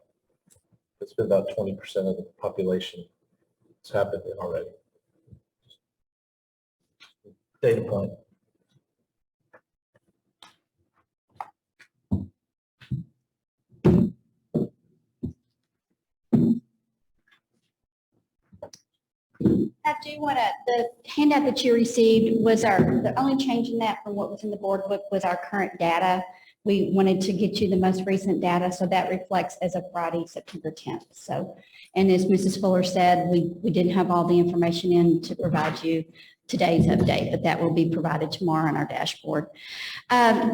It's been about 20% of the population. It's happened already. Data point. I do want to, the handout that you received was the only change in that from what was in the board book was our current data. We wanted to get you the most recent data, so that reflects as of Friday, September 10th. So, and as Mrs. Fuller said, we didn't have all the information in to provide you today's update, but that will be provided tomorrow on our dashboard.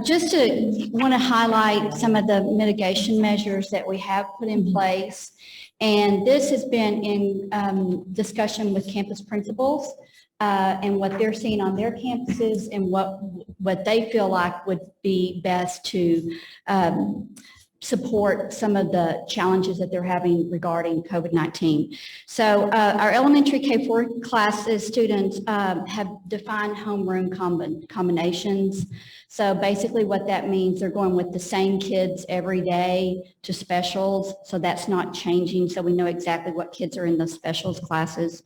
Just to want to highlight some of the mitigation measures that we have put in place. And this has been in discussion with campus principals and what they're seeing on their campuses and what they feel like would be best to support some of the challenges that they're having regarding COVID-19. So our elementary K-4 classes students have defined homeroom combinations. So basically what that means, they're going with the same kids every day to specials. So that's not changing. So we know exactly what kids are in the specials classes.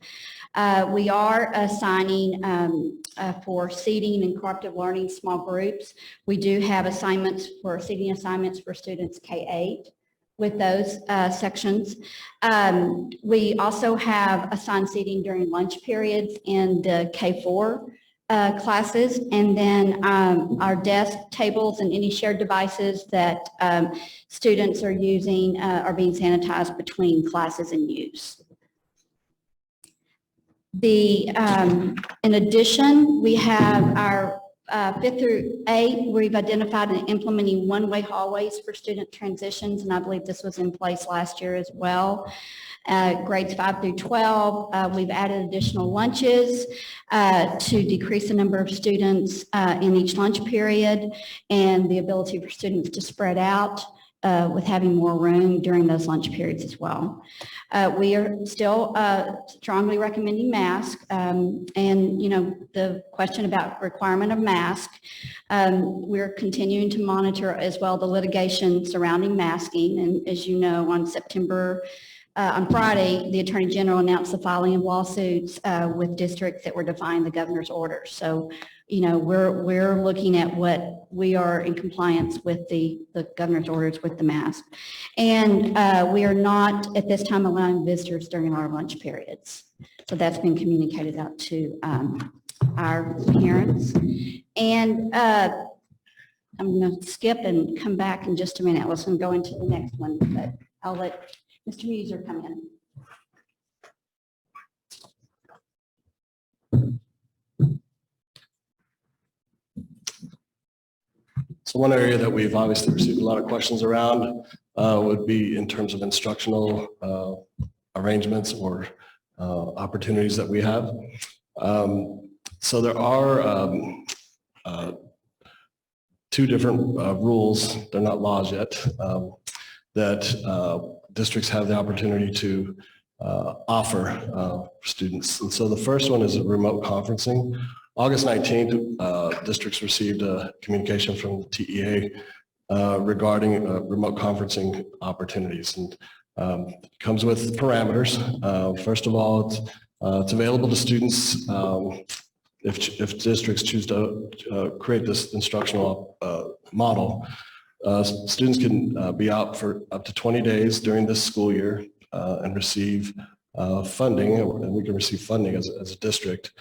We are assigning for seating and cooperative learning small groups. We do have seating assignments for students K-8 with those sections. We also have assigned seating during lunch periods in the K-4 classes, and then our desk tables and any shared devices that students are using are being sanitized between classes and use. In addition, we have our 5th through 8, we've identified and implementing one-way hallways for student transitions, and I believe this was in place last year as well. Grades 5 through 12, we've added additional lunches to decrease the number of students in each lunch period and the ability for students to spread out with having more room during those lunch periods as well. We are still strongly recommending masks, and the question about requirement of mask, we're continuing to monitor as well the litigation surrounding masking, and as you know, on September on Friday, the Attorney General announced the filing of lawsuits with districts that were defying the governor's orders. So, you know, we're looking at what we are in compliance with the governor's orders with the mask. And we are not at this time allowing visitors during our lunch periods. So that's been communicated out to our parents. And I'm going to skip and come back in just a minute. I was going to go into the next one, but I'll let Mr. Muser come in. So one area that we've obviously received a lot of questions around would be in terms of instructional arrangements or opportunities that we have. So there are two different rules, they're not laws yet, that districts have the opportunity to offer students. And so the first one is remote conferencing. August 19th, districts received a communication from the TEA regarding remote conferencing opportunities, and it comes with parameters. First of all, it's available to students if districts choose to create this instructional model. Students can be out for up to 20 days during this school year and receive funding, and we can receive funding as a district.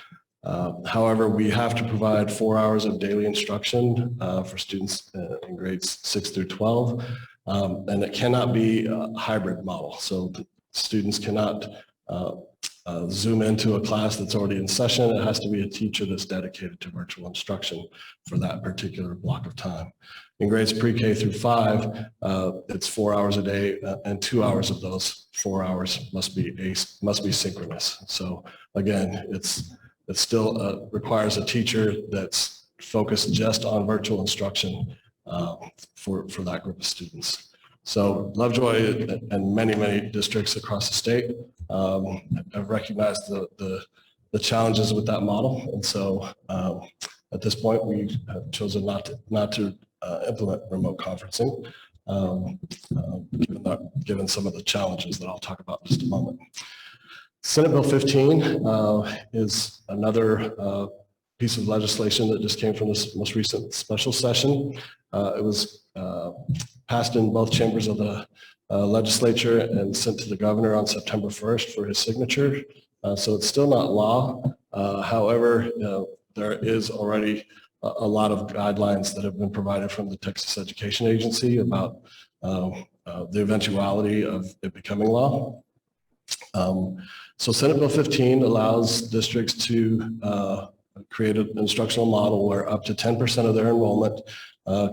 However, we have to provide 4 hours of daily instruction for students in grades 6 through 12, and it cannot be a hybrid model. So students cannot Zoom into a class that's already in session. It has to be a teacher that's dedicated to virtual instruction for that particular block of time. In grades pre-K through 5, it's 4 hours a day, and 2 hours of those 4 hours must be synchronous. So again, it still requires a teacher that's focused just on virtual instruction for that group of students. So Lovejoy and many districts across the state have recognized the challenges with that model. And so at this point, we have chosen not to implement remote conferencing, given some of the challenges that I'll talk about in just a moment. Senate Bill 15 is another piece of legislation that just came from this most recent special session. It was passed in both chambers of the legislature and sent to the governor on September 1st for his signature. So it's still not law. However, there is already a lot of guidelines that have been provided from the Texas Education Agency about the eventuality of it becoming law. So Senate Bill 15 allows districts to create an instructional model where up to 10% of their enrollment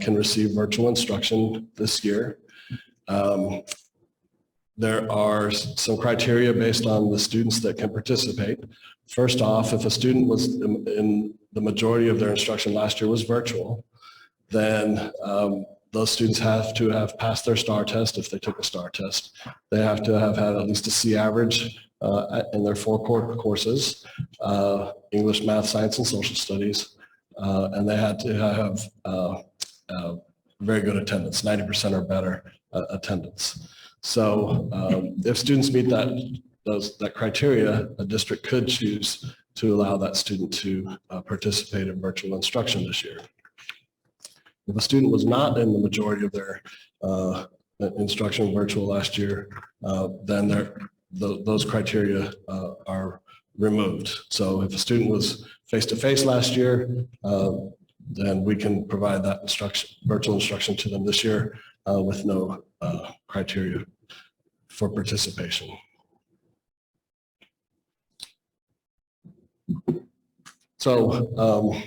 can receive virtual instruction this year. There are some criteria based on the students that can participate. First off, if a student was in the majority of their instruction last year was virtual, then those students have to have passed their STAR test if they took a STAR test. They have to have had at least a C average in their 4 core courses, English, math, science, and social studies. And they had to have very good attendance, 90% or better attendance. So if students meet that criteria, a district could choose to allow that student to participate in virtual instruction this year. If a student was not in the majority of their instruction virtual last year, then those criteria are removed. So if a student was face-to-face last year, then we can provide that virtual instruction to them this year with no criteria for participation. So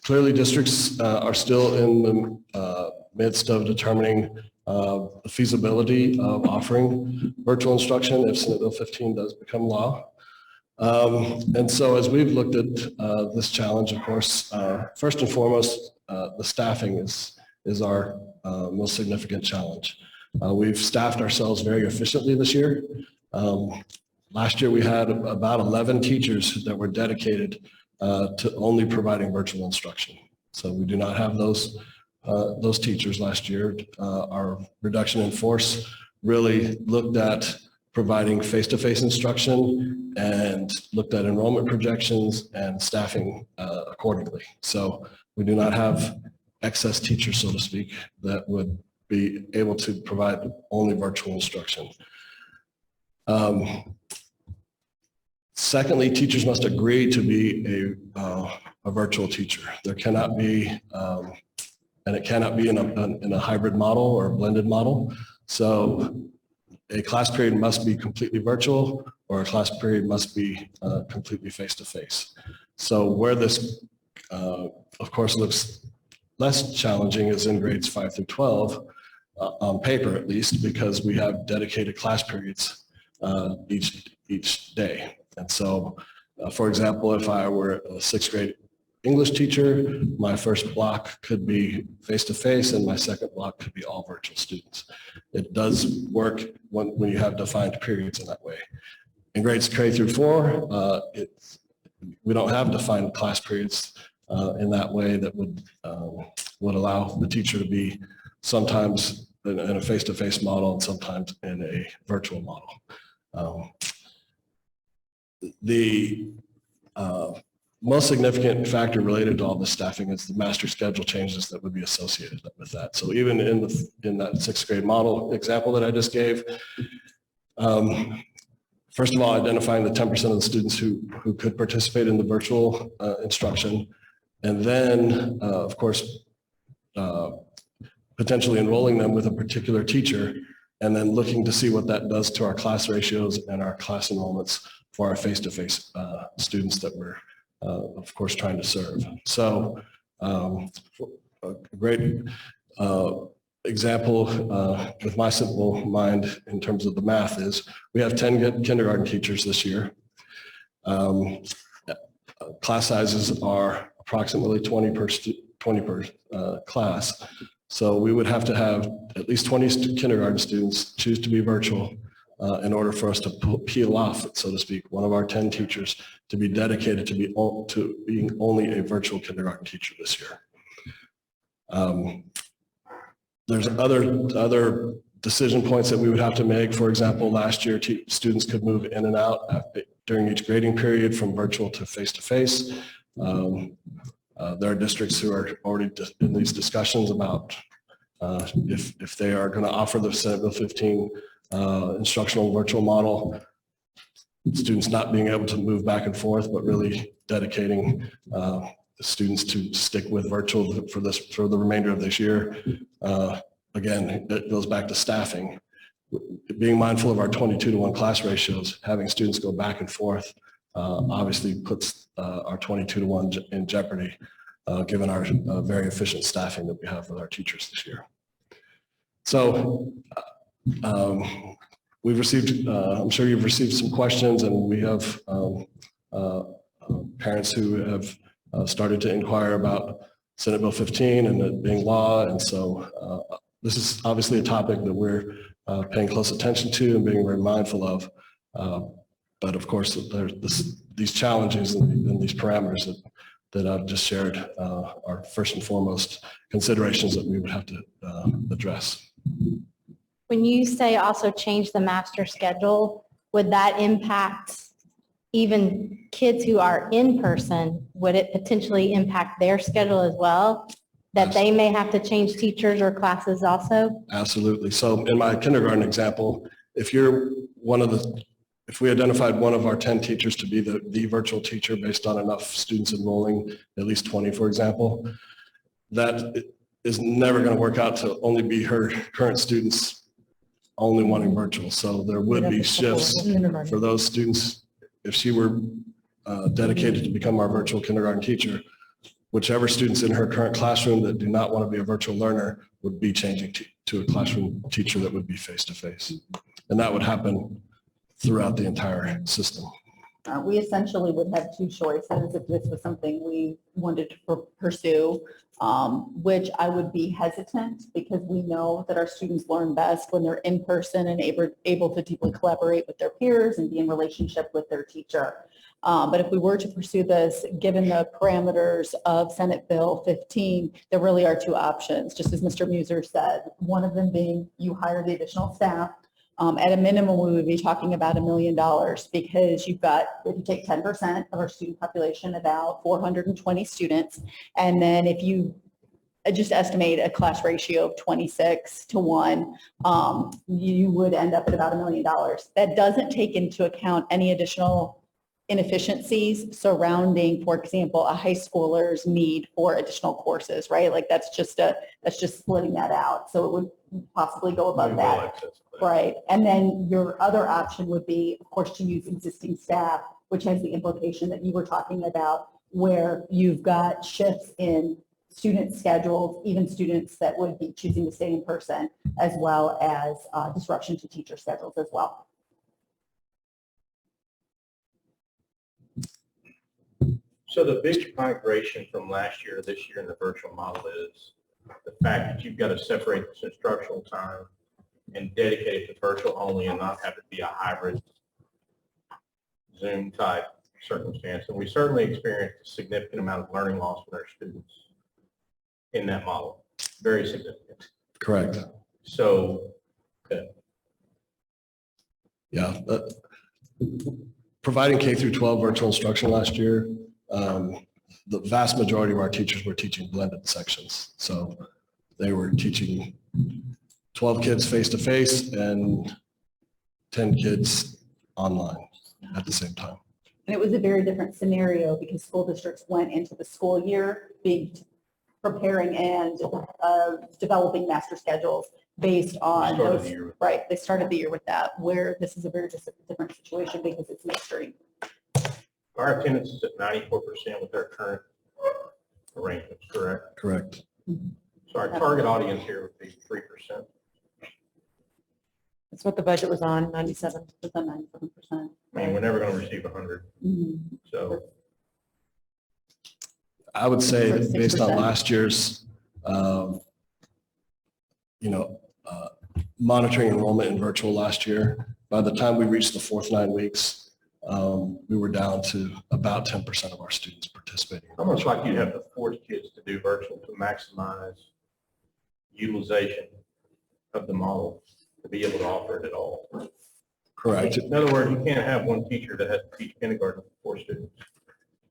clearly districts are still in the midst of determining the feasibility of offering virtual instruction if Senate Bill 15 does become law. And so as we've looked at this challenge, of course, first and foremost, the staffing is our most significant challenge. We've staffed ourselves very efficiently this year. Last year we had about 11 teachers that were dedicated to only providing virtual instruction. So we do not have those teachers last year. Our reduction in force really looked at providing face-to-face instruction and looked at enrollment projections and staffing accordingly. So we do not have excess teachers, so to speak, that would be able to provide only virtual instruction. Secondly, teachers must agree to be a virtual teacher. There cannot be, and it cannot be in a hybrid model or a blended model. So a class period must be completely virtual, or a class period must be completely face-to-face. So where this, of course, looks less challenging is in grades 5 through 12, on paper at least, because we have dedicated class periods each day. And so, for example, if I were a 6th grade English teacher, my first block could be face-to-face and my second block could be all virtual students. It does work when you have defined periods in that way. In grades K through 4, we don't have defined class periods in that way that would allow the teacher to be sometimes in a face-to-face model and sometimes in a virtual model. The most significant factor related to all the staffing is the master schedule changes that would be associated with that. So even in that 6th grade model example that I just gave, first of all, identifying the 10% of the students who could participate in the virtual instruction, and then, of course, potentially enrolling them with a particular teacher, and then looking to see what that does to our class ratios and our class enrollments for our face-to-face students that we're, of course, trying to serve. So a great example with my simple mind in terms of the math is we have 10 kindergarten teachers this year. Class sizes are approximately 20 per class. So we would have to have at least 20 kindergarten students choose to be virtual in order for us to peel off, so to speak, one of our 10 teachers to be dedicated to being only a virtual kindergarten teacher this year. There's other decision points that we would have to make. For example, last year, students could move in and out during each grading period from virtual to face-to-face. There are districts who are already in these discussions about if they are going to offer the Senate Bill 15 instructional virtual model, students not being able to move back and forth, but really dedicating the students to stick with virtual for the remainder of this year. Again, it goes back to staffing. Being mindful of our 22-to-1 class ratios, having students go back and forth obviously puts our 22-to-1 in jeopardy, given our very efficient staffing that we have with our teachers this year. So we've received, I'm sure you've received some questions, and we have parents who have started to inquire about Senate Bill 15 and it being law. And so this is obviously a topic that we're paying close attention to and being very mindful of. But of course, these challenges and these parameters that I've just shared are first and foremost considerations that we would have to address. When you say also change the master schedule, would that impact even kids who are in person? Would it potentially impact their schedule as well? That they may have to change teachers or classes also? Absolutely. So in my kindergarten example, if we identified one of our 10 teachers to be the virtual teacher based on enough students enrolling, at least 20, for example, that is never going to work out to only be her current students only wanting virtual. So there would be shifts for those students. If she were dedicated to become our virtual kindergarten teacher, whichever students in her current classroom that do not want to be a virtual learner would be changing to a classroom teacher that would be face-to-face. And that would happen throughout the entire system. We essentially would have two choices if this was something we wanted to pursue, which I would be hesitant because we know that our students learn best when they're in person and able to deeply collaborate with their peers and be in relationship with their teacher. But if we were to pursue this, given the parameters of Senate Bill 15, there really are two options, just as Mr. Muser said, one of them being you hire the additional staff, At a minimum, we would be talking about $1 million because you've got, if you take 10% of our student population, about 420 students. And then if you just estimate a class ratio of 26:1, you would end up at about $1 million. That doesn't take into account any additional inefficiencies surrounding, for example, a high schooler's need for additional courses, right? Like that's just splitting that out. So it would possibly go above that. Right. And then your other option would be, of course, to use existing staff, which has the implication that you were talking about, where you've got shifts in student schedules, even students that would be choosing to stay in person, as well as disruption to teacher schedules as well. So the big migration from last year to this year in the virtual model is the fact that you've got to separate this instructional time and dedicate it to virtual only and not have it be a hybrid Zoom type circumstance. And we certainly experienced a significant amount of learning loss with our students in that model, very significant. Correct. So, Yeah. Providing K through 12 virtual instruction last year, the vast majority of our teachers were teaching blended sections. So they were teaching 12 kids face-to-face and 10 kids online at the same time. And it was a very different scenario because school districts went into the school year preparing and developing master schedules based on those, right? They started the year with that, where this is a very different situation because it's midstream. our attendance is at 94% with our current arrangements, correct? Correct. So our target audience here would be 3%. That's what the budget was on, 97. It's on 97%. I mean, we're never going to receive 100. So I would say that based on last year's, monitoring enrollment in virtual last year, by the time we reached the fourth 9 weeks, we were down to about 10% of our students participating. Almost like you have to force kids to do virtual to maximize utilization of the model to be able to offer it at all. Correct. In other words, you can't have one teacher that has to teach kindergarten for 4 students.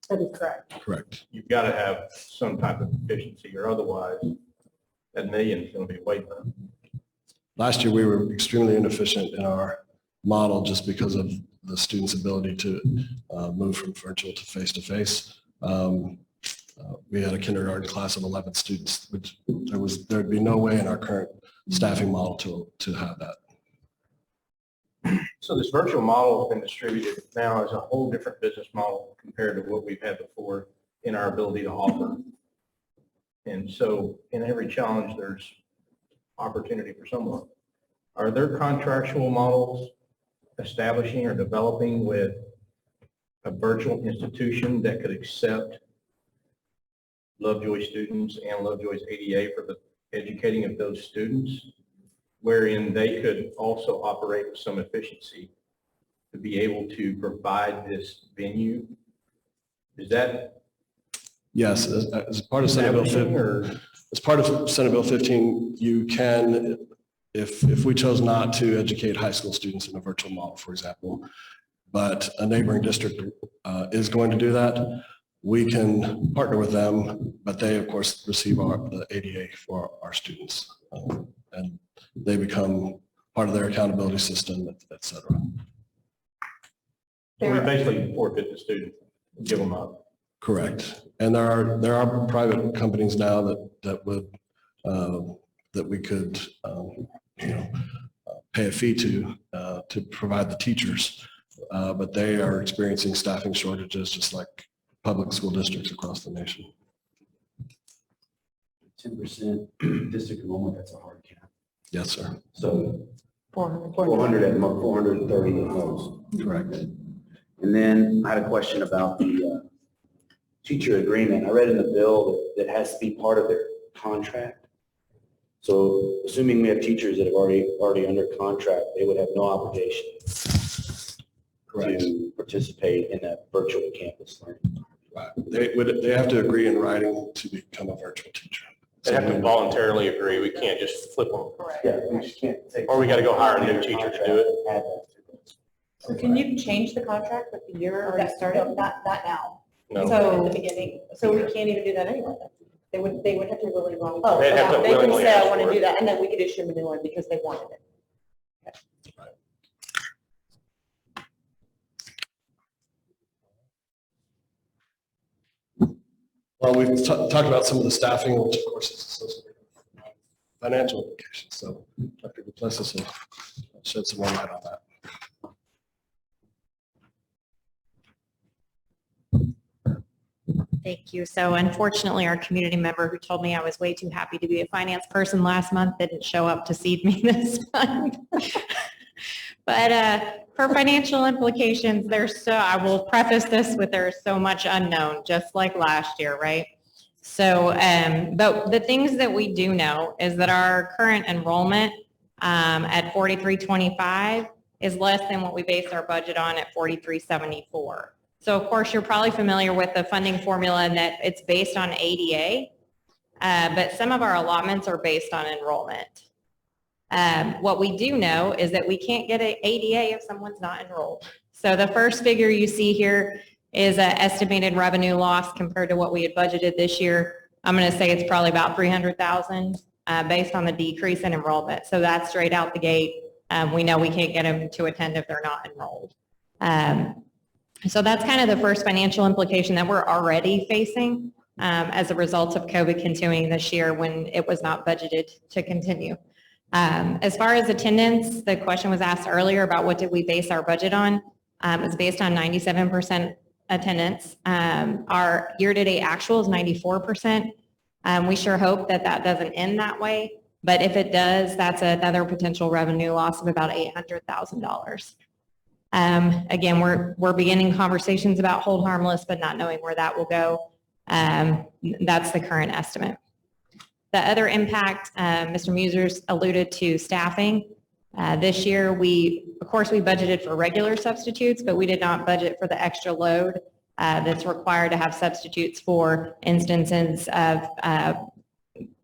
That is correct. Correct. You've got to have some type of efficiency, or otherwise that million is going to be waiting. Last year, we were extremely inefficient in our model just because of the students' ability to move from virtual to face-to-face. We had a kindergarten class of 11 students, which there'd be no way in our current staffing model to have that. So this virtual model has been distributed now as a whole different business model compared to what we've had before in our ability to offer. And so in every challenge, there's opportunity for someone. Are there contractual models establishing or developing with a virtual institution that could accept Lovejoy students and Lovejoy's ADA for the educating of those students, wherein they could also operate with some efficiency to be able to provide this venue? Is that? Yes, as part of Senate Bill 15, as part of Senate Bill 15, you can, if we chose not to educate high school students in a virtual model, for example, but a neighboring district is going to do that, we can partner with them, but they of course receive the ADA for our students, and they become part of their accountability system, et cetera. So we basically forfeit the student, give them up. Correct. And there are private companies now that we could pay a fee to provide the teachers, but they are experiencing staffing shortages just like public school districts across the nation. 10% district enrollment, that's a hard cap. Yes, sir. So 400 at most, 430 at most. Correct. And then I had a question about the teacher agreement. I read in the bill that has to be part of their contract. So assuming we have teachers that have already under contract, they would have no obligation to participate in that virtual campus learning. Right. They have to agree in writing to become a virtual teacher. They have to voluntarily agree. We can't just flip them. Yeah, we just can't take. Or we got to go hire a new teacher to do it. Add that to it. So can you change the contract with the year already started? Not now. No. So, At the beginning. so we can't even do that anyway. They would have to really want. Oh, They'd have to they can willingly say, I ask want for to it. do that, and then we could issue them a new one because they wanted it. Well, we've talked about some of the staffing, which of course is associated with financial implications. So Dr. Duplessis will shed some more light on that. Thank you. So unfortunately, our community member who told me I was way too happy to be a finance person last month didn't show up to see me this month. But for financial implications, I will preface this with there's so much unknown, just like last year, right? So, but the things that we do know is that our current enrollment at 4325 is less than what we based our budget on at 4374. So of course, you're probably familiar with the funding formula and that it's based on ADA, but some of our allotments are based on enrollment. What we do know is that we can't get an ADA if someone's not enrolled. So the first figure you see here is an estimated revenue loss compared to what we had budgeted this year. I'm going to say it's probably about 300,000 based on the decrease in enrollment. So that's straight out the gate. We know we can't get them to attend if they're not enrolled. So that's kind of the first financial implication that we're already facing as a result of COVID continuing this year when it was not budgeted to continue. As far as attendance, the question was asked earlier about what did we base our budget on. It's based on 97% attendance. Our year-to-date actual is 94%. We sure hope that that doesn't end that way, but if it does, that's another potential revenue loss of about $800,000. Again, we're beginning conversations about hold harmless, but not knowing where that will go. That's the current estimate. The other impact, Mr. Musers alluded to staffing. This year, of course, we budgeted for regular substitutes, but we did not budget for the extra load that's required to have substitutes for instances of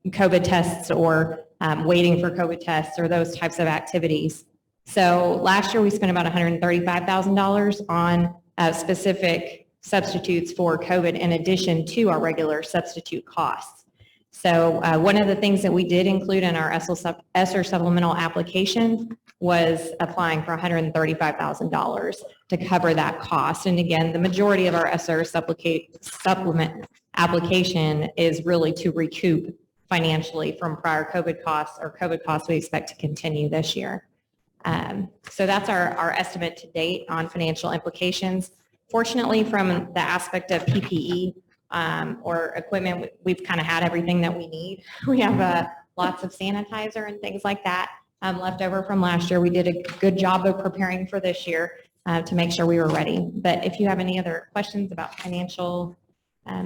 COVID tests or waiting for COVID tests or those types of activities. So last year we spent about $135,000 on specific substitutes for COVID in addition to our regular substitute costs. So one of the things that we did include in our ESSER supplemental application was applying for $135,000 to cover that cost. And again, the majority of our ESSER supplement application is really to recoup financially from prior COVID costs or COVID costs we expect to continue this year. So that's our estimate to date on financial implications. Fortunately, from the aspect of PPE or equipment, we've kind of had everything that we need. We have lots of sanitizer and things like that left over from last year. We did a good job of preparing for this year to make sure we were ready. But if you have any other questions about financial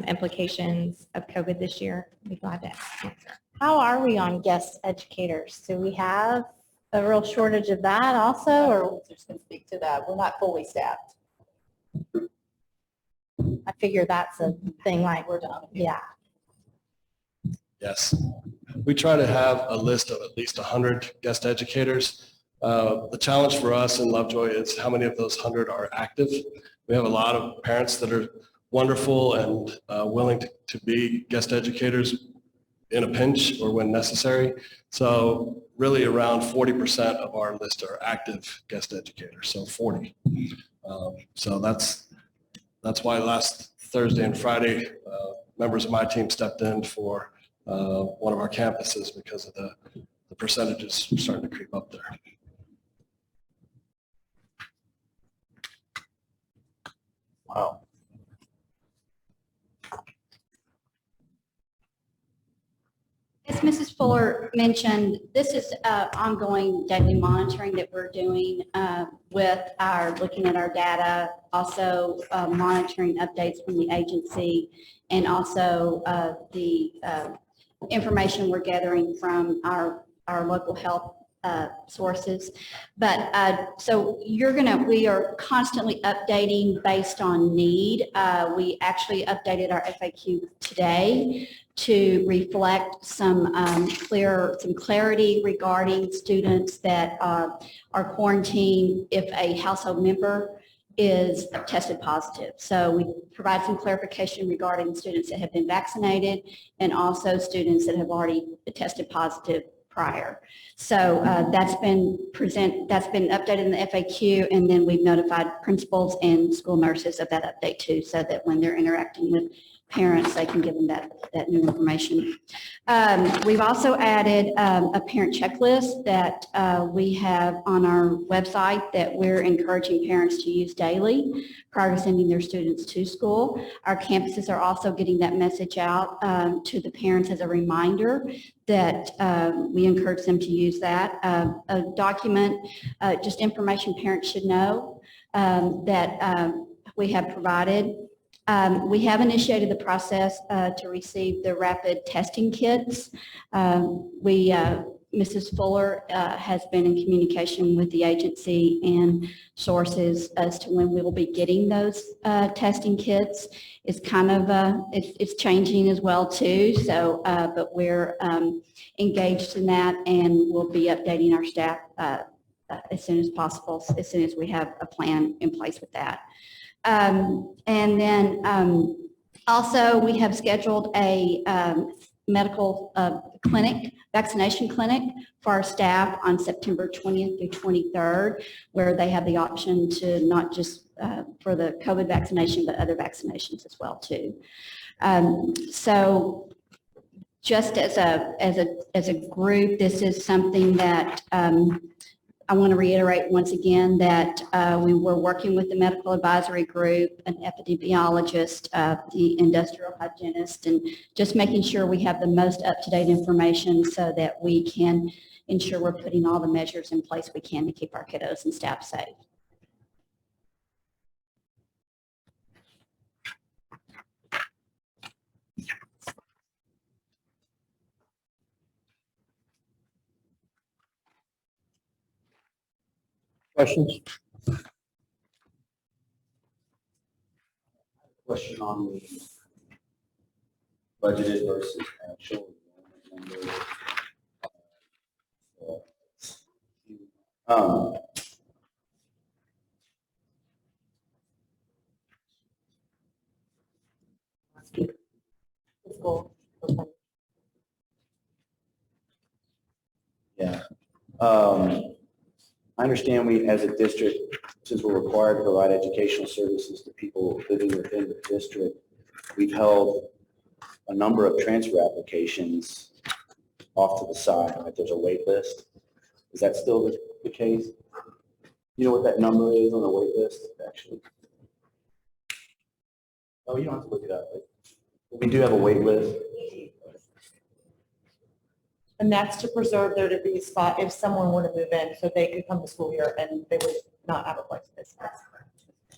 implications of COVID this year, I'd be glad to answer. How are we on guest educators? Do we have a real shortage of that also, or? Just going to speak to that. We're not fully staffed. I figure that's a thing like We're done. yeah. Yes. We try to have a list of at least 100 guest educators. The challenge for us in Lovejoy is how many of those 100 are active. We have a lot of parents that are wonderful and willing to be guest educators in a pinch or when necessary. So really around 40% of our list are active guest educators, so 40. So that's why last Thursday and Friday, members of my team stepped in for one of our campuses because of the percentages starting to creep up there. Wow. As Mrs. Fuller mentioned, this is ongoing daily monitoring that we're doing with looking at our data, also monitoring updates from the agency, and also the information we're gathering from our local health sources. But so we are constantly updating based on need. We actually updated our FAQ today to reflect some clarity regarding students that are quarantined if a household member is tested positive. So we provide some clarification regarding students that have been vaccinated and also students that have already tested positive prior. So that's been updated in the FAQ, and then we've notified principals and school nurses of that update too, so that when they're interacting with parents, they can give them that new information. We've also added a parent checklist that we have on our website that we're encouraging parents to use daily prior to sending their students to school. Our campuses are also getting that message out to the parents as a reminder that we encourage them to use that. A document, just information parents should know that we have provided. We have initiated the process to receive the rapid testing kits. Mrs. Fuller has been in communication with the agency and sources as to when we will be getting those testing kits. It's kind of, it's changing as well too. So, but we're engaged in that, and we'll be updating our staff as soon as possible, as soon as we have a plan in place with that. And then also we have scheduled a medical clinic, vaccination clinic for our staff on September 20th through 23rd, where they have the option to not just for the COVID vaccination, but other vaccinations as well too. So just as a group, this is something that I want to reiterate once again that we were working with the medical advisory group, an epidemiologist, the industrial hygienist, and just making sure we have the most up-to-date information so that we can ensure we're putting all the measures in place we can to keep our kiddos and staff safe. Questions? Question on the budgeted versus actual number. Yeah. I understand we, as a district, since we're required to provide educational services to people living within the district, we've held a number of transfer applications off to the side, like there's a wait list. Is that still the case? You know what that number is on the wait list, actually? Oh, you don't have to look it up. We do have a wait list. And that's to preserve there to be a spot if someone were to move in, so they could come to school here and they would not have a place to visit. Is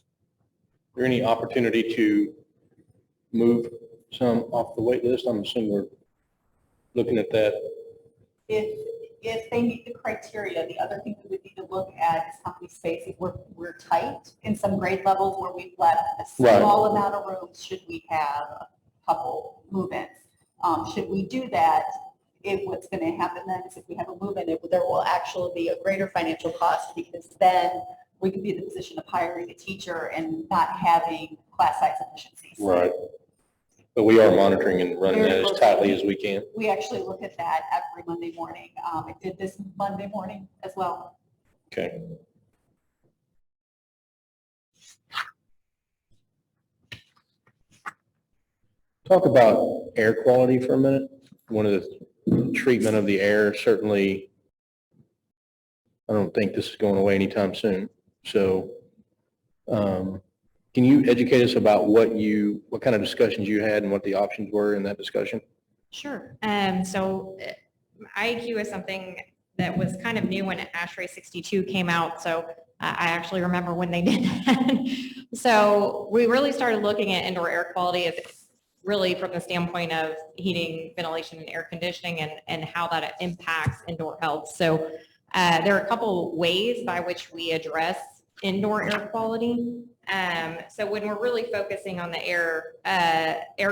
there any opportunity to move some off the wait list? I'm assuming we're looking at that. If they meet the criteria, the other thing we would need to look at is how many spaces we're tight in some grade levels where we've left a small amount of rooms. Should we have a couple move-ins? Should we do that? What's going to happen then is if we have a move-in, there will actually be a greater financial cost, because then we could be in the position of hiring a teacher and not having class size efficiencies. Right. But we are monitoring and running that as tightly as we can. We actually look at that every Monday morning. I did this Monday morning as well. Okay. Talk about air quality for a minute. One of the treatment of the air, certainly, I don't think this is going away anytime soon. So can you educate us about what kind of discussions you had and what the options were in that discussion? Sure. So IAQ is something that was kind of new when ASHRAE 62 came out. So I actually remember when they did that. So we really started looking at indoor air quality as really from the standpoint of heating, ventilation, and air conditioning, and how that impacts indoor health. So There are a couple ways by which we address indoor air quality. So when we're really focusing on the air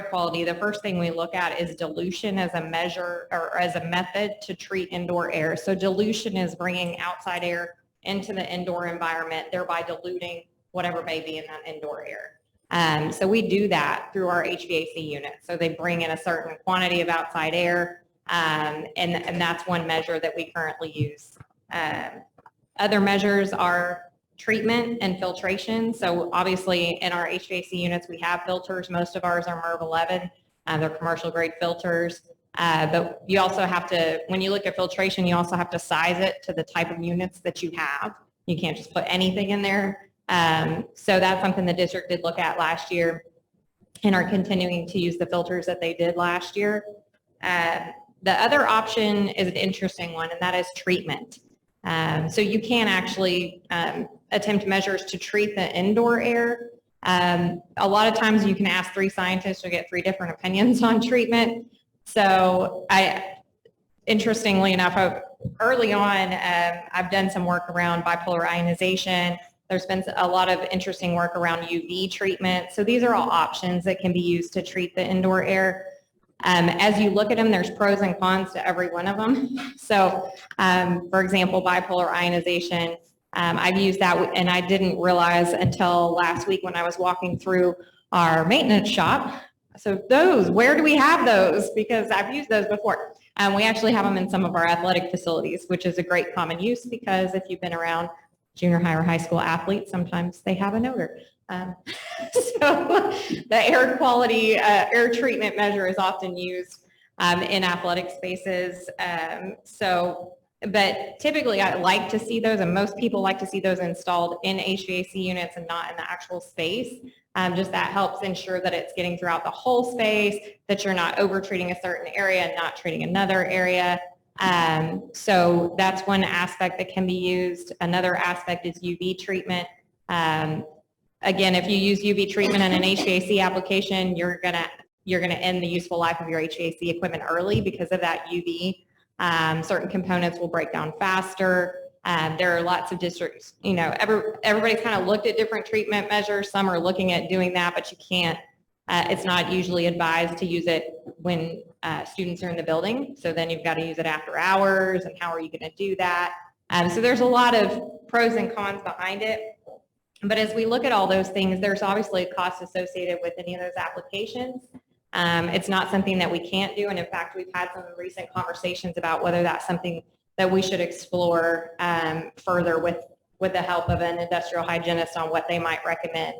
quality, the first thing we look at is dilution as a measure or as a method to treat indoor air. So dilution is bringing outside air into the indoor environment, thereby diluting whatever may be in that indoor air. So we do that through our HVAC units. So they bring in a certain quantity of outside air, and that's one measure that we currently use. Other measures are treatment and filtration. So obviously in our HVAC units, we have filters. Most of ours are MERV 11. They're commercial grade filters. But you also have to, when you look at filtration, you also have to size it to the type of units that you have. You can't just put anything in there. So that's something the district did look at last year and are continuing to use the filters that they did last year. The other option is an interesting one, and that is treatment. So you can actually attempt measures to treat the indoor air. A lot of times you can ask 3 scientists to get 3 different opinions on treatment. So interestingly enough, early on, I've done some work around bipolar ionization. There's been a lot of interesting work around UV treatment. So these are all options that can be used to treat the indoor air. As you look at them, there's pros and cons to every one of them. So, for example, bipolar ionization, I've used that and I didn't realize until last week when I was walking through our maintenance shop. So those, where do we have those? Because I've used those before. We actually have them in some of our athletic facilities, which is a great common use because if you've been around junior high or high school athletes, sometimes they have an odor. So the air quality, air treatment measure is often used in athletic spaces. But typically I like to see those, and most people like to see those installed in HVAC units and not in the actual space. Just that helps ensure that it's getting throughout the whole space, that you're not over treating a certain area and not treating another area. So that's one aspect that can be used. Another aspect is UV treatment. Again, if you use UV treatment in an HVAC application, you're gonna end the useful life of your HVAC equipment early because of that UV. Certain components will break down faster. There are lots of districts, you know, everybody's kind of looked at different treatment measures. Some are looking at doing that, but you can't, it's not usually advised to use it when students are in the building. So then you've got to use it after hours, and how are you going to do that? So there's a lot of pros and cons behind it. But as we look at all those things, there's obviously a cost associated with any of those applications. It's not something that we can't do. And in fact, we've had some recent conversations about whether that's something that we should explore further with the help of an industrial hygienist on what they might recommend.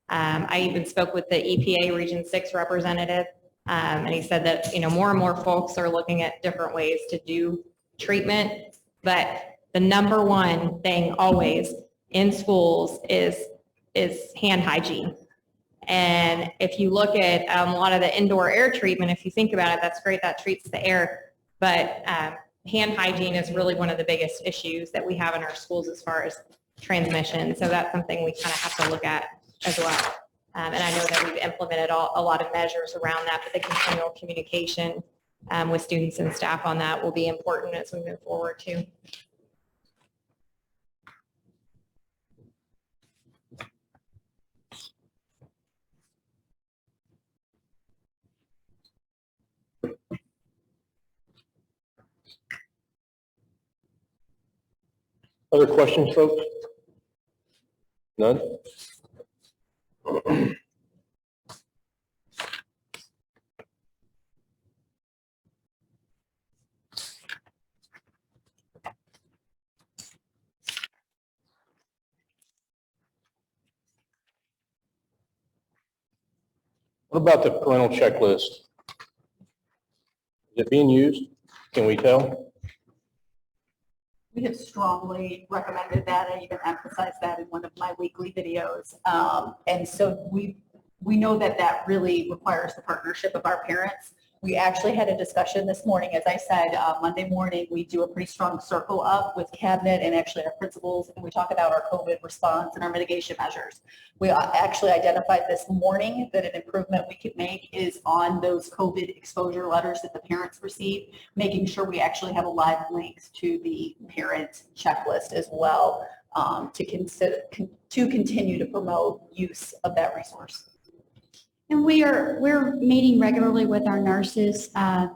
I even spoke with the EPA Region 6 representative, and he said that, you know, more and more folks are looking at different ways to do treatment, but the number one thing always in schools is hand hygiene. And if you look at a lot of the indoor air treatment, if you think about it, that's great, that treats the air, but hand hygiene is really one of the biggest issues that we have in our schools as far as transmission. So that's something we kind of have to look at as well. And I know that we've implemented a lot of measures around that, but the continual communication with students and staff on that will be important as we move forward too. Other questions, folks? None? What about the parental checklist? Is it being used? Can we tell? We have strongly recommended that. I even emphasized that in one of my weekly videos. And so we know that that really requires the partnership of our parents. We actually had a discussion this morning. As I said, Monday morning, we do a pretty strong circle up with cabinet and actually our principals, and we talk about our COVID response and our mitigation measures. We actually identified this morning that an improvement we could make is on those COVID exposure letters that the parents receive, making sure we actually have a live link to the parent checklist as well, to continue to promote use of that resource. And we're meeting regularly with our nurses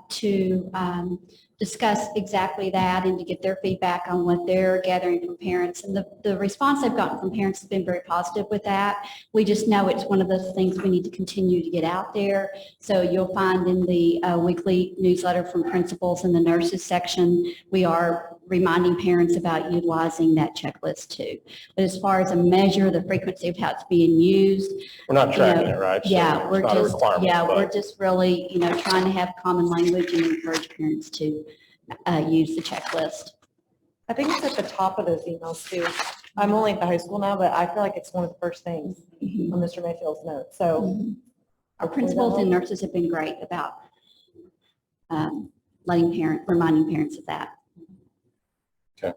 to discuss exactly that and to get their feedback on what they're gathering from parents. And the response I've gotten from parents has been very positive with that. We just know it's one of those things we need to continue to get out there. So you'll find in the weekly newsletter from principals in the nurses section, we are reminding parents about utilizing that checklist too. But as far as a measure, the frequency of how it's being used. We're not tracking it, right? So Yeah, it's not a requirement, but- we're just really, trying to have common language and encourage parents to use the checklist. I think it's at the top of those emails too. I'm only at the high school now, but I feel like it's one of the first things on Mr. Mayfield's notes. So Our principals and nurses have been great about reminding parents of that. Okay.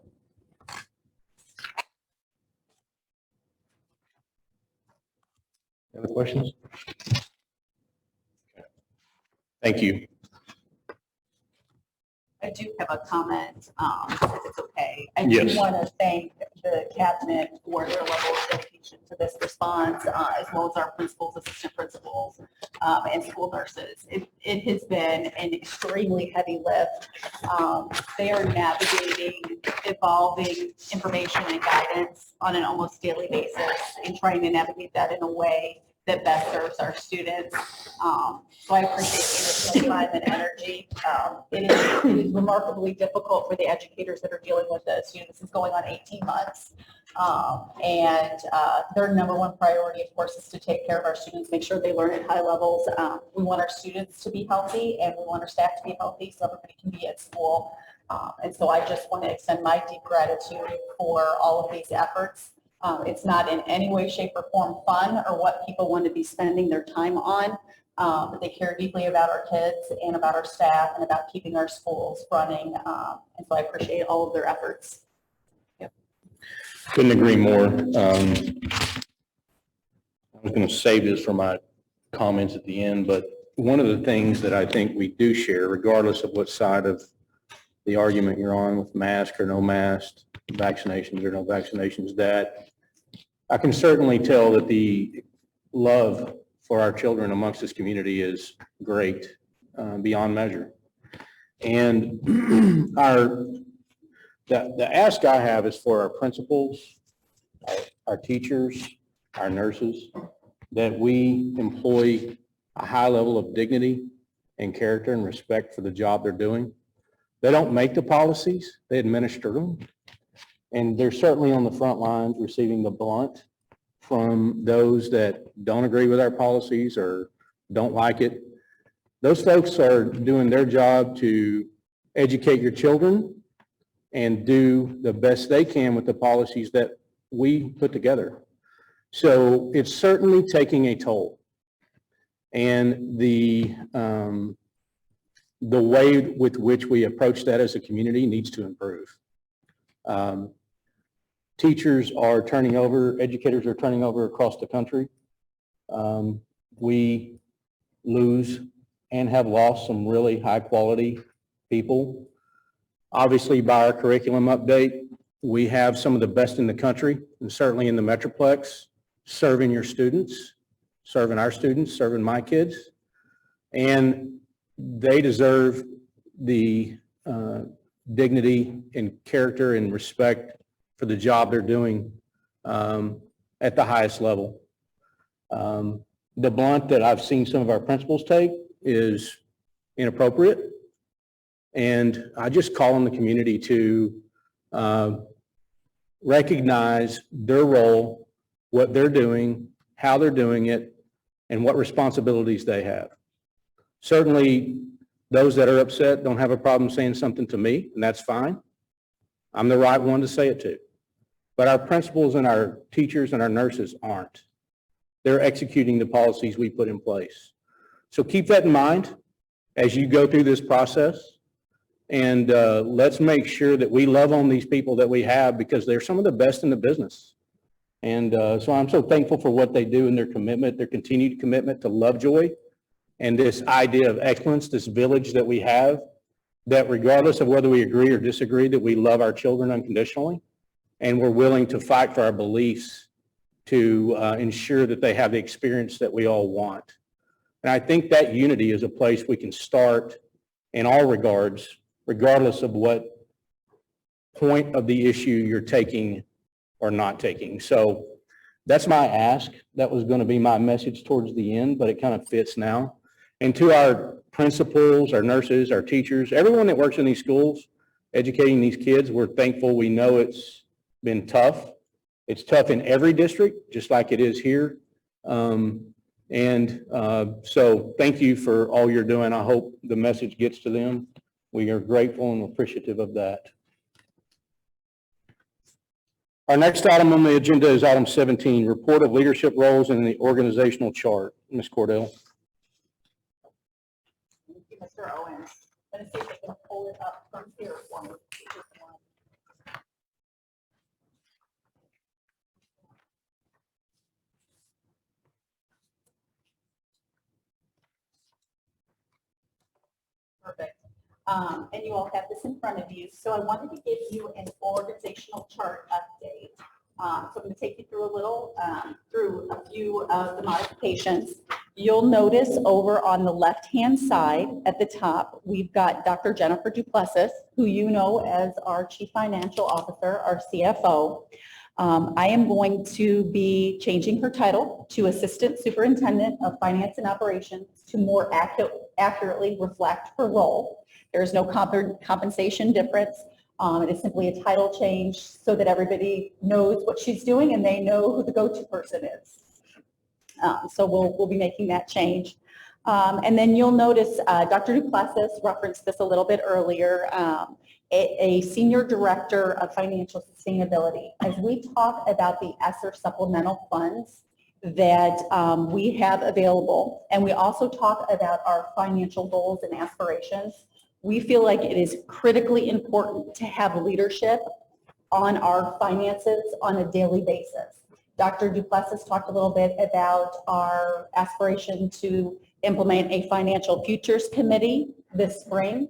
Other questions? Okay. Thank you. I do have a comment, if it's okay. I Yes. do want to thank the cabinet for their level of dedication to this response, as well as our principals, assistant principals, and school nurses. It has been an extremely heavy lift. They are navigating evolving information and guidance on an almost daily basis and trying to navigate that in a way that best serves our students. So I appreciate the time and energy. It is remarkably difficult for the educators that are dealing with this. This is going on 18 months. And their number one priority, of course, is to take care of our students, make sure they learn at high levels. We want our students to be healthy and we want our staff to be healthy so everybody can be at school. And so I just want to extend my deep gratitude for all of these efforts. It's not in any way, shape, or form fun or what people want to be spending their time on. But they care deeply about our kids and about our staff and about keeping our schools running. And so I appreciate all of their efforts. Yep. Couldn't agree more. I was going to save this for my comments at the end, but one of the things that I think we do share, regardless of what side of the argument you're on with mask or no mask, vaccinations or no vaccinations, that I can certainly tell that the love for our children amongst this community is great, beyond measure. And the ask I have is for our principals, our teachers, our nurses, that we employ a high level of dignity and character and respect for the job they're doing. They don't make the policies, they administer them. And they're certainly on the front lines receiving the blunt from those that don't agree with our policies or don't like it. Those folks are doing their job to educate your children and do the best they can with the policies that we put together. So it's certainly taking a toll. And the way with which we approach that as a community needs to improve. Teachers are turning over, educators are turning over across the country. We lose and have lost some really high quality people. Obviously, by our curriculum update, we have some of the best in the country, and certainly in the Metroplex, serving your students, serving our students, serving my kids. And they deserve the dignity and character and respect for the job they're doing at the highest level. The blunt that I've seen some of our principals take is inappropriate. And I just call on the community to recognize their role, what they're doing, how they're doing it, and what responsibilities they have. Certainly, those that are upset don't have a problem saying something to me, and that's fine. I'm the right one to say it to. But our principals and our teachers and our nurses aren't. They're executing the policies we put in place. So keep that in mind as you go through this process. And let's make sure that we love on these people that we have because they're some of the best in the business. And so I'm so thankful for what they do and their commitment, their continued commitment to Lovejoy and this idea of excellence, this village that we have, that regardless of whether we agree or disagree, that we love our children unconditionally. And we're willing to fight for our beliefs to ensure that they have the experience that we all want. And I think that unity is a place we can start in all regards, regardless of what point of the issue you're taking or not taking. So that's my ask. That was going to be my message towards the end, but it kind of fits now. And to our principals, our nurses, our teachers, everyone that works in these schools, educating these kids, we're thankful. We know it's been tough. It's tough in every district, just like it is here. So thank you for all you're doing. I hope the message gets to them. We are grateful and appreciative of that. Our next item on the agenda is item 17, report of leadership roles in the organizational chart. Ms. Cordell. Thank you, Mr. Owens. Let me see if I can pull it up from here for me. Perfect. And you all have this in front of you. So I wanted to give you an organizational chart update. So I'm going to take you through through a few of the modifications. You'll notice over on the left-hand side at the top, we've got Dr. Jennifer Duplessis, who you know as our Chief Financial Officer, our CFO. I am going to be changing her title to Assistant Superintendent of Finance and Operations to more accurately reflect her role. There is no compensation difference. It is simply a title change so that everybody knows what she's doing and they know who the go-to person is. So we'll be making that change. And then you'll notice Dr. Duplessis referenced this a little bit earlier, a Senior Director of Financial Sustainability. As we talk about the ESSER supplemental funds that we have available, and we also talk about our financial goals and aspirations, we feel like it is critically important to have leadership on our finances on a daily basis. Dr. Duplessis talked a little bit about our aspiration to implement a financial futures committee this spring.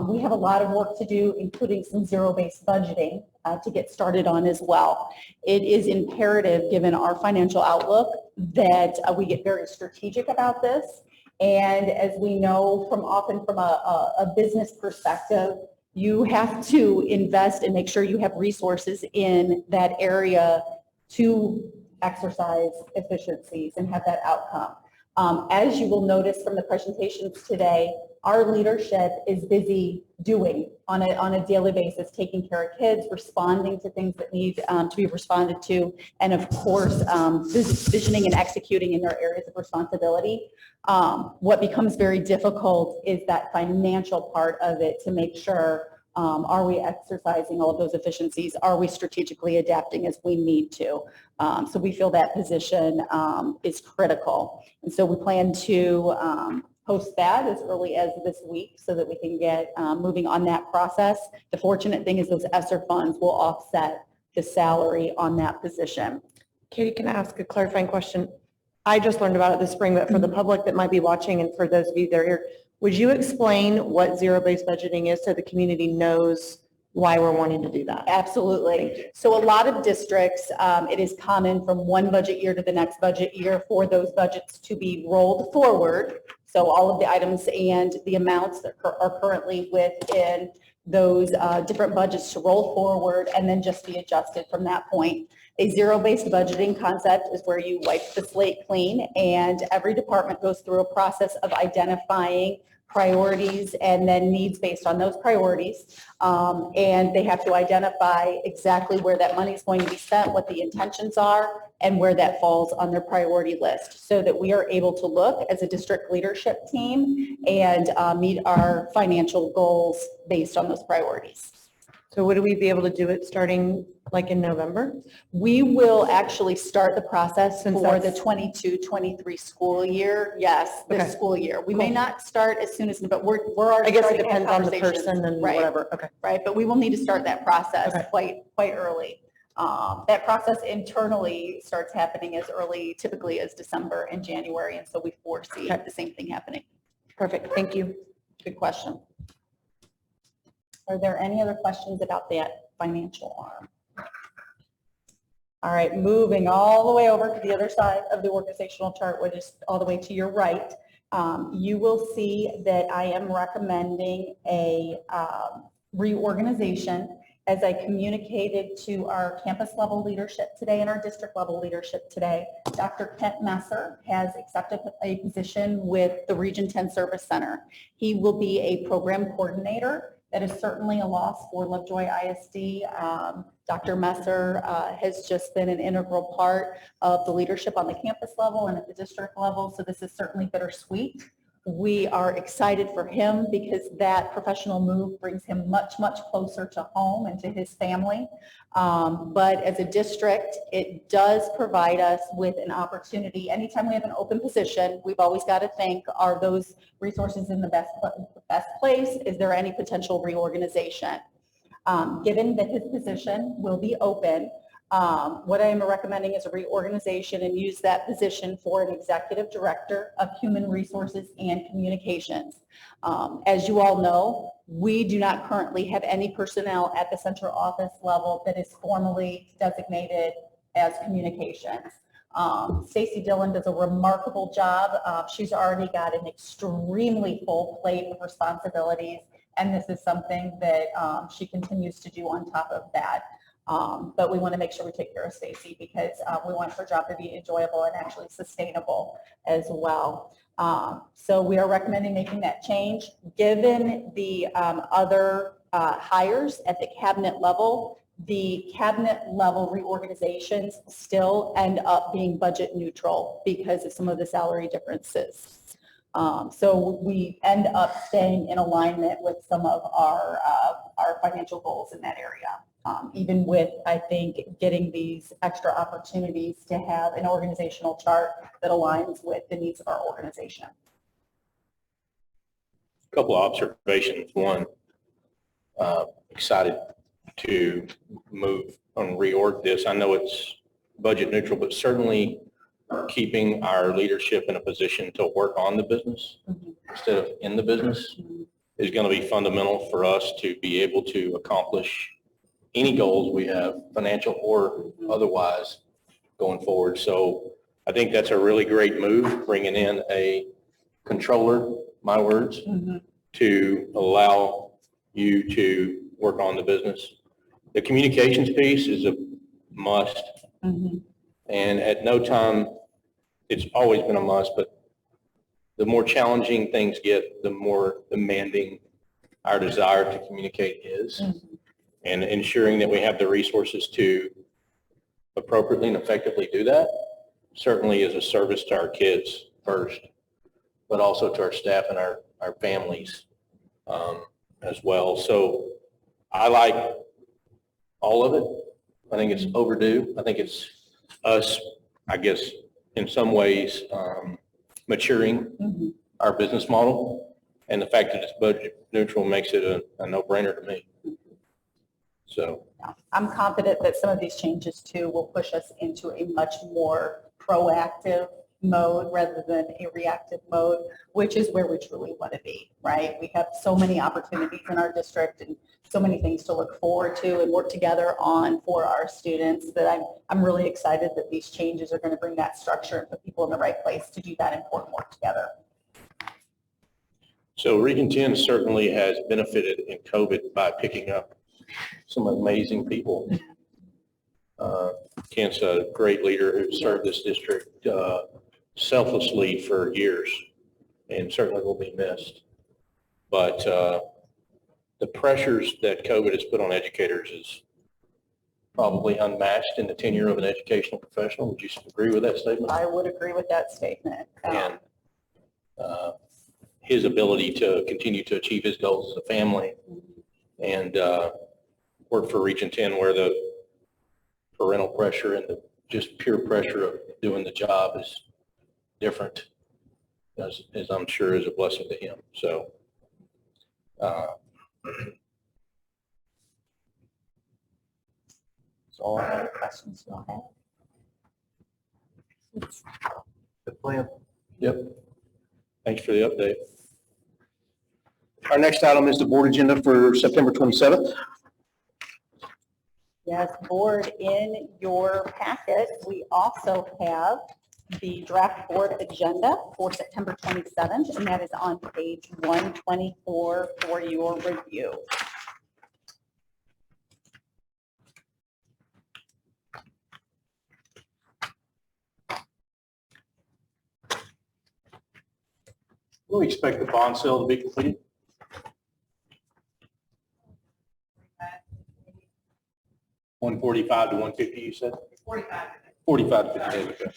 We have a lot of work to do, including some zero-based budgeting to get started on as well. It is imperative, given our financial outlook, that we get very strategic about this. And as we know often from a business perspective, you have to invest and make sure you have resources in that area to exercise efficiencies and have that outcome. As you will notice from the presentations today, our leadership is busy doing on a daily basis, taking care of kids, responding to things that need to be responded to, and of course, visioning and executing in their areas of responsibility. What becomes very difficult is that financial part of it to make sure, are we exercising all of those efficiencies? Are we strategically adapting as we need to? So we feel that position is critical. And so we plan to post that as early as this week so that we can get moving on that process. The fortunate thing is those ESSER funds will offset the salary on that position. Katie, can I ask a clarifying question? I just learned about it this spring, but for the public that might be watching and for those of you that are here, would you explain what zero-based budgeting is so the community knows why we're wanting to do that? Absolutely. So a lot of districts, it is common from one budget year to the next budget year for those budgets to be rolled forward. So all of the items and the amounts that are currently within those different budgets to roll forward and then just be adjusted from that point. A zero-based budgeting concept is where you wipe the slate clean and every department goes through a process of identifying priorities and then needs based on those priorities. And they have to identify exactly where that money is going to be spent, what the intentions are, and where that falls on their priority list so that we are able to look as a district leadership team and meet our financial goals based on those priorities. So would we be able to do it starting like in November? We will actually start the process Since for the that's- 22-23 school year. Yes, Okay. this school year. We may Cool. not start as soon as, but we're already. I guess it starting to have depends on the conversations. person and Right, whatever. Okay. Right, but we will need to start that process Okay. quite early. That process internally starts happening as early typically as December and January, and so we foresee Okay. the same thing happening. Perfect. Thank you. Good question. Are there any other questions about that financial arm? All right, moving all the way over to the other side of the organizational chart, which is all the way to your right, you will see that I am recommending a reorganization. As I communicated to our campus level leadership today and our district level leadership today, Dr. Kent Messer has accepted a position with the Region 10 Service Center. He will be a program coordinator. That is certainly a loss for Lovejoy ISD. Dr. Messer has just been an integral part of the leadership on the campus level and at the district level, so this is certainly bittersweet. We are excited for him because that professional move brings him much, much closer to home and to his family. But as a district, it does provide us with an opportunity. Anytime we have an open position, we've always got to think, are those resources in the best place? Is there any potential reorganization? Given that his position will be open, what I am recommending is a reorganization and use that position for an executive director of human resources and communications. As you all know, we do not currently have any personnel at the central office level that is formally designated as communications. Stacy Dillon does a remarkable job. She's already got an extremely full plate of responsibilities, and this is something that she continues to do on top of that. But we want to make sure we take care of Stacy because we want her job to be enjoyable and actually sustainable as well. So we are recommending making that change. Given the other hires at the cabinet level, the cabinet level reorganizations still end up being budget neutral because of some of the salary differences. So we end up staying in alignment with some of our financial goals in that area. Even with, I think, getting these extra opportunities to have an organizational chart that aligns with the needs of our organization. Couple of observations. One, excited to move on reorg this. I know it's budget neutral, but certainly keeping our leadership in a position to work on the business instead of in the business is going to be fundamental for us to be able to accomplish any goals we have, financial or otherwise, going forward. So I think that's a really great move, bringing in a controller, my words, to allow you to work on the business. The communications piece is a must. And at no time, it's always been a must, but the more challenging things get, the more demanding our desire to communicate is. And ensuring that we have the resources to appropriately and effectively do that certainly is a service to our kids first, but also to our staff and our families as well. So I like all of it. I think it's overdue. I think it's us, I guess, in some ways, maturing our business model. And the fact that it's budget neutral makes it a no-brainer to me. So I'm confident that some of these changes too will push us into a much more proactive mode rather than a reactive mode, which is where we truly want to be, right? We have so many opportunities in our district and so many things to look forward to and work together on for our students that I'm really excited that these changes are going to bring that structure and put people in the right place to do that important work together. So Region 10 certainly has benefited in COVID by picking up some amazing people. Kent's a great leader who served this district selflessly for years and certainly will be missed. But the pressures that COVID has put on educators is probably unmatched in the tenure of an educational professional. Would you agree with that statement? I would agree with that statement. And his ability to continue to achieve his goals as a family and work for Region 10 where the parental pressure and the just pure pressure of doing the job is different, as I'm sure is a blessing to him. So, that's all I have. Questions you all have? Good plan. Yep. Thanks for the update. Our next item is the board agenda for September 27th. Yes, board, in your packet, we also have the draft board agenda for September 27th, and that is on page 124 for your review. When do we expect the bond sale to be completed? $145 to $150, you said? 45. 45 to 50 days, okay.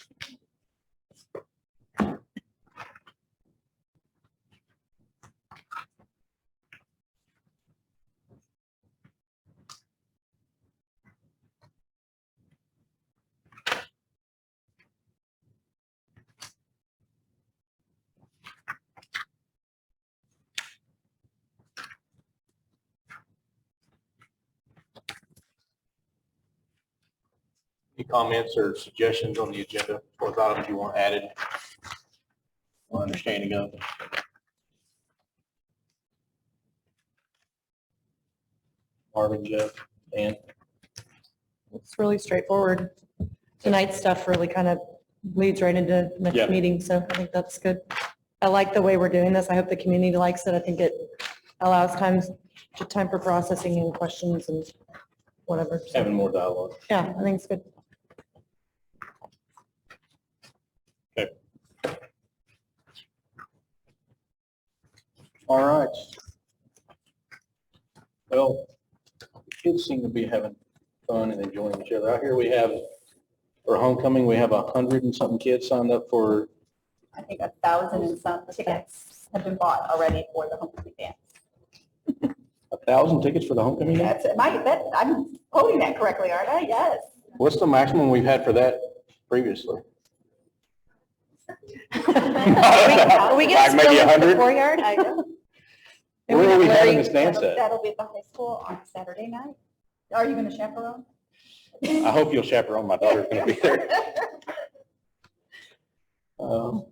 Any comments or suggestions on the agenda, or items you want added or understanding of? Marvin, Jeff, Dan? It's really straightforward. Tonight's stuff really kind of leads right into Yeah. next meeting, so I think that's good. I like the way we're doing this. I hope the community likes it. I think it allows time for processing and questions and whatever. So, Having more dialogue. yeah, I think it's good. Okay. All right. Well, the kids seem to be having fun and enjoying each other. Out here we have, for homecoming, we have 100 and something kids signed up for. I think 1,000 and some tickets have been bought already for the homecoming dance. 1,000 tickets for the homecoming? That's it. I'm quoting that correctly, aren't I? Yes. What's the maximum we've had for that previously? Are we Like maybe 100? courtyard? I know. Where are we having this dance at? That'll be at the high school on Saturday night. Are you going to chaperone? I hope you'll chaperone. My daughter's going to be there. Can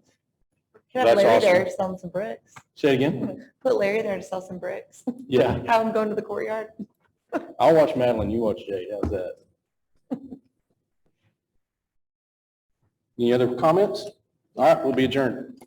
have That's Larry awesome. there selling some bricks. Say it again? Put Larry there to sell some bricks. Yeah. Have him going to the courtyard. I'll watch Madeline, you watch Jay. How's that? Any other comments? All right, we'll be adjourned.